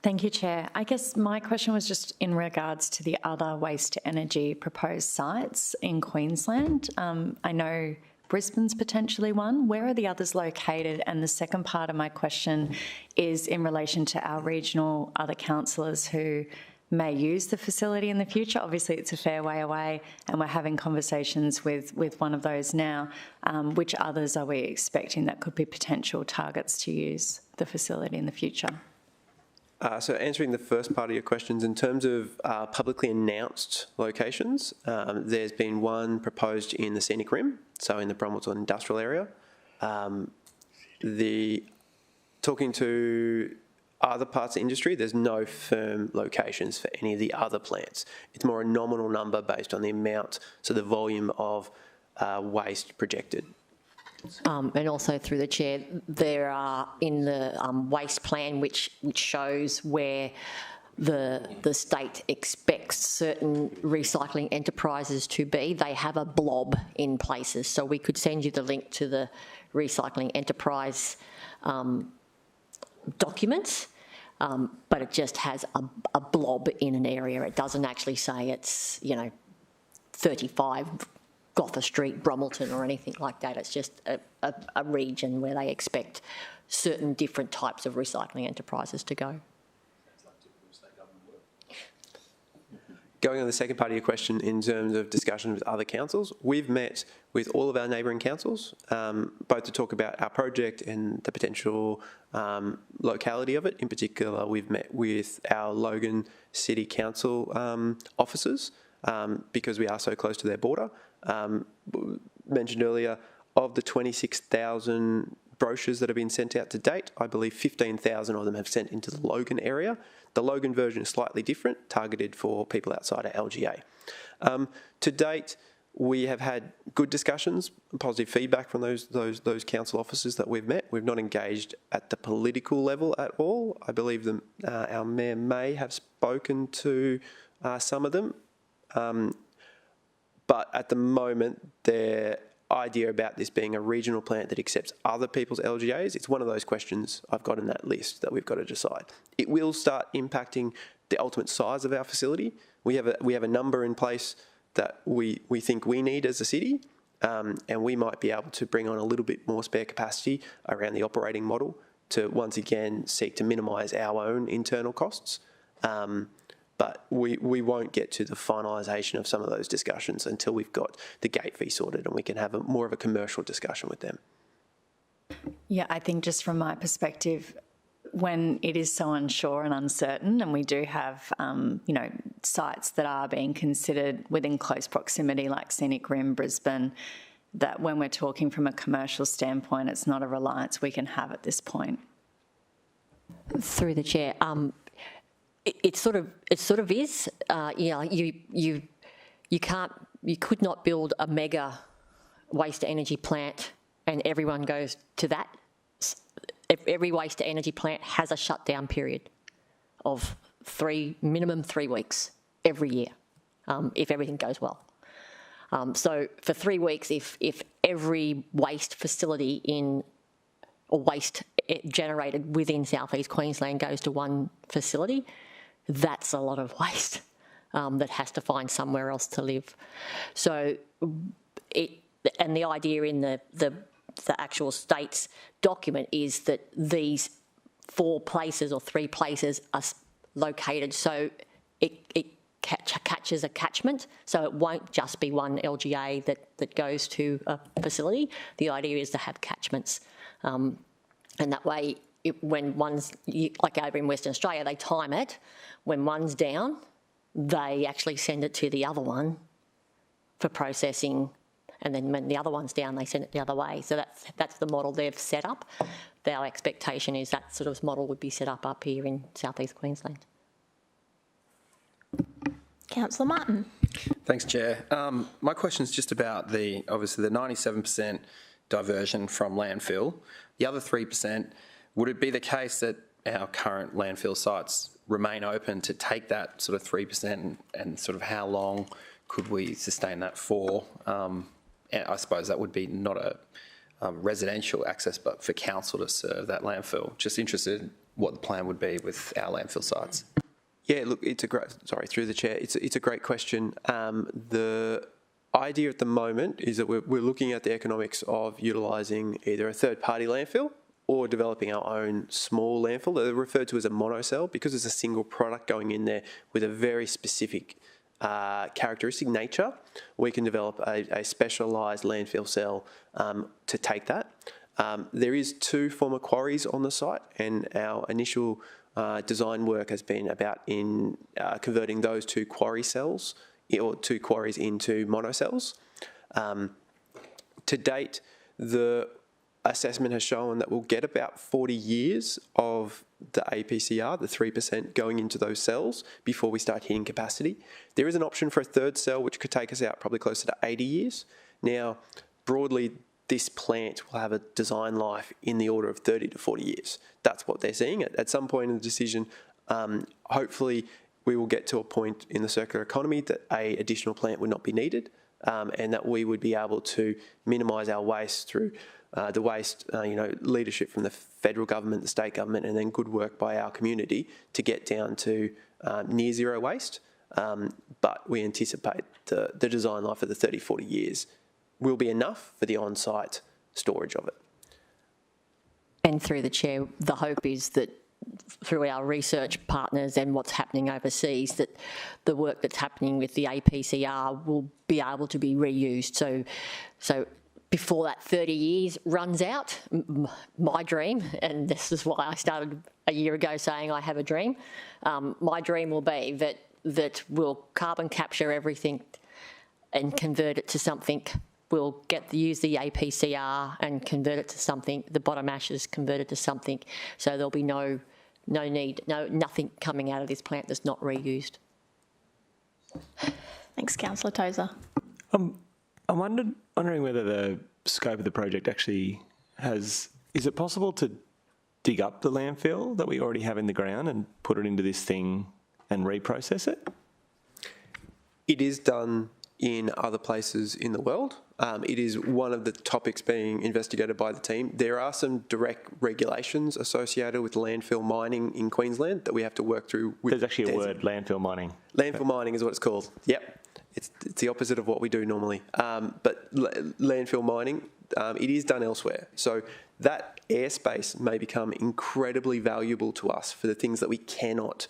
Thank you, Chair. I guess my question was just in regards to the other waste to energy proposed sites in Queensland. I know Brisbane's potentially one. Where are the others located? And the second part of my question is in relation to our regional other councillors who may use the facility in the future. Obviously, it's a fair way away, and we're having conversations with one of those now. Which others are we expecting that could be potential targets to use the facility in the future? So answering the first part of your questions, in terms of publicly announced locations, there's been one proposed in the Scenic Rim, so in the Bromwellton industrial area. Talking to other parts of industry, there's no firm locations for any of the other plants. It's more a nominal number based on the amount, so the volume of waste projected. And also through the chair, there are in the waste plan which shows where the state expects certain recycling enterprises to be. They have a blob in places, so we could send you the link to the recycling enterprise documents, but it just has a blob in an area. It doesn't actually say it's, 35 Gotha Street, Brommelton or anything like that. It's just a region where they expect certain different types of recycling enterprises to go. Going on the second part of your question in terms of discussion with other councils, we've met with all of our neighbouring councils, both to talk about our project and the potential locality of it. In particular, we've met with our Logan City Council officers because we are so close to their border. Mentioned earlier, of the 26,000 brochures that have been sent out to date, I believe 15,000 of them have sent into the Logan area. The Logan version is slightly different, targeted for people outside of LGA. To date, we have had good discussions, positive feedback from those council officers that we've met. We've not engaged at the political level at all. I believe our Mayor may have spoken to some of them, but at the moment, their idea about this being a regional plant that accepts other people's LGAs, it's one of those questions I've got in that list that we've got to decide. It will start impacting the ultimate size of our facility. We have a number in place that we think we need as a city, and we might be able to bring on a little bit more spare capacity around the operating model to once again seek to minimise our own internal costs. But we won't get to the finalisation of some of those discussions until we've got the gate fee sorted and we can have more of a commercial discussion with them. Yeah, I think just from my perspective, when it is so unsure and uncertain, and we do have, sites that are being considered within close proximity, like Scenic Rim, Brisbane, that when we're talking from a commercial standpoint, it's not a reliance we can have at this point. Through the chair, It sort of is. You could not build a mega waste to energy plant and everyone goes to that. Every waste to energy plant has a shutdown period of minimum 3 weeks every year, if everything goes well. So for 3 weeks, if every waste facility or waste generated within South East Queensland goes to one facility, that's a lot of waste that has to find somewhere else to live. So and the idea in the actual state's document is that these 4 places or 3 places are located so it catches a catchment, so it won't just be one LGA that goes to a facility. The idea is to have catchments, and that way when one's, like over in Western Australia, they time it. When one's down, they actually send it to the other one for processing, and then when the other one's down, they send it the other way. So that's the model they've set up. Our expectation is that sort of model would be set up here in South East Queensland. Councillor Martin. Thanks, Chair. My question is just about obviously the 97% diversion from landfill. The other 3%, would it be the case that our current landfill sites remain open to take that sort of 3%, and sort of how long could we sustain that for? And I suppose that would be not a residential access, but for council to serve that landfill. Just interested in what the plan would be with our landfill sites. Yeah, look, through the chair, it's a great question. The idea at the moment is that we're looking at the economics of utilising either a third-party landfill or developing our own small landfill. They're referred to as a monocell because it's a single product going in there with a very specific characteristic nature. We can develop a specialised landfill cell to take that. There is 2 former quarries on the site, and our initial design work has been about converting those 2 quarry cells or 2 quarries into monocells. To date, the assessment has shown that we'll get about 40 years of the APCR, the 3% going into those cells before we start hitting capacity. There is an option for a third cell which could take us out probably closer to 80 years. Now, broadly, this plant will have a design life in the order of 30 to 40 years. That's what they're seeing. At some point in the decision, Hopefully, we will get to a point in the circular economy that an additional plant would not be needed, and that we would be able to minimise our waste through the waste, leadership from the federal government, the state government, and then good work by our community to get down to near zero waste. But we anticipate the design life of the 30, 40 years will be enough for the on-site storage of it. And through the chair, the hope is that through our research partners and what's happening overseas, that the work that's happening with the APCR will be able to be reused. So before that 30 years runs out, my dream, and this is why I started a year ago saying I have a dream, my dream will be that we'll carbon capture everything and convert it to something. We'll use the APCR and convert it to something, the bottom ashes converted to something, so there'll be nothing coming out of this plant that's not reused. Thanks, Councillor Tozer. I'm wondering whether the scope of the project actually is it possible to dig up the landfill that we already have in the ground and put it into this thing and reprocess it? It is done in other places in the world. It is one of the topics being investigated by the team. There are some direct regulations associated with landfill mining in Queensland that we have to work through. There's actually a word, landfill mining. Landfill mining is what it's called. Yep. It's the opposite of what we do normally. But landfill mining, it is done elsewhere. So that airspace may become incredibly valuable to us for the things that we cannot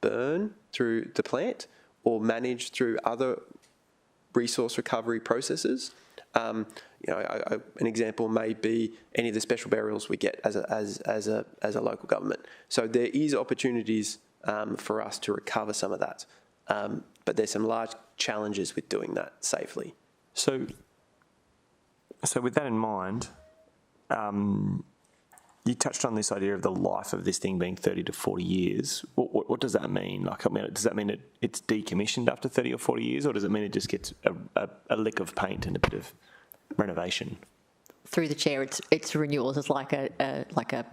burn through the plant or manage through other resource recovery processes. An example may be any of the special burials we get as a local government. So there is opportunities for us to recover some of that, but there's some large challenges with doing that safely. So with that in mind, you touched on this idea of the life of this thing being 30 to 40 years. What does that mean? Does that mean it's decommissioned after 30 or 40 years, or does it mean it just gets a lick of paint and a bit of renovation? Through the chair, it's renewals. It's like a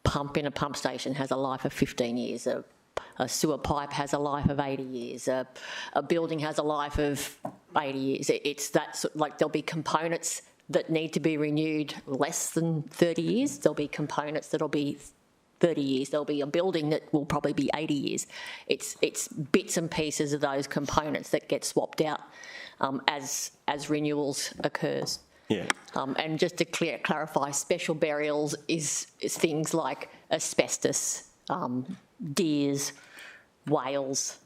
pump in a pump station has a life of 15 years. A sewer pipe has a life of 80 years. A building has a life of 80 years. It's that, like, there'll be components that need to be renewed less than 30 years. There'll be components that'll be 30 years. There'll be a building that will probably be 80 years. It's bits and pieces of those components that get swapped out as renewals occurs. Yeah. And just to clarify, special burials is things like asbestos, deers, whales.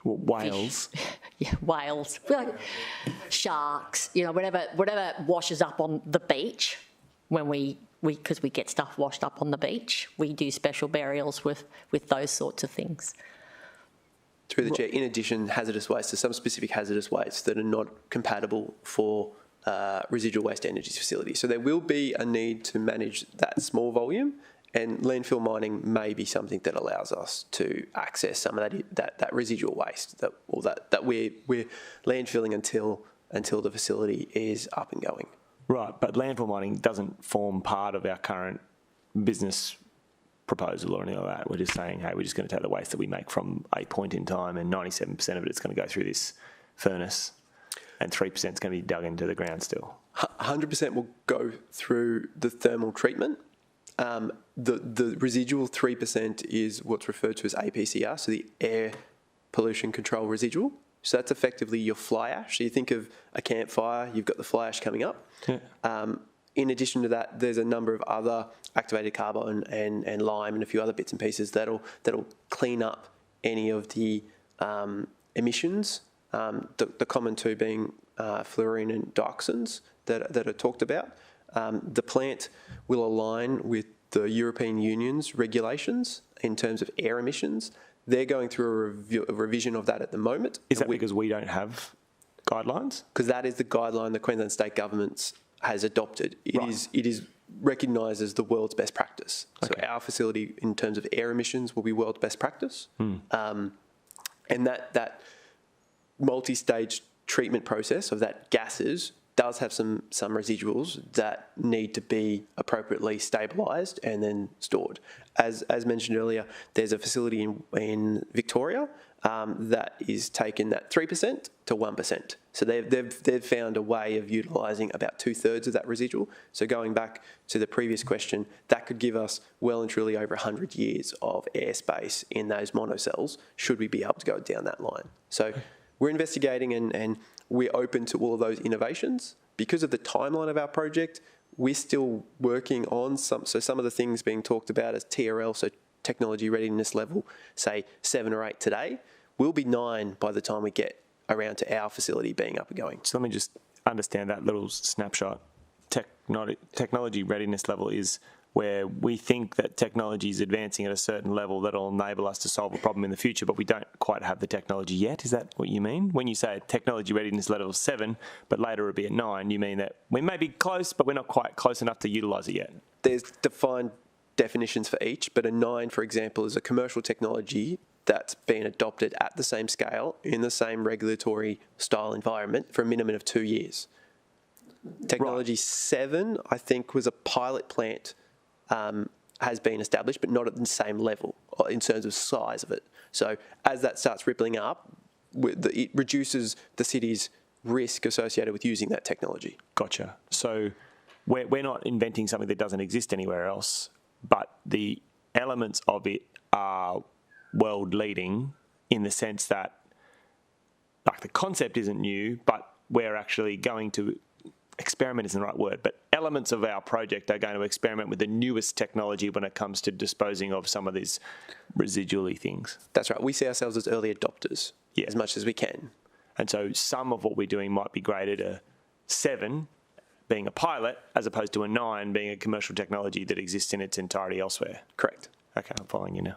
Whales? Yeah, whales. Sharks, whatever washes up on the beach when because we get stuff washed up on the beach, we do special burials with those sorts of things. Through the chair, in addition, hazardous waste, there's some specific hazardous wastes that are not compatible for residual waste energies facilities. So there will be a need to manage that small volume, and landfill mining may be something that allows us to access some of that residual waste that we're landfilling until the facility is up and going. Right, but landfill mining doesn't form part of our current business proposal or anything like that. We're just saying, hey, we're just going to take the waste that we make from a point in time, and 97% of it is going to go through this furnace, and 3% is going to be dug into the ground still. 100% will go through the thermal treatment. The residual 3% is what's referred to as APCR, so the air pollution control residual. So that's effectively your fly ash. So you think of a campfire, you've got the fly ash coming up. Yeah. In addition to that, there's a number of other activated carbon and lime and a few other bits and pieces that'll clean up any of the emissions. The common two being fluorine and dioxins that are talked about. The plant will align with the European Union's regulations in terms of air emissions. They're going through a revision of that at the moment. Is that because we don't have guidelines? Because that is the guideline the Queensland State Government has adopted. It is recognised as the world's best practice. Okay. So our facility, in terms of air emissions, will be world's best practice. And that multi-stage treatment process of that gases does have some residuals that need to be appropriately stabilised and then stored. As mentioned earlier, there's a facility in Victoria that is taken that 3% to 1%. So they've found a way of utilising about 2/3 of that residual. So going back to the previous question, that could give us well and truly over 100 years of airspace in those monocells, should we be able to go down that line. So we're investigating and we're open to all of those innovations. Because of the timeline of our project, we're still working on some of the things being talked about as TRL, so technology readiness level, say 7 or 8 today, will be 9 by the time we get around to our facility being up and going. So let me just understand that little snapshot. Technology readiness level is where we think that technology is advancing at a certain level that will enable us to solve a problem in the future, but we don't quite have the technology yet. Is that what you mean? When you say technology readiness level of 7, but later it'll be at 9, you mean that we may be close, but we're not quite close enough to utilise it yet? There's defined definitions for each, but a 9, for example, is a commercial technology that's been adopted at the same scale in the same regulatory style environment for a minimum of 2 years. Technology 7, I think, was a pilot plant, has been established, but not at the same level in terms of size of it. So as that starts rippling up, it reduces the city's risk associated with using that technology. Gotcha. So we're not inventing something that doesn't exist anywhere else, but the elements of it are world leading in the sense that, like, the concept isn't new, but we're actually going to experiment isn't the right word, but elements of our project are going to experiment with the newest technology when it comes to disposing of some of these residually things. That's right. We see ourselves as early adopters as much as we can. And so some of what we're doing might be graded a 7 being a pilot as opposed to a 9 being a commercial technology that exists in its entirety elsewhere. Correct. Okay, I'm following you now.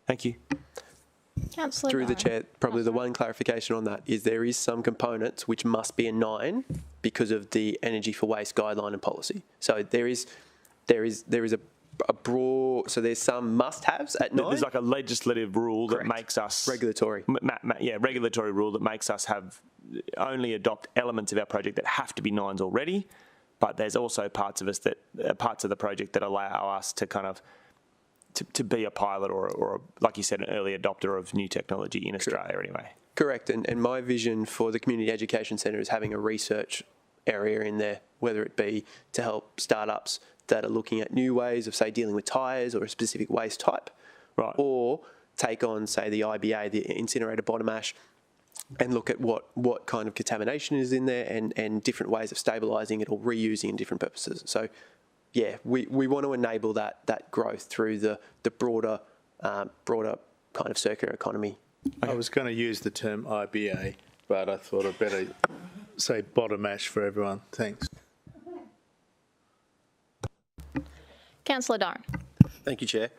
Thank you. Councillor Through the chair, probably the one clarification on that is there is some components which must be a 9 because of the energy for waste guideline and policy. So there is a broad, so there's some must-haves at 9. There's like a legislative rule that makes us regulatory. Regulatory rule that makes us have only adopt elements of our project that have to be 9s already. But there's also parts of the project that allow us to kind of to be a pilot or like you said, an early adopter of new technology in Australia anyway. Correct. And my vision for the Community Education Centre is having a research area in there, whether it be to help startups that are looking at new ways of, say, dealing with tyres or a specific waste type, right, or take on, say, the IBA, the incinerator bottom ash, and look at what kind of contamination is in there and different ways of stabilising it or reusing in different purposes. So, yeah, we want to enable that growth through the broader kind of circular economy. I was going to use the term IBA, but I thought I'd better say bottom ash for everyone. Thanks. Councillor Doran. Thank you, Chair.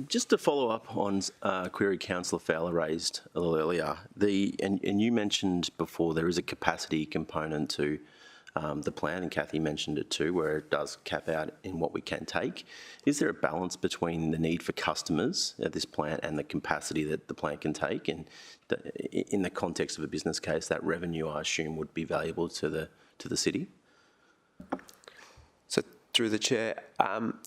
Just to follow up on a query Councillor Fowler raised a little earlier, and you mentioned before there is a capacity component to the plan, and Kathy mentioned it too, where it does cap out in what we can take. Is there a balance between the need for customers at this plant and the capacity that the plant can take? And in the context of a business case, that revenue, I assume, would be valuable to the city? So through the chair,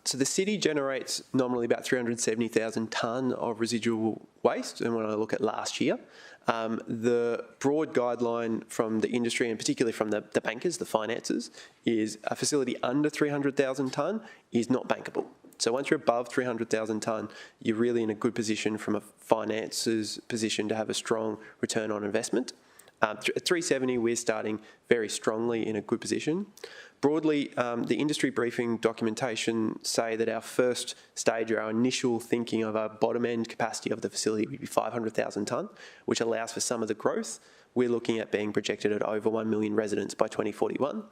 so the city generates nominally about 370,000 tonne of residual waste, and when I look at last year, the broad guideline from the industry and particularly from the bankers, the financiers, is a facility under 300,000 tonne is not bankable. So once you're above 300,000 tonne, you're really in a good position from a financer's position to have a strong return on investment. At 370, we're starting very strongly in a good position. Broadly, the industry briefing documentation say that our first stage or our initial thinking of our bottom end capacity of the facility would be 500,000 tonne, which allows for some of the growth. We're looking at being projected at over 1 million residents by 2041.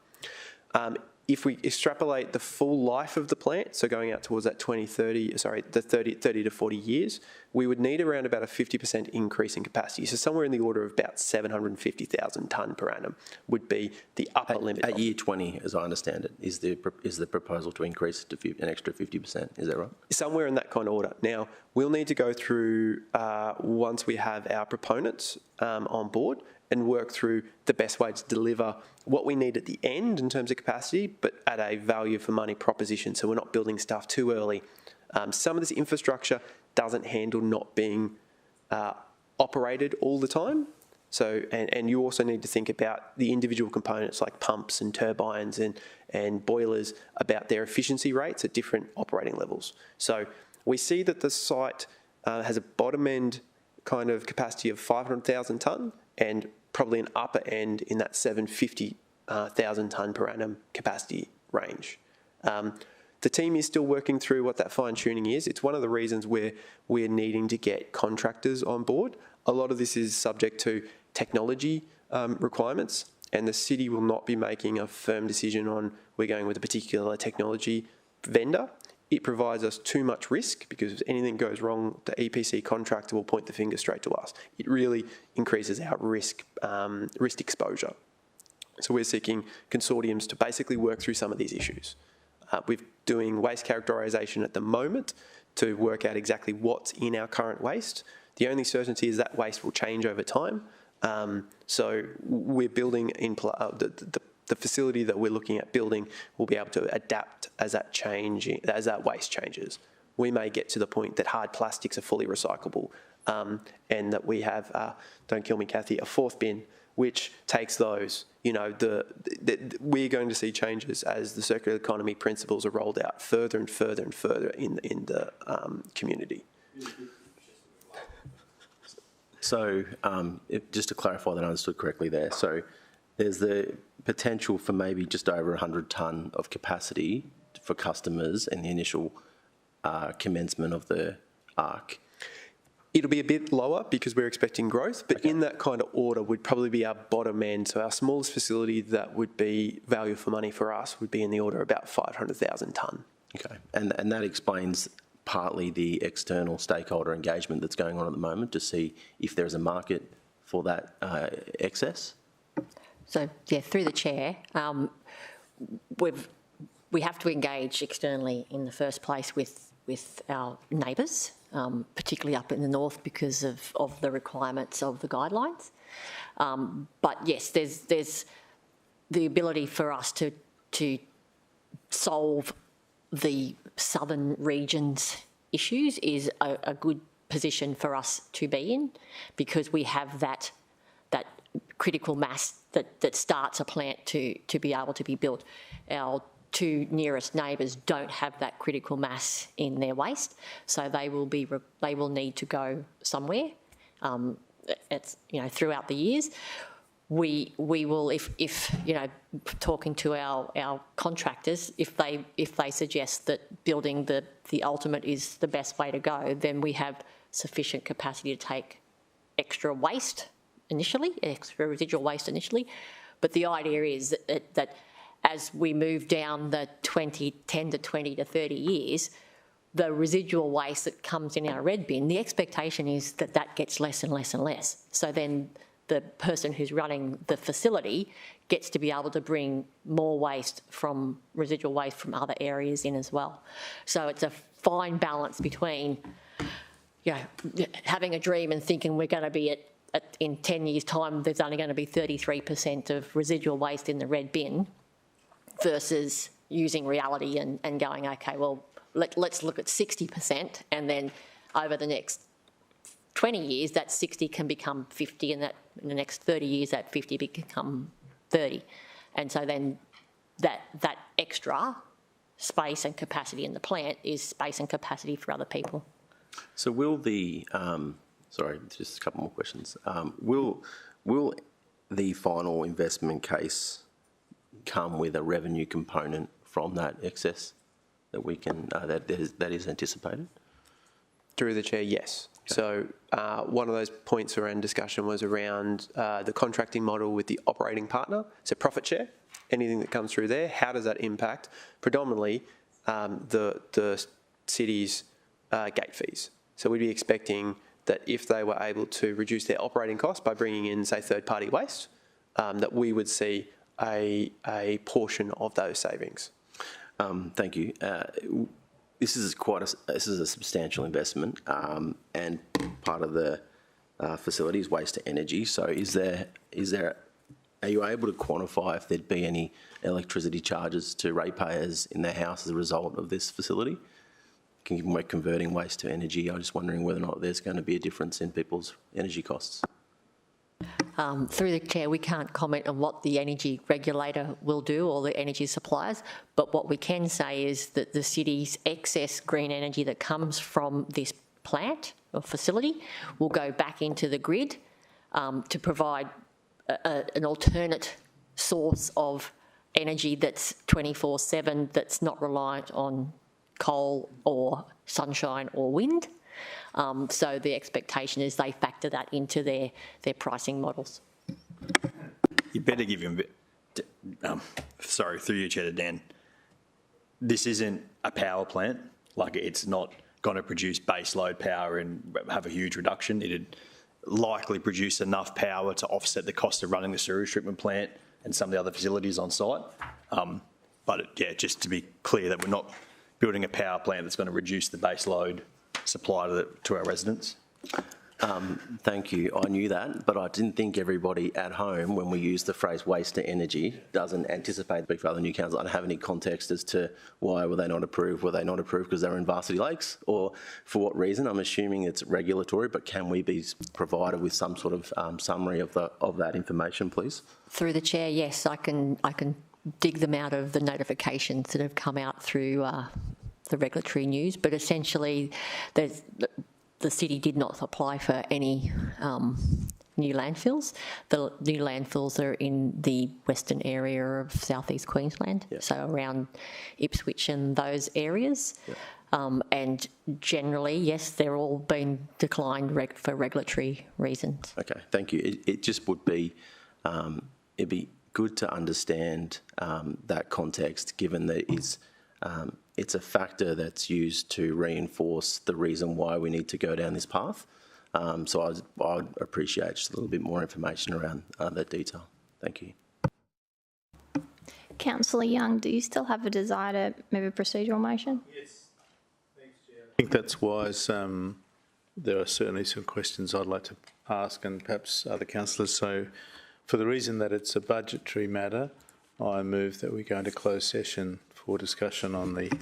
If we extrapolate the full life of the plant, so going out towards that 2030, the 30 to 40 years, we would need around about a 50% increase in capacity. So somewhere in the order of about 750,000 tonne per annum would be the upper limit. At year 20, as I understand it, is the proposal to increase it to an extra 50%, is that right? Somewhere in that kind of order. Now, we'll need to go through, once we have our proponents on board, and work through the best way to deliver what we need at the end in terms of capacity, but at a value for money proposition. So we're not building stuff too early. Some of this infrastructure doesn't handle not being operated all the time. So, and you also need to think about the individual components like pumps and turbines and boilers, about their efficiency rates at different operating levels. So we see that the site has a bottom end kind of capacity of 500,000 tonne and probably an upper end in that 750,000 tonne per annum capacity range. The team is still working through what that fine tuning is. It's one of the reasons we're needing to get contractors on board. A lot of this is subject to technology requirements, and the city will not be making a firm decision on we're going with a particular technology vendor. It provides us too much risk, because if anything goes wrong, the EPC contractor will point the finger straight to us. It really increases our risk exposure. So we're seeking consortiums to basically work through some of these issues. We're doing waste characterisation at the moment to work out exactly what's in our current waste. The only certainty is that waste will change over time. So we're building in the facility that we're looking at building will be able to adapt as that waste changes. We may get to the point that hard plastics are fully recyclable, and that we have, don't kill me, Kathy, a fourth bin which takes those. You know, we're going to see changes as the circular economy principles are rolled out further and further and further in the community. So just to clarify that I understood correctly there, so there's the potential for maybe just over 100 tonne of capacity for customers in the initial commencement of the ARC. It'll be a bit lower because we're expecting growth, but in that kind of order would probably be our bottom end. So our smallest facility that would be value for money for us would be in the order of about 500,000 tonne. Okay, and that explains partly the external stakeholder engagement that's going on at the moment to see if there's a market for that excess? So, yeah, through the chair, we have to engage externally in the first place with our neighbours, particularly up in the north because of the requirements of the guidelines. But yes, there's the ability for us to solve the southern region's issues is a good position for us to be in, because we have that critical mass that starts a plant to be able to be built. Our two nearest neighbours don't have that critical mass in their waste, so they will need to go somewhere. Throughout the years, we will, if talking to our contractors, if they suggest that building the ultimate is the best way to go, then we have sufficient capacity to take extra residual waste initially. But the idea is that as we move down the 10 to 20 to 30 years, the residual waste that comes in our red bin, the expectation is that gets less and less and less. So then the person who's running the facility gets to be able to bring more residual waste from other areas in as well. So it's a fine balance between having a dream and thinking we're going to be in 10 years' time, there's only going to be 33% of residual waste in the red bin, versus using reality and going, okay, well, let's look at 60%, and then over the next 20 years, that 60 can become 50, and that in the next 30 years, that 50 become 30. And so then that extra space and capacity in the plant is space and capacity for other people. So will sorry, just a couple more questions. Will the final investment case come with a revenue component from that excess that we can that is anticipated? Through the chair, yes. Okay. So one of those points around discussion was around the contracting model with the operating partner. So profit share, anything that comes through there, how does that impact predominantly the city's gate fees? So we'd be expecting that if they were able to reduce their operating costs by bringing in, say, third-party waste, that we would see a portion of those savings. Thank you. This is a substantial investment, and part of the facilities, waste to energy. So are you able to quantify if there'd be any electricity charges to ratepayers in their house as a result of this facility? Given we're converting waste to energy, I'm just wondering whether or not there's going to be a difference in people's energy costs. Through the chair, we can't comment on what the energy regulator will do or the energy suppliers, but what we can say is that the city's excess green energy that comes from this plant or facility will go back into the grid to provide an alternate source of energy that's 24/7, that's not reliant on coal or sunshine or wind. So the expectation is they factor that into their pricing models. You better give him a bit, sorry, through you, Chair, to Dan. This isn't a power plant. Like, it's not going to produce base load power and have a huge reduction. It'd likely produce enough power to offset the cost of running the sewage treatment plant and some of the other facilities on site. Yeah, just to be clear that we're not building a power plant that's going to reduce the base load supply to our residents. Thank you. I knew that, but I didn't think everybody at home, when we use the phrase waste to energy, doesn't anticipate speak for other new councils. I don't have any context as to why were they not approved. Were they not approved because they were in Varsity Lakes, or for what reason? I'm assuming it's regulatory, but can we be provided with some sort of summary of that information, please? Through the chair, yes, I can dig them out of the notifications that have come out through the regulatory news, but essentially the city did not apply for any new landfills. The new landfills are in the western area of southeast Queensland, so around Ipswich and those areas. And generally, yes, they're all been declined for regulatory reasons. Okay, thank you. It just would be, it'd be good to understand that context, given that it's a factor that's used to reinforce the reason why we need to go down this path. So I'd appreciate just a little bit more information around that detail. Thank you. Councillor Young, do you still have a desire to move a procedural motion? Yes. Thanks, Chair. I think that's wise. There are certainly some questions I'd like to ask, and perhaps other councillors. So for the reason that it's a budgetary matter, I move that we go into closed session for discussion on the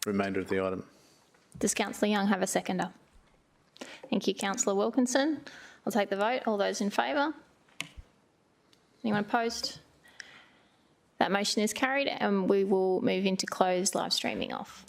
remainder of the item. Does Councillor Young have a seconder? Thank you, Councillor Wilkinson. I'll take the vote. All those in favour? Anyone opposed? That motion is carried, and we will move into closed live streaming off.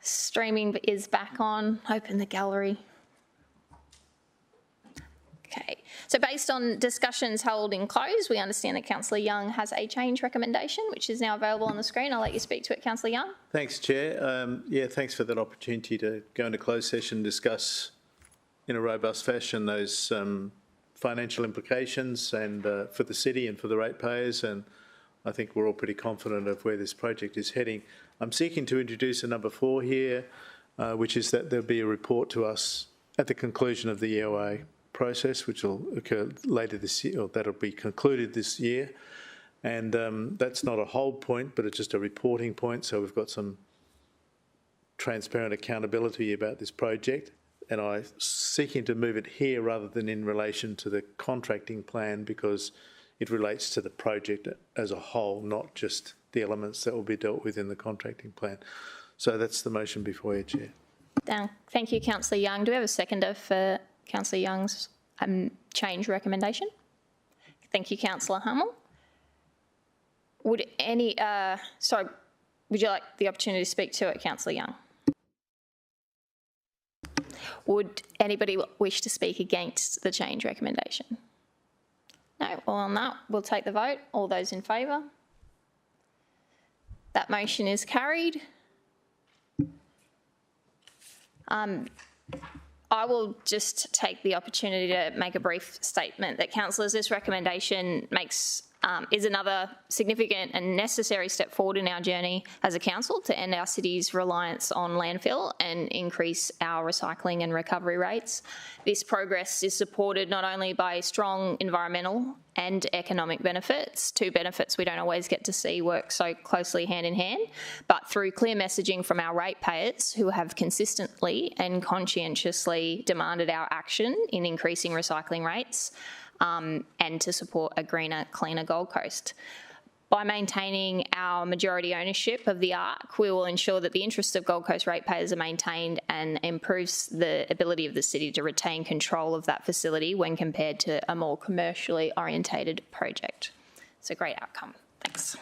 Streaming is back on. Open the gallery. Okay, so based on discussions held in close, we understand that Councillor Young has a change recommendation, which is now available on the screen. I'll let you speak to it, Councillor Young. Thanks, Chair. Yeah, thanks for that opportunity to go into closed session and discuss in a robust fashion those financial implications and for the city and for the ratepayers, and I think we're all pretty confident of where this project is heading. I'm seeking to introduce a number 4 here, which is that there'll be a report to us at the conclusion of the EOA process, which will occur later this year, or that'll be concluded this year. And that's not a hold point, but it's just a reporting point. So we've got some transparent accountability about this project. And I'm seeking to move it here rather than in relation to the contracting plan, because it relates to the project as a whole, not just the elements that will be dealt with in the contracting plan. So that's the motion before you, Chair. Thank you, Councillor Young. Do we have a seconder for Councillor Young's change recommendation? Thank you, Councillor Hummel. Would any, would you like the opportunity to speak to it, Councillor Young? Would anybody wish to speak against the change recommendation? No. Well, on that, we'll take the vote. All those in favour? That motion is carried. I will just take the opportunity to make a brief statement that, councillors, this recommendation is another significant and necessary step forward in our journey as a council to end our city's reliance on landfill and increase our recycling and recovery rates. This progress is supported not only by strong environmental and economic benefits, 2 benefits we don't always get to see work so closely hand in hand, but through clear messaging from our ratepayers who have consistently and conscientiously demanded our action in increasing recycling rates, and to support a greener, cleaner Gold Coast. By maintaining our majority ownership of the ARC, we will ensure that the interests of Gold Coast ratepayers are maintained and improves the ability of the city to retain control of that facility when compared to a more commercially orientated project. It's a great outcome. Thanks.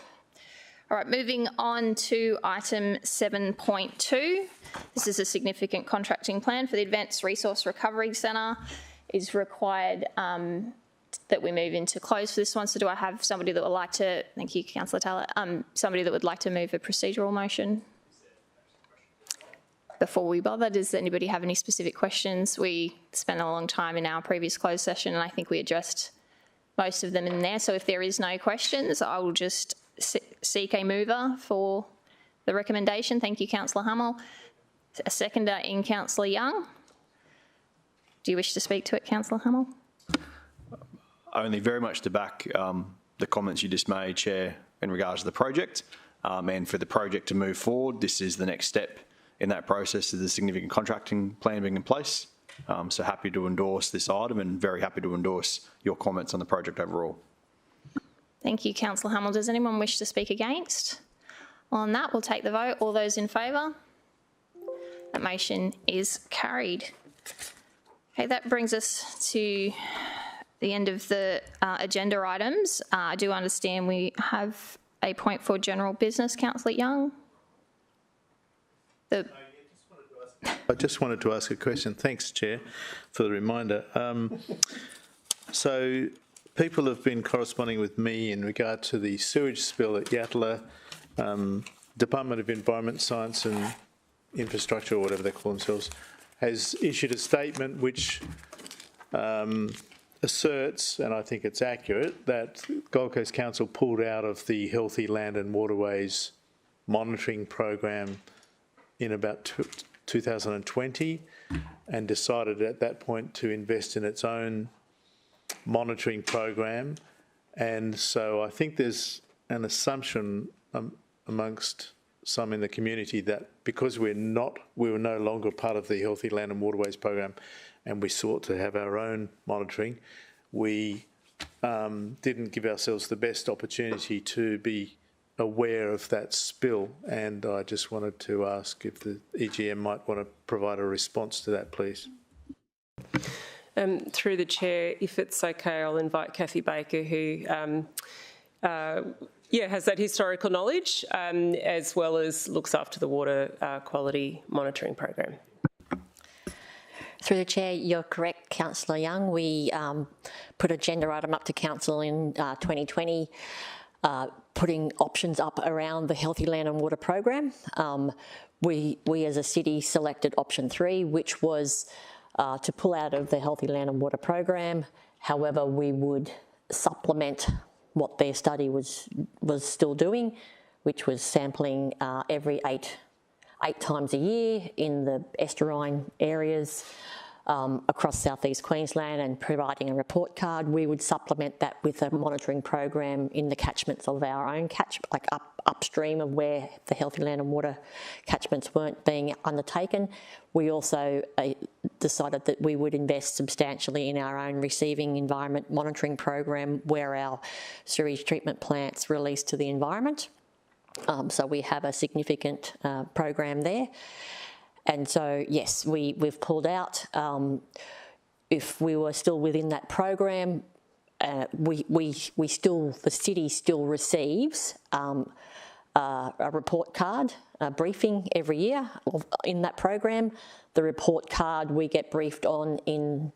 All right, moving on to item 7.2. This is a significant contracting plan for the Advanced Resource Recovery Centre. Is required that we move into close for this one. So do I have somebody that would like to, thank you, Councillor Taylor, somebody that would like to move a procedural motion? Before we bother, does anybody have any specific questions? We spent a long time in our previous closed session and I think we addressed most of them in there. So if there is no questions, I will just seek a mover for the recommendation. Thank you, Councillor Hummel. A seconder in Councillor Young. Do you wish to speak to it, Councillor Hummel? Only very much to back the comments you just made, Chair, in regards to the project. And for the project to move forward, this is the next step in that process of the significant contracting plan being in place. So happy to endorse this item and very happy to endorse your comments on the project overall. Thank you, Councillor Hummel. Does anyone wish to speak against? On that, we'll take the vote. All those in favour? That motion is carried. Okay, that brings us to the end of the agenda items. I do understand we have a point for general business, Councillor Young. I just wanted to ask a question. Thanks, Chair, for the reminder. So people have been corresponding with me in regard to the sewage spill at Yatala. Department of Environment, Science and Infrastructure, or whatever they call themselves, has issued a statement which asserts, and I think it's accurate, that Gold Coast Council pulled out of the Healthy Land and Waterways monitoring program in about 2020 and decided at that point to invest in its own monitoring program. And so I think there's an assumption amongst some in the community that because we were no longer part of the Healthy Land and Waterways program and we sought to have our own monitoring, we didn't give ourselves the best opportunity to be aware of that spill. And I just wanted to ask if the EGM might want to provide a response to that, please. Through the chair, if it's okay, I'll invite Kathy Baker, who has that historical knowledge, as well as looks after the water quality monitoring program. Through the Chair, you're correct, Councillor Young. We put an agenda item up to Council in 2020, putting options up around the Healthy Land and Water program. We as a city selected option 3, which was to pull out of the Healthy Land and Water program. However, we would supplement what their study was still doing, which was sampling every eight times a year in the estuarine areas across southeast Queensland and providing a report card. We would supplement that with a monitoring program in the catchments of our own like upstream of where the Healthy Land and Water catchments weren't being undertaken. We also decided that we would invest substantially in our own receiving environment monitoring program where our sewage treatment plants release to the environment. So we have a significant program there. And so, yes, we've pulled out. If we were still within that program, the city still receives a report card, a briefing every year in that program. The report card we get briefed on in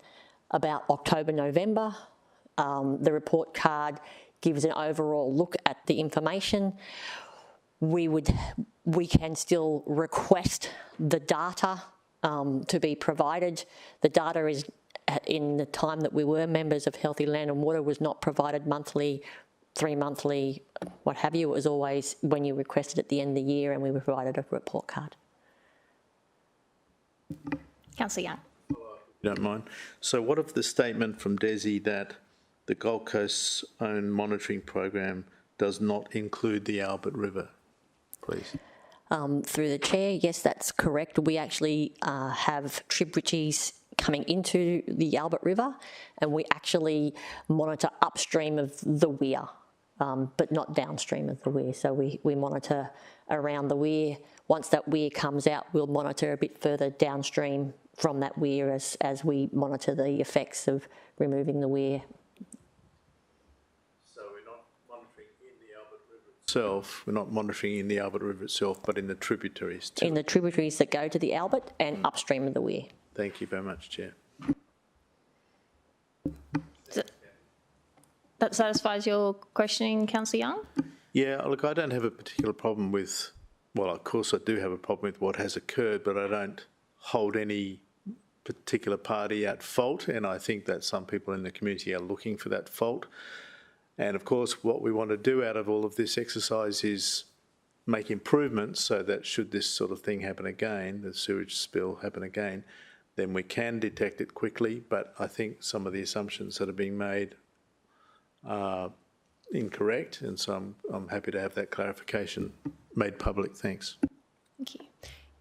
about October, November. The report card gives an overall look at the information. We can still request the data to be provided. The data is, in the time that we were members of Healthy Land and Water, was not provided monthly, 3-monthly, what have you. It was always when you requested at the end of the year, and we were provided a report card. Councillor Young. If you don't mind. So what of the statement from Desi that the Gold Coast's own monitoring program does not include the Albert River, please? Through the Chair, yes, that's correct. We actually have tributaries coming into the Albert River, and we actually monitor upstream of the weir, but not downstream of the weir. So we monitor around the weir. Once that weir comes out, we'll monitor a bit further downstream from that weir as we monitor the effects of removing the weir. We're not monitoring in the Albert River itself, but in the tributaries too. In the tributaries that go to the Albert and upstream of the weir. Thank you very much, Chair. That satisfies your questioning, Councillor Young? Yeah, look, I don't have a particular problem with, well, of course I do have a problem with what has occurred, but I don't hold any particular party at fault, and I think that some people in the community are looking for that fault. And of course, what we want to do out of all of this exercise is make improvements so that should this sort of thing happen again, the sewage spill happen again, then we can detect it quickly. But I think some of the assumptions that are being made are incorrect, and so I'm happy to have that clarification made public. Thanks. Thank you.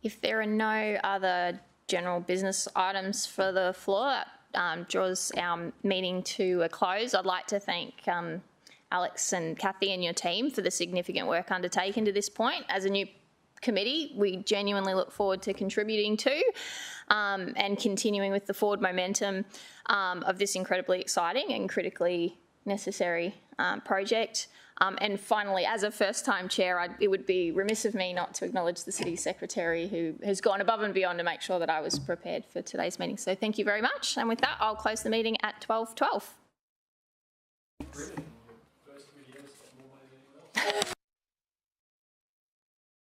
If there are no other general business items for the floor, that draws our meeting to a close. I'd like to thank Alex and Kathy and your team for the significant work undertaken to this point. As a new committee, we genuinely look forward to contributing to and continuing with the forward momentum of this incredibly exciting and critically necessary project. And finally, as a first-time chair, it would be remiss of me not to acknowledge the City Secretary who has gone above and beyond to make sure that I was prepared for today's meeting. So thank you very much. And with that, I'll close the meeting at 12:12.